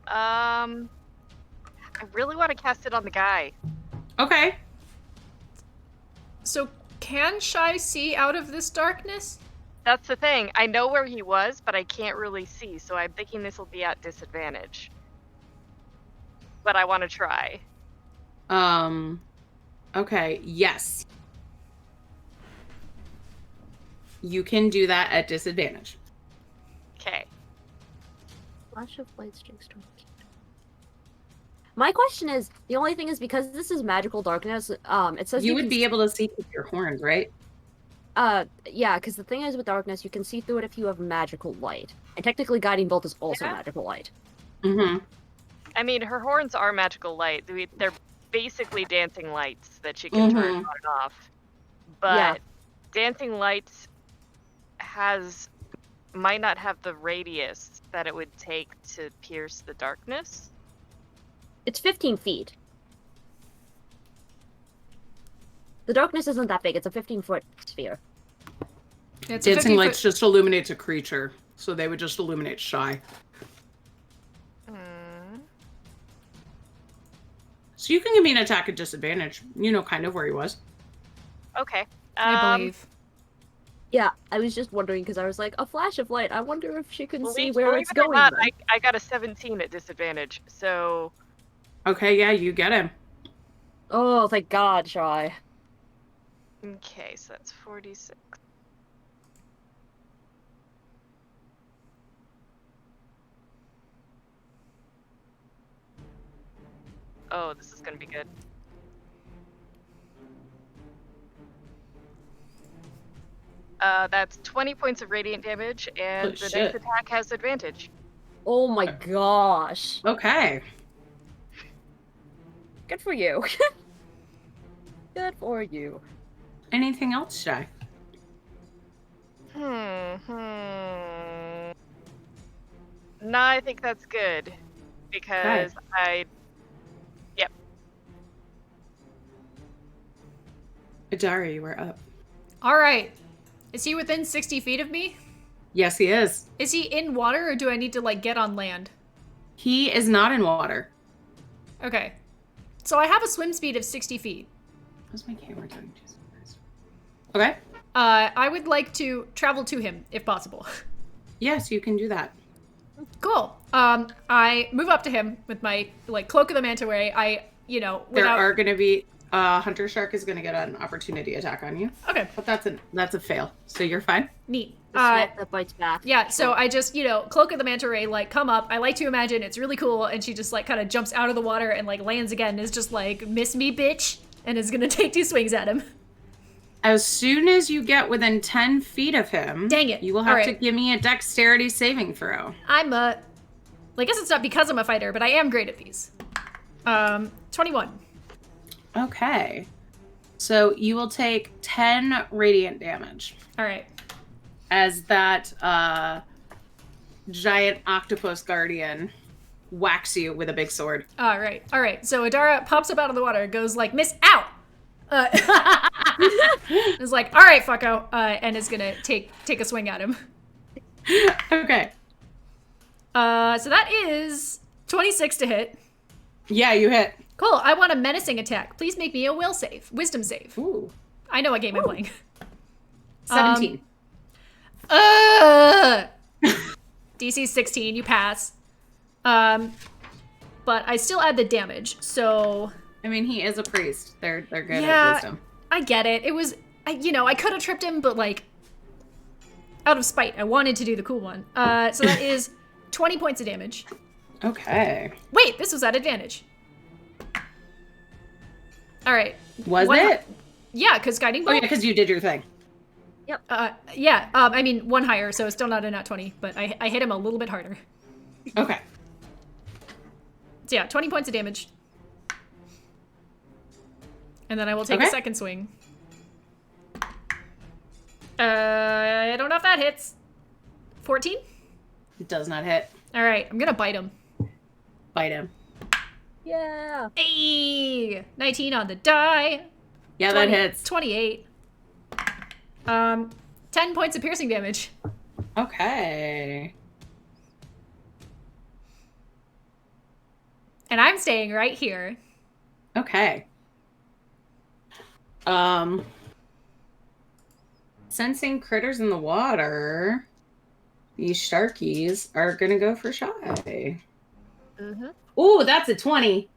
I really want to cast it on the guy. Okay. So can Shy see out of this darkness? That's the thing. I know where he was, but I can't really see, so I'm thinking this will be at disadvantage. But I want to try. Okay, yes. You can do that at disadvantage. Okay. Flash of light strikes toward the kingdom. My question is, the only thing is because this is magical darkness, it says You would can be able to see with your horns, right? yeah, because the thing is with darkness, you can see through it if you have magical light. And technically Guiding Bolt is also Yeah. magical light. Mm-hmm. I mean, her horns are magical light. They're basically dancing lights that she can turn on and off. But Yeah. dancing lights might not have the radius that it would take to pierce the darkness. It's 15 feet. The darkness isn't that big, it's a 15-foot sphere. It's a Dancing 50 lights foot- just illuminates a creature, so they would just illuminate Shy. So you can give me an attack at disadvantage. You know kind of where he was. Okay. I believe. Yeah, I was just wondering because I was like, a flash of light. I wonder if she can see where believe it's it or going. not, then. I got a 17 at disadvantage, so Okay, yeah, you get him. Oh, thank God, Shy. okay, so that's 46. Oh, this is gonna be good. That's 20 points of radiant damage, and Oh, the shit. next attack has advantage. Oh my gosh. Okay. Good for you. Good for you. Anything else, Shy? No, I think that's good. Because Yep. Adari, you are up. All right. Is he within 60 feet of me? Yes, he is. Is he in water or do I need to like get on land? He is not in water. Okay. So I have a swim speed of 60 feet. How's my camera doing? Jesus Christ. Okay. I would like to travel to him if possible. Yes, you can do that. Cool. I move up to him with my like cloak of the manta ray. There Without... are going to be Hunter Shark is going to get an opportunity attack on you, Okay, but that's a fail. So you're fine. neat. The snake that bites back. Yeah, so I just, cloak of the manta ray, like, come up. I like to imagine it's really cool, and she just, like, kind of jumps out of the water and, like, lands again and is just like, miss me, bitch, and is gonna take 2 swings at him. As soon as you get within 10 feet of him, Dang it. you will have All to right. give me a dexterity saving throw. I'm I guess it's not because I'm a fighter, but I am great at these. 21. Okay. So you will take 10 radiant damage All right. as that giant octopus guardian whacks you with a big sword. All right. So Adara pops up out of the water, goes like, "Miss, ow!" Is like, "All right, fucko," and is gonna take a swing at him. Okay. So that is 26 to hit. Yeah, you hit. Cool. I want a menacing attack. Please make me a wisdom save. Ooh. I know what game I'm playing. 17. DC 16. You pass. But I still add the damage. So I mean, he is a priest. They're good Yeah. at wisdom. I get it. It was, I could have tripped him, but like, out of spite, I wanted to do the cool one. So that is 20 points of damage. Okay. Wait, this was at advantage. All right. Was it? Yeah, because guiding Oh bolt. yeah, because you did your thing. Yeah. I mean, one higher, so it's still not a nat 20, but I hit him a little bit harder. Okay. So yeah, 20 points of damage. And then I will take a Okay. second swing. I don't know if that hits. 14? It does not hit. All right, I'm gonna bite him. Bite him. Yeah. Hey, 19 on the die. Yeah, that hits. 28. 10 points of piercing damage. Okay. And I'm staying right here. Okay. Sensing critters in the water, these sharkies are gonna go for shy. Mm-hmm. Ooh, that's a 20.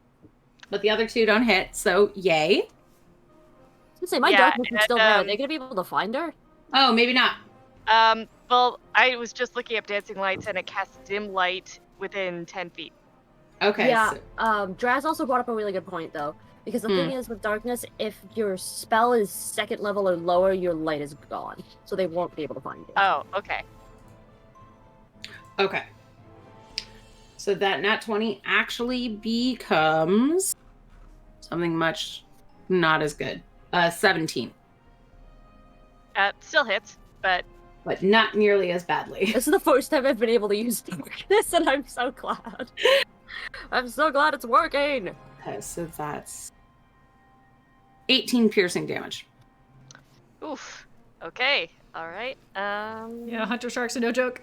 But the other two don't hit, so yay. I was gonna say, my Yeah, darkness is still there. Are and, they gonna be able to find her? Oh, maybe not. Well, I was just looking up dancing lights, and it casts dim light within 10 feet. Okay. Yeah. so- Draz also brought up a really good point though, because the thing is with darkness, if your spell is second level or lower, your light is gone, so they won't be able to find you. Oh, okay. Okay. So that nat 20 actually becomes something much not as good. 17. Still hits, but But not nearly as badly. This is the first time I've been able to use darkness, and I'm so glad. I'm so glad it's working. Okay, so that's 18 piercing damage. oof. Okay. All right. Yeah, hunter sharks are no joke.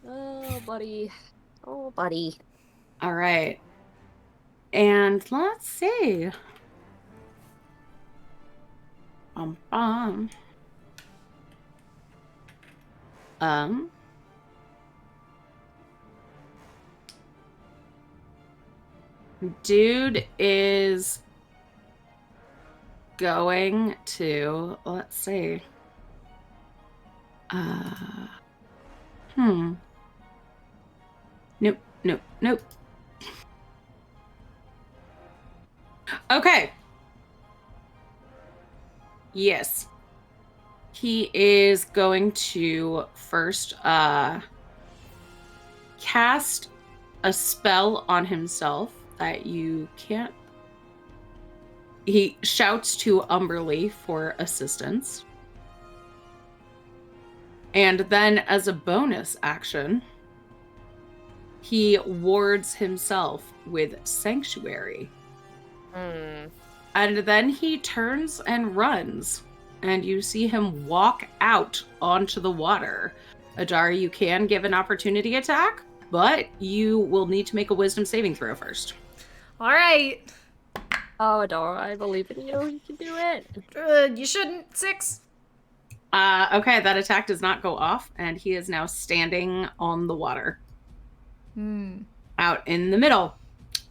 Oh, buddy. Oh, buddy. All right. And let's see. Dude is going to, let's see. Nope. Okay. Yes. He is going to first cast a spell on himself that you can't. He shouts to Umberly for assistance. And then as a bonus action, he wards himself with Sanctuary. And then he turns and runs. And you see him walk out onto the water. Adara, you can give an opportunity attack, but you will need to make a wisdom saving throw first. All right. Oh, Adora, I believe in you. You can do it. You shouldn't. 6. Okay, that attack does not go off, and he is now standing on the water. Out in the middle.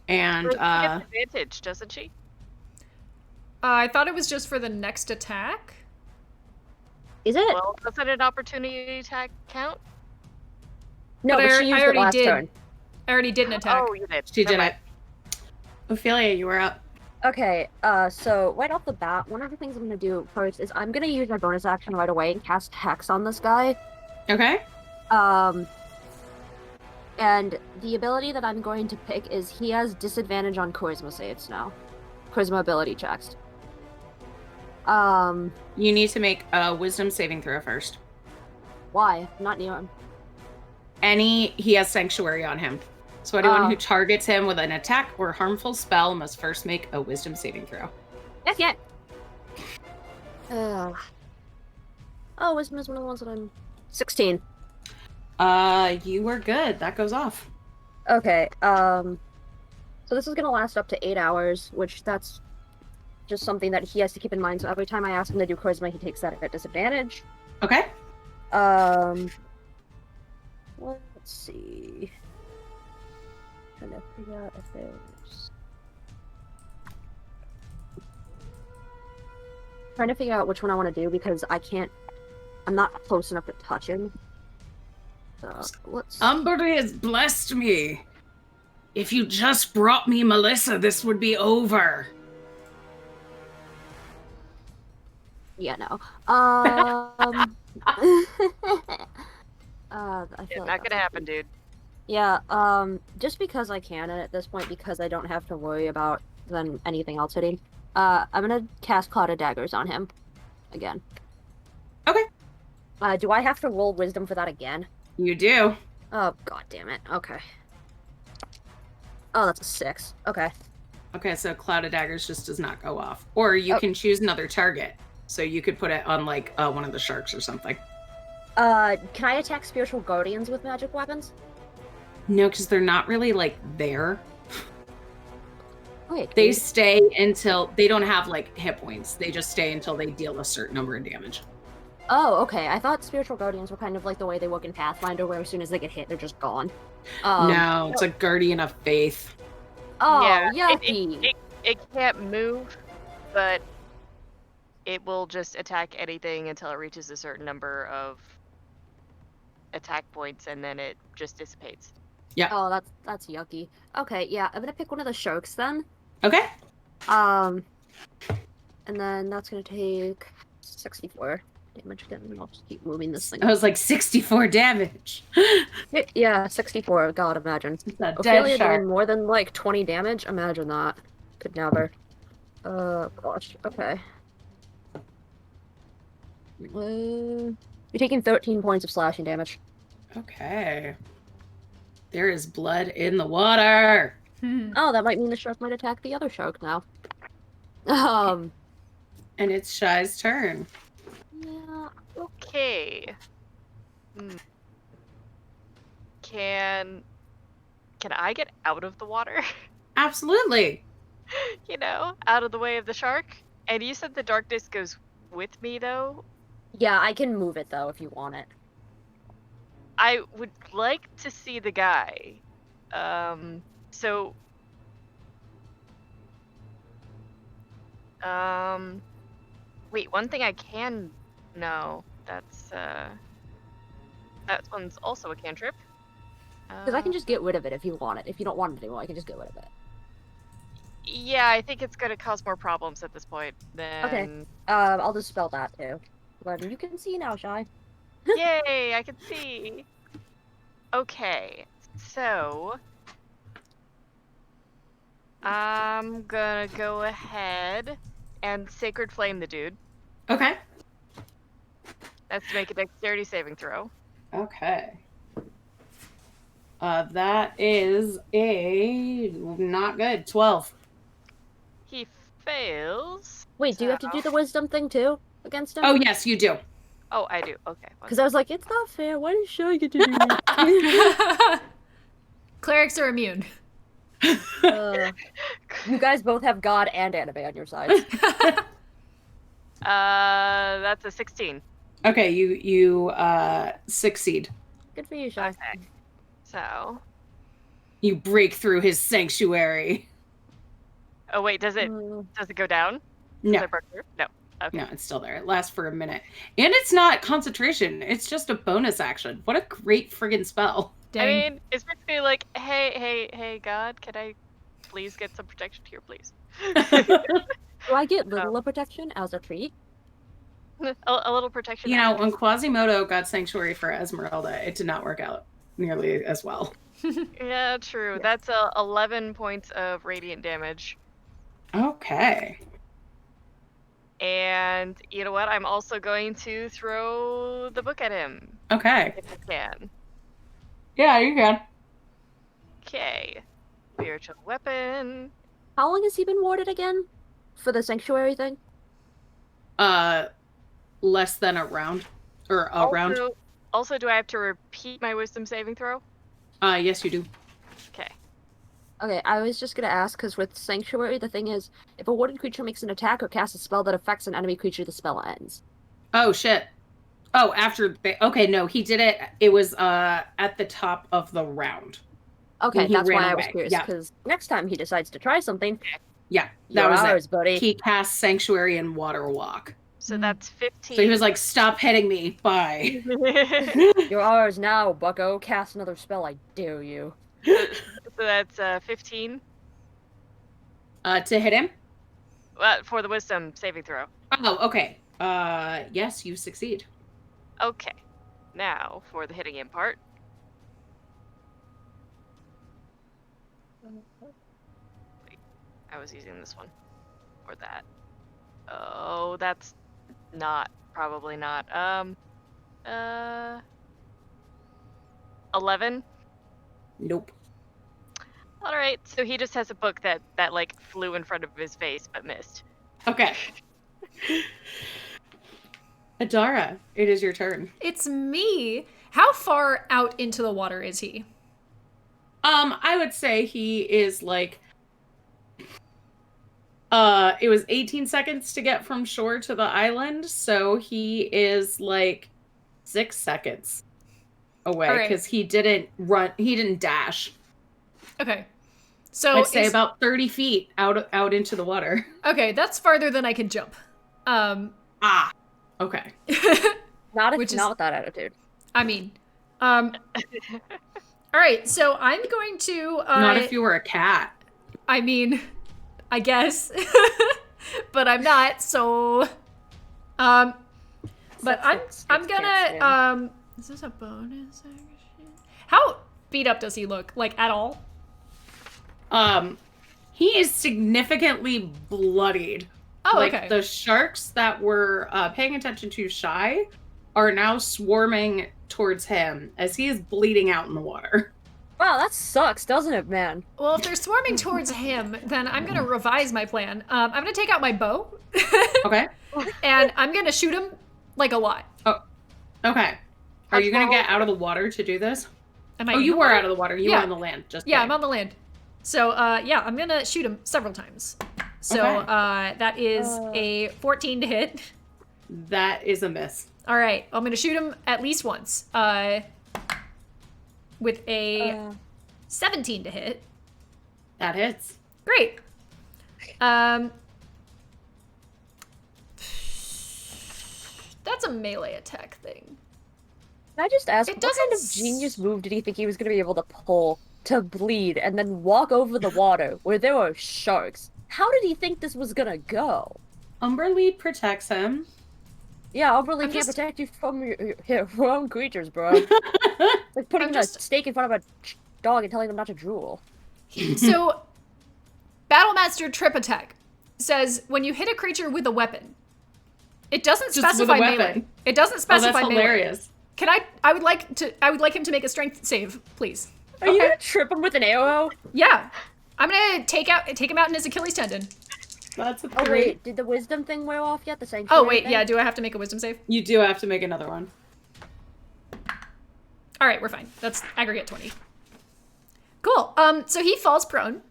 And She gets advantage, doesn't she? I thought it was just for the next attack. Is it? Well, doesn't an opportunity attack count? No, but but I she used it already last did. turn. I already did an attack. Oh, you did. she Never did mind. it. Ophelia, you were up. Okay, so right off the bat, one of the things I'm gonna do first is I'm gonna use my bonus action right away and cast Hex on this guy. Okay. And the ability that I'm going to pick is he has disadvantage on Charisma saves now. Charisma ability checks. You need to make a wisdom saving throw first. Why? I'm not near him. He has Sanctuary on him. So anyone who targets him with an attack or harmful spell must first make a wisdom saving throw. Yes, yeah. Wisdom is one of the ones that I'm 16. You were good. That goes off. Okay, so this is gonna last up to 8 hours, which that's just something that he has to keep in mind. So every time I ask him to do charisma, he takes that at disadvantage. Okay. Let's see. Trying to figure out if there's. Trying to figure out which one I want to do because I'm not close enough to touch him. So let's. Somebody has blessed me. If you just brought me Melissa, this would be over. Yeah, no. I feel Not gonna happen, dude. Yeah, just because I can, and at this point, because I don't have to worry about then anything else hitting, I'm gonna cast Cloud of Daggers on him. Again. Okay. Do I have to roll Wisdom for that again? You do. Oh, god damn it. Okay. Oh, that's a 6. Okay. Okay, so Cloud of Daggers just does not go off. Or you can choose another target. So you could put it on, like, one of the sharks or something. Can I attack Spiritual Guardians with magic weapons? No, because they're not really, like, there. Wait. They stay until... They don't have, like, hit points. They just stay until they deal a certain number of damage. Oh, okay. I thought Spiritual Guardians were kind of like the way they work in Pathfinder, where as soon as they get hit, they're just gone. No, it's a Guardian of Faith. Oh, Yeah, yucky. it can't move, but it will just attack anything until it reaches a certain number of attack points, and then it just dissipates. Yeah. Oh, that's yucky. Okay, yeah, I'm gonna pick one of the sharks then. Okay. And then that's gonna take 64 damage again, and I'll just keep moving this thing. I was like, 64 damage. Yeah, 64. God, imagine. It's a dead Ophelia shark. doing more than like 20 damage. Imagine that. Could never. Gosh. Okay. You're taking 13 points of slashing damage. Okay. There is blood in the water. Oh, that might mean the shark might attack the other shark now. And it's Shy's turn. Yeah. Okay. Can I get out of the water? Absolutely. You know, out of the way of the shark? And you said the darkness goes with me, though? Yeah, I can move it though if you want it. I would like to see the guy. Wait, one thing I can... No, that one's also a cantrip. Because I can just get rid of it if you want it. If you don't want it anymore, I can just get rid of it. Yeah, I think it's gonna cause more problems at this point than... Okay. I'll just spell that too. But you can see now, Shy. Yay, I can see. Okay, so... I'm gonna go ahead and Sacred Flame the dude. Okay. That's to make a dexterity saving throw. Okay. That is a not good 12. He fails. Wait, do you have to do the wisdom thing too against him? Oh yes, you do. Oh, I do. Okay. Because I was like, it's not fair. Why does Shy get to do it? Clerics are immune. You guys both have God and anime on your sides. That's a 16. Okay, you succeed. Good for you, Shy. Okay. So. You break through his sanctuary. Oh wait, does it go down? No. Does it break through? No. Okay. No, it's still there. It lasts for a minute. And it's not concentration. It's just a bonus action. What a great friggin' spell. Dang. I mean, it's basically like, hey, God, can I please get some protection here, please? Do I get little protection as a treat? a little protection. You know, when Quasimodo got Sanctuary for Esmeralda, it did not work out nearly as well. Yeah, true. Yeah. That's 11 points of radiant damage. Okay. And you know what? I'm also going to throw the book at him. Okay. If I can. Yeah, you can. Okay. Spiritual weapon. How long has he been warded again? For the sanctuary thing? Less than a round. Or a round. Also, do I have to repeat my wisdom saving throw? Yes, you do. Okay. Okay, I was just gonna ask, because with Sanctuary, the thing is, if a warded creature makes an attack or casts a spell that affects an enemy creature, the spell ends. Oh, shit. Oh, after... Okay, no, he did it... It was, at the top of the round. Okay, he that's ran why I was away. curious, Yeah. because next time he decides to try something, Yeah, that you're was ours, it. buddy. He cast Sanctuary and Water Walk. So that's 15. So he was like, stop hitting me. Bye. You're ours now, bucko. Cast another spell, I dare you. So that's 15 To hit him? for the wisdom saving throw. Oh, okay. Yes, you succeed. Okay. Now for the hitting him part. Wait, I was using this one. Or that. Oh, that's not. Probably not. 11? Nope. Alright, so he just has a book that like flew in front of his face but missed. Okay. Adara, it is your turn. It's me. How far out into the water is he? I would say he is like... it was 18 seconds to get from shore to the island, so he is like 6 seconds away, because he didn't run, he didn't dash. Okay. So I'd say about 30 feet out into the water. Okay, that's farther than I can jump. Okay. Not Which is- not with that attitude. I mean, all right, so I'm going to... Not if you were a cat. I mean, I guess. But I'm not, so... but I'm gonna... Is this a bonus action? How beat up does he look? Like, at all? He is significantly bloodied. Oh, like, okay. the sharks that were paying attention to Shy are now swarming towards him as he is bleeding out in the water. Wow, that sucks, doesn't it, man? Well, if they're swarming towards him, then I'm gonna revise my plan. I'm gonna take out my bow. Okay. And I'm gonna shoot him, like, a lot. Oh, okay. Are you gonna get out of the water to do this? Am I Oh, in you the were water? out of the water. You were on the land. Just Yeah, kidding. I'm on the land. So, yeah, I'm gonna shoot him several times. So, Okay. that is a 14 to hit. That is a miss. All right, I'm gonna shoot him at least once. With a 17 to hit. That hits. Great. That's a melee attack thing. Can I just ask, It what kind of doesn't genius move did he think he was going to be able to pull to bleed and then walk over the water where there were sharks? How did he think this was going to go? Umberlead protects him. Yeah, Umberly can't just- protect you from your own creatures, bro. It's like putting a steak in front of a dog and telling them not to drool. So, Battlemaster Trip Attack says when you hit a creature with a weapon, it doesn't Just with a specify melee. weapon. It doesn't Oh, specify that's melee. hilarious. Can I would like him to make a strength save, please. Are you gonna trip him with an arrow? Yeah. I'm gonna take him out in his Achilles tendon. That's a Oh 3. wait, did the wisdom thing wear off yet? The sanctuary Oh wait, thing? yeah, do I have to make a wisdom save? You do have to make another one. Alright, we're fine. That's aggregate 20. Cool. So he falls prone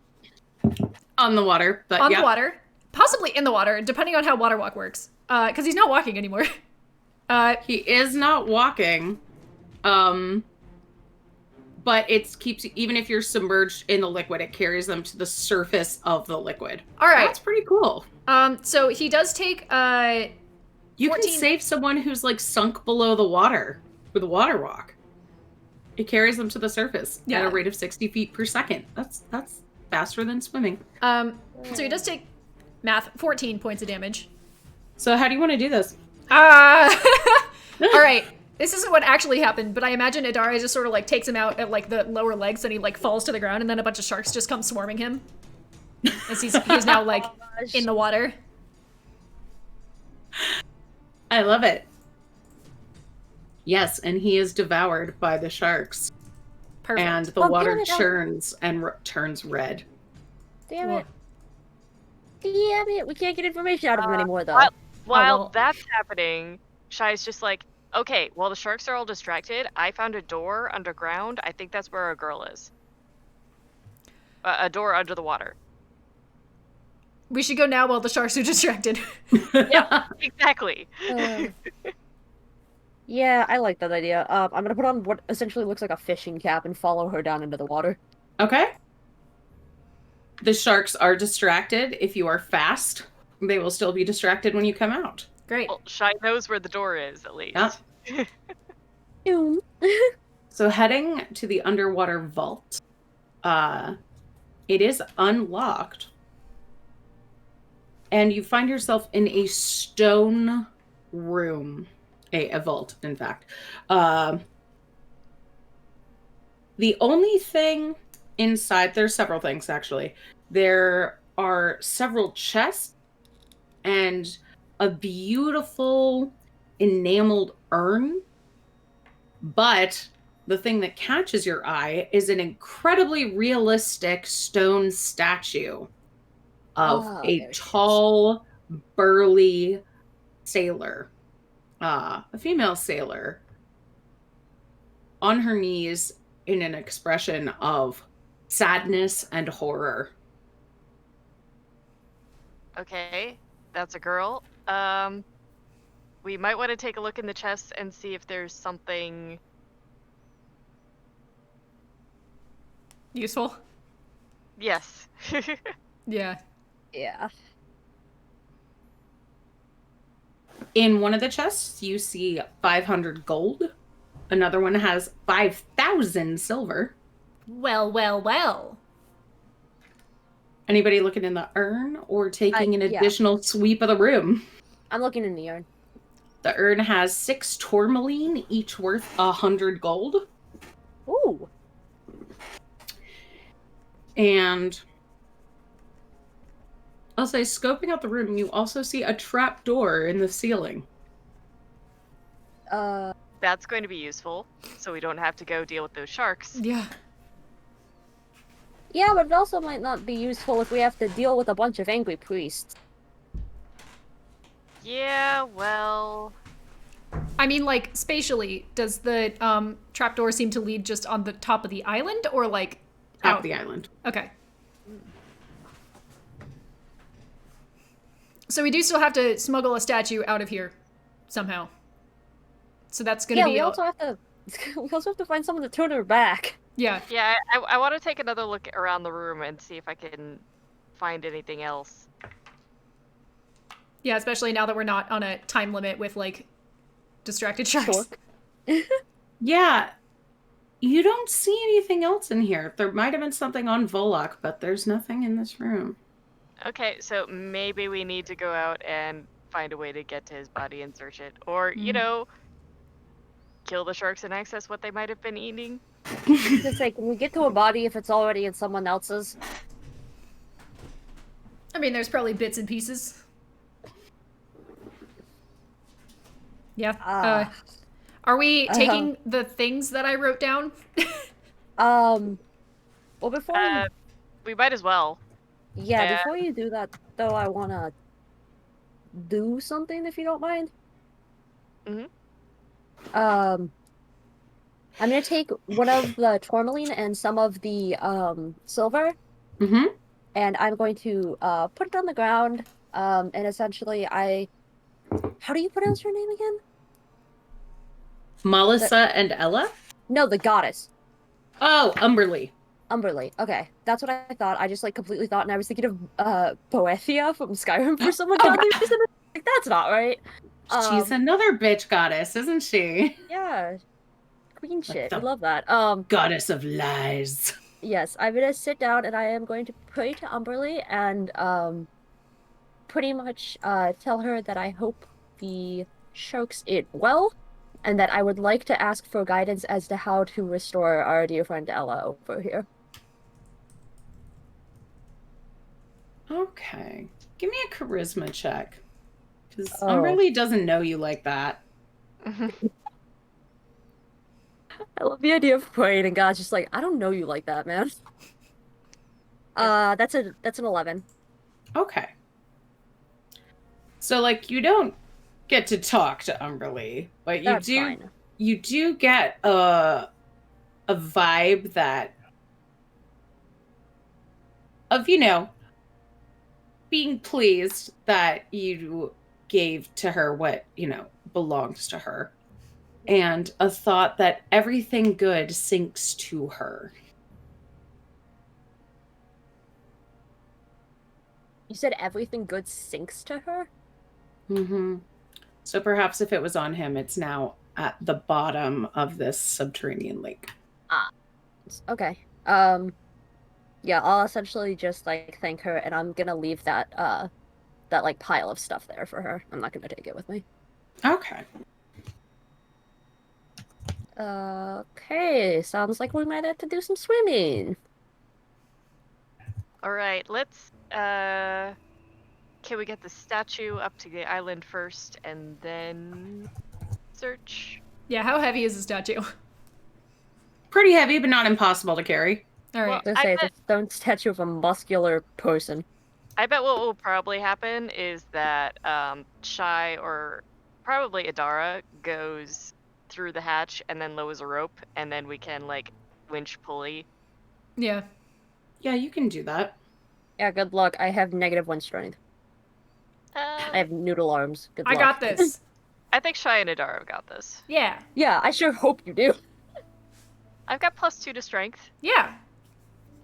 On the water, but on yeah. the water. Possibly in the water, depending on how water walk works. Because he's not walking anymore. He is not walking. But it keeps, even if you're submerged in the liquid, it carries them to the surface of the liquid. Alright. That's pretty cool. So he does take You 14 can save someone who's like sunk below the water with a water walk. It carries them to the surface at Yeah. a rate of 60 feet per second. That's faster than swimming. so he does take 14 points of damage. So how do you want to do this? Alright. This isn't what actually happened, but I imagine Adara just sort of like takes him out at like the lower legs and he like falls to the ground and then a bunch of sharks just come swarming him. As he's now like in the water. I love it. Yes, and he is devoured by the sharks. Perfect. and the Oh, water damn it, churns and turns red. Damn Whoa. it. Damn it. We can't get information out of him anymore, though. While well. that's happening, Shai's just like, okay, while the sharks are all distracted, I found a door underground. I think that's where a girl is. A door under the water. We should go now while the sharks are distracted. Yeah, exactly. Yeah, I like that idea. I'm gonna put on what essentially looks like a fishing cap and follow her down into the water. Okay. The sharks are distracted. If you are fast, they will still be distracted when you come out. Great. Well, Shai knows where the door is, at least. Yeah. Boom. So heading to the underwater vault, it is unlocked. And you find yourself in a stone room. A vault, in fact. The only thing inside, there's several things actually. There are several chests and a beautiful enameled urn. But the thing that catches your eye is an incredibly realistic stone statue of a there she is. tall, burly sailor, a female sailor, on her knees in an expression of sadness and horror. Okay, that's a girl. We might want to take a look in the chest and see if there's something Useful? Yes. Yeah. Yeah. In one of the chests, you see 500 gold. Another one has 5,000 silver. Well. Anybody looking in the urn or taking an yeah. additional sweep of the room? I'm looking in the urn. The urn has 6 tourmaline, each worth 100 gold. Ooh. And I'll say, scoping out the room, you also see a trap door in the ceiling. That's going to be useful, so we don't have to go deal with those sharks. Yeah. Yeah, but it also might not be useful if we have to deal with a bunch of angry priests. Yeah, well... I mean, like, spatially, does the trapdoor seem to lead just on the top of the island, or, like, Top out? of the island. Okay. So we do still have to smuggle a statue out of here, somehow. So that's gonna be... we also have to... we also have to find someone to turn her back. Yeah. Yeah, I want to take another look around the room and see if I can find anything else. Yeah, especially now that we're not on a time limit with, like, distracted sharks. Yeah. You don't see anything else in here. There might have been something on Volok, but there's nothing in this room. Okay, so maybe we need to go out and find a way to get to his body and search it. Or, you know, kill the sharks and access what they might have been eating. Just like, can we get to a body if it's already in someone else's? I mean, there's probably bits and pieces. Yeah. Are we taking the things that I wrote down? Well, before you... We might as well. Yeah, before you do that, though, I wanna do something, if you don't mind. Mm-hmm. I'm gonna take one of the tourmaline and some of the silver, Mm-hmm. and I'm going to put it on the ground. And essentially, how do you pronounce her name again? Melissa and Ella? No, the goddess. Oh, Umberly. Umberly. Okay, that's what I thought. I just like completely thought, and I was thinking of Boethia from Skyrim for some ungodly reason. Like, that's not right. She's another bitch goddess, isn't she? Yeah. Queen shit. the- I love that. Goddess of lies. Yes, I'm gonna sit down and I am going to pray to Umberly and pretty much tell her that I hope the sharks ate well, and that I would like to ask for guidance as to how to restore our dear friend Ella over here. Okay. Give me a charisma check. Because Umberly doesn't know you like that. I love the idea of praying and God's just like, I don't know you like that, man. That's an 11. Okay. So like you don't get to talk to Umberly, but That's fine. you do get a vibe that of, being pleased that you gave to her what, belongs to her. And a thought that everything good sinks to her. You said everything good sinks to her? Mm-hmm. So perhaps if it was on him, it's now at the bottom of this subterranean lake. Okay. Yeah, I'll essentially just like thank her and I'm gonna leave that like pile of stuff there for her. I'm not gonna take it with me. Okay. Okay, sounds like we might have to do some swimming. All right, let's. Can we get the statue up to the island first, and then search? Yeah, how heavy is the statue? Pretty heavy, but not impossible to carry. All right. Let's say it's a stone statue of a muscular person. I bet what will probably happen is that Shai or probably Adara goes through the hatch and then lowers a rope, and then we can like winch pulley. Yeah. Yeah, you can do that. Yeah, good luck. I have -1 strength. I have noodle arms. Good luck. I got this. I think Shai and Adara got this. Yeah. Yeah, I sure hope you do. I've got +2 to strength. Yeah.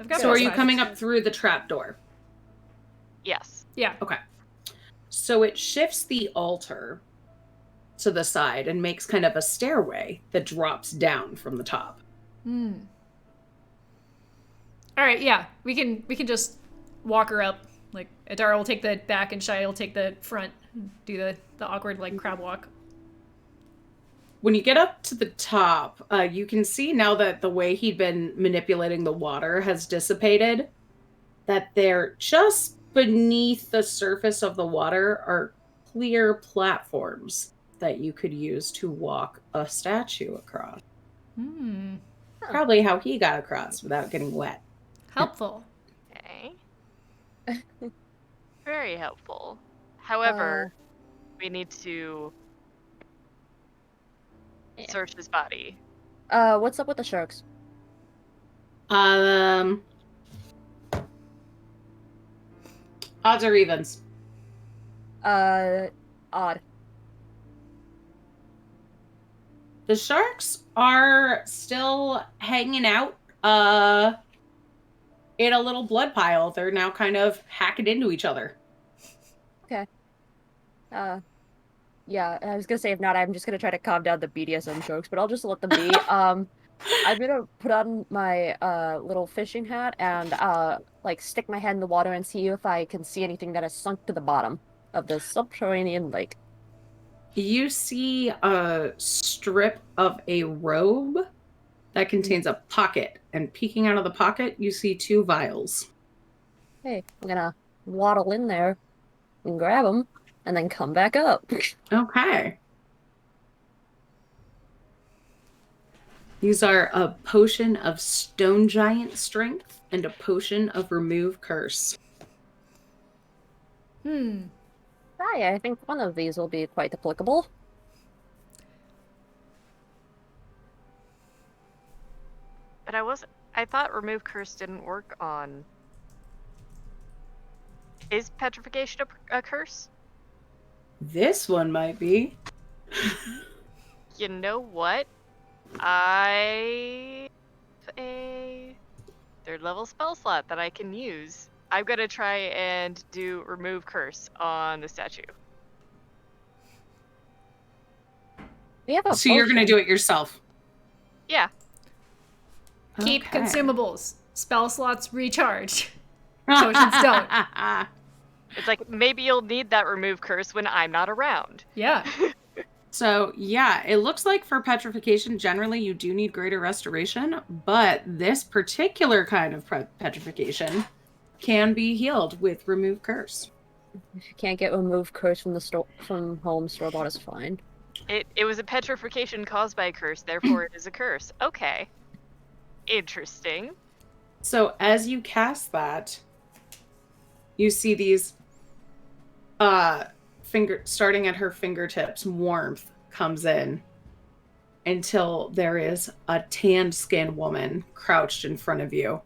I've got So are you +5. coming up through the trapdoor? Yes. Yeah. Okay. So it shifts the altar to the side and makes kind of a stairway that drops down from the top. Hmm. All right. Yeah. We can just walk her up. Like Adara will take the back and Shai will take the front. Do the awkward like crab walk. When you get up to the top, you can see now that the way he'd been manipulating the water has dissipated, that they're just beneath the surface of the water are clear platforms that you could use to walk a statue across. Hmm. Probably how he got across without getting wet. Helpful. Okay. Very helpful. However, we need to search his body. What's up with the sharks? Odds or evens? Odd. The sharks are still hanging out in a little blood pile. They're now kind of hacking into each other. Okay. Yeah, I was gonna say if not, I'm just gonna try to calm down the BDSM jokes, but I'll just let them be. I'm gonna put on my little fishing hat and like stick my head in the water and see if I can see anything that has sunk to the bottom of the subterranean lake. You see a strip of a robe that contains a pocket, and peeking out of the pocket, you see 2 vials. Hey, I'm gonna waddle in there and grab them and then come back up. Okay. These are a potion of stone giant strength and a potion of remove curse. Hmm. Hi, I think one of these will be quite applicable. But I thought remove curse didn't work on. Is petrification a curse? This one might be. You know what? I have a 3rd level spell slot that I can use. I'm gonna try and do remove curse on the statue. We have a So you're going to potion. do it yourself. Yeah. Keep Okay. consumables. Spell slots recharge. Potions don't. It's like maybe you'll need that remove curse when I'm not around. Yeah. So, yeah, it looks like for petrification, generally you do need greater restoration, but this particular kind of petrification can be healed with remove curse. If you can't get remove curse from the from home, store bought is fine. It was a petrification caused by a curse, therefore it is a curse. Okay. Interesting. So as you cast that, you see these starting at her fingertips, warmth comes in until there is a tanned skinned woman crouched in front of you.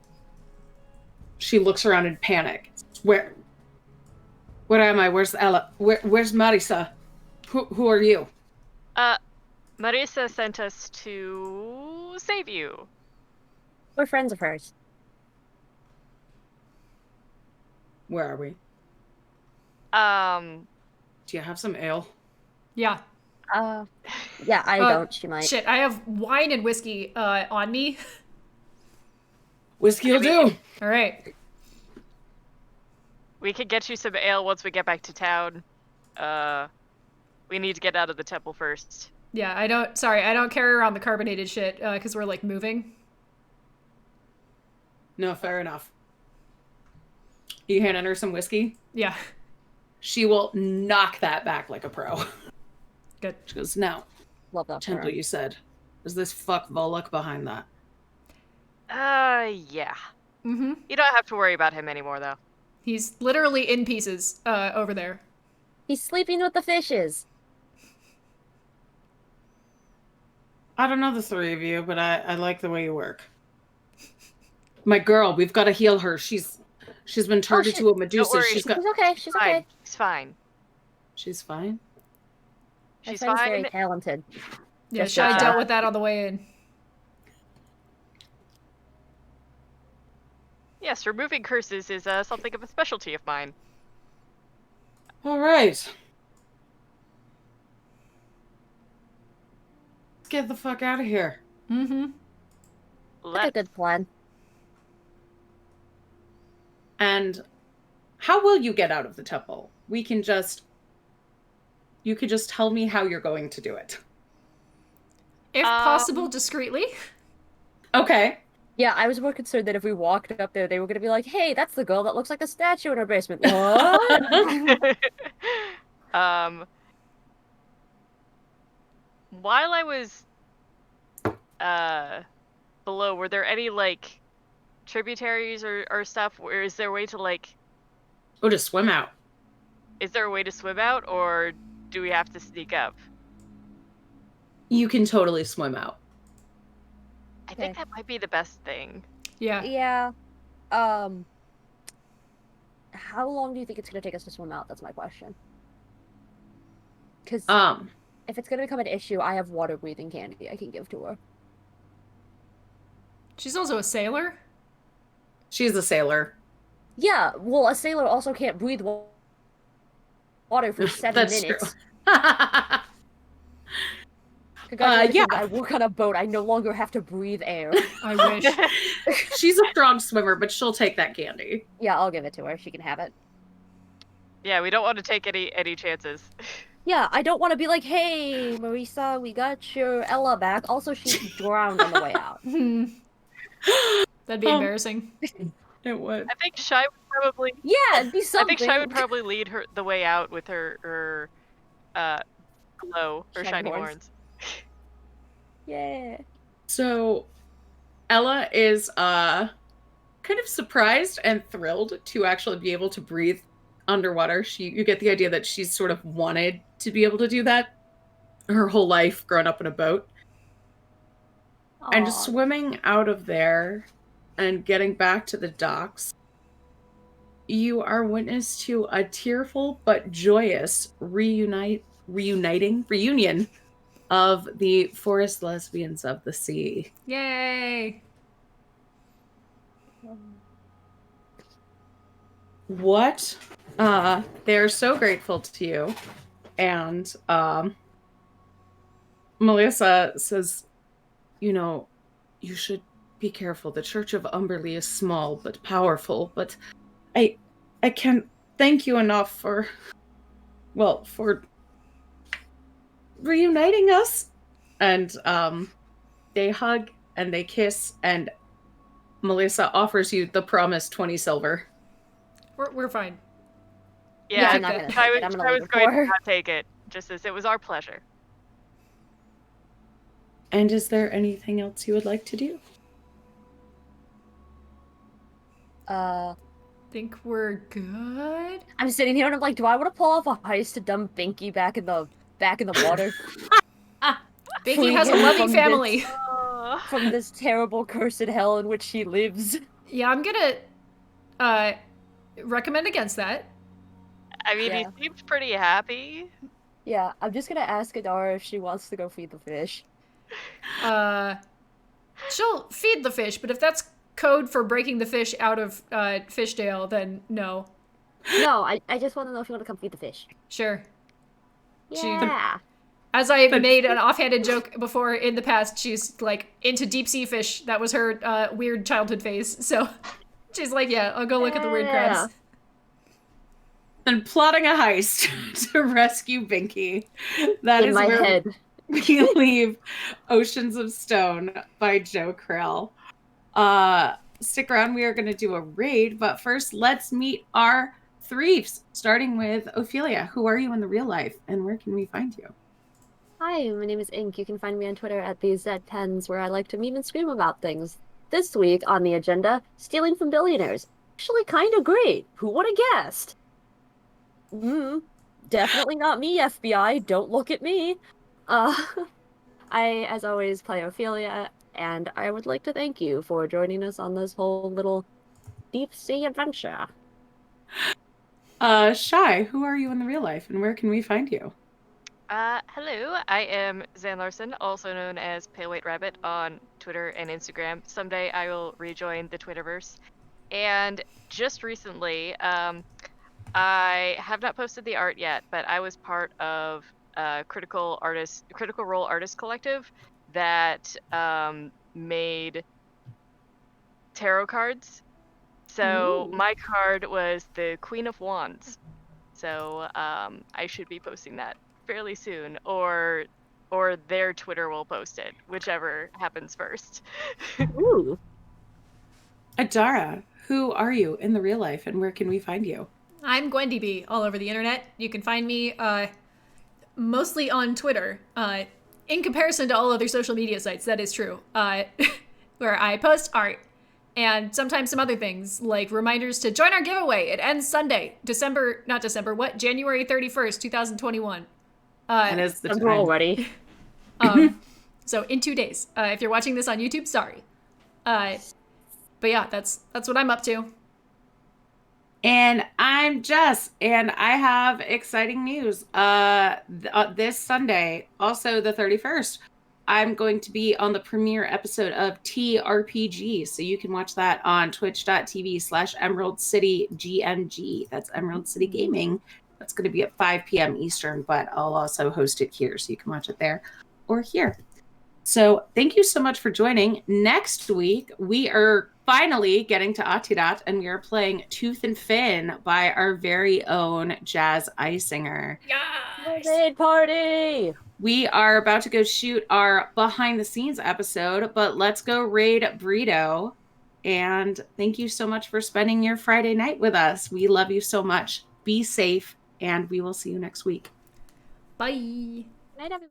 She looks around in panic. Where am I? Where's Ella? Where's Marisa? Who are you? Marisa sent us to save you. We're friends of hers. Where are we? Do you have some ale? Yeah. Yeah, I don't. She might. Shit, I have wine and whiskey on me. Whiskey will do. All right. We could get you some ale once we get back to town. We need to get out of the temple first. Yeah, I don't carry around the carbonated shit because we're like moving. No, fair enough. You handing her some whiskey? Yeah. She will knock that back like a pro. Good. She goes, now, Love that. temple, you said. Is this fuck Volok behind that? Yeah. Mm-hmm. You don't have to worry about him anymore, though. He's literally in pieces over there. He's sleeping with the fishes. I don't know the three of you, but I like the way you work. My girl, we've got to heal her. She's been turned into a Medusa. Don't worry. She's okay. She's okay. She's fine. She's fine? My She's friend's fine. very talented. Yeah, Just Shai that. dealt with that on the way in. Yes, removing curses is something of a specialty of mine. All right. Let's get the fuck out of here. Mm-hmm. That's a good plan. And how will you get out of the temple? You can just tell me how you're going to do it. If possible, discreetly. Okay. Yeah, I was more concerned that if we walked up there, they were going to be like, hey, that's the girl that looks like a statue in her basement. What? While I was below, were there any like tributaries or stuff? Or is there a way to like? Oh, to swim out. Is there a way to swim out, or do we have to sneak up? You can totally swim out. I think that might be the best thing. Yeah. Yeah. How long do you think it's going to take us to swim out? That's my question. Because if it's going to become an issue, I have water-breathing candy I can give to her. She's also a sailor. She's a sailor. Yeah, well, a sailor also can't breathe water for 7 That's minutes. true. Congratulations, yeah. I work on a boat. I no longer have to breathe air. I wish. She's a strong swimmer, but she'll take that candy. Yeah, I'll give it to her. She can have it. Yeah, we don't want to take any chances. Yeah, I don't want to be like, hey, Marisa, we got your Ella back. Also, she drowned on the way out. That'd be embarrassing. It would. I think Shai would probably. Yeah, it'd be something. I think Shai would probably lead her the way out with her glow or shiny horns. Yeah. So, Ella is kind of surprised and thrilled to actually be able to breathe underwater. You get the idea that she's sort of wanted to be able to do that her whole life, growing up in a boat. Aww. And swimming out of there and getting back to the docks, you are witness to a tearful but joyous reunion of the forest lesbians of the sea. Yay! What? They're so grateful to you. And Melissa says, you know, you should be careful. The Church of Umberley is small but powerful, but I can't thank you enough for reuniting us. And they hug and they kiss, and Melissa offers you the promised 20 silver. We're fine. Yeah, I'm not gonna take it. I'm gonna I leave was it going for her. to not take it, just as it was our pleasure. And is there anything else you would like to do? Think we're good? I'm sitting here and I'm like, do I want to pull off a heist to dump Binky back in the water? Binky Free has a him loving from family. From this terrible cursed hell in which he lives. Yeah, I'm gonna recommend against that. I mean, Yeah. he seemed pretty happy. Yeah, I'm just gonna ask Adara if she wants to go feed the fish. She'll feed the fish, but if that's code for breaking the fish out of Fishdale, then no. No, I just want to know if you want to come feed the fish. Sure. Yeah. As I made an offhanded joke before in the past, she's like into deep sea fish. That was her weird childhood phase. So she's like, yeah, I'll go look at the weird crabs. And plotting a heist to rescue Binky. That In is my where head. we leave Oceans of Stone by Joe Krill. Stick around, we are going to do a raid, but first let's meet our Threefs, starting with Ophelia. Who are you in the real life, and where can we find you? Hi, my name is Ink. You can find me on Twitter at thezpens, where I like to meme and scream about things. This week on the agenda, stealing from billionaires. Actually kind of great. Who would have guessed? Definitely not me, FBI. Don't look at me. I, as always, play Ophelia, and I would like to thank you for joining us on this whole little deep sea adventure. Shy, who are you in the real life, and where can we find you? Hello, I am Zan Larson, also known as Pale White Rabbit on Twitter and Instagram. Someday I will rejoin the Twitterverse. And just recently, I have not posted the art yet, but I was part of a Critical Role Artist Collective that made tarot cards. So my card was the Queen of Wands. So I should be posting that fairly soon, or their Twitter will post it, whichever happens first. Ooh. Adara, who are you in the real life, and where can we find you? I'm Gwendy B all over the internet. You can find me mostly on Twitter. In comparison to all other social media sites, that is true. Where I post art and sometimes some other things like reminders to join our giveaway. It ends Sunday, January 31st, 2021. That is the time. Already. So in 2 days. If you're watching this on YouTube, sorry. But yeah, that's what I'm up to. And I'm Jess, and I have exciting news. This Sunday, also the 31st, I'm going to be on the premiere episode of TRPG, so you can watch that on twitch.tv/Emerald City GMG. That's Emerald City Gaming. That's going to be at 5 p.m. Eastern, but I'll also host it here, so you can watch it there or here. So thank you so much for joining. Next week, we are finally getting to Atirat, and we are playing Tooth and Fin by our very own Jazz Isinger. Yes! Raid party! We are about to go shoot our behind-the-scenes episode, but let's go raid Burrito. And thank you so much for spending your Friday night with us. We love you so much. Be safe, and we will see you next week. Bye! Night, everyone.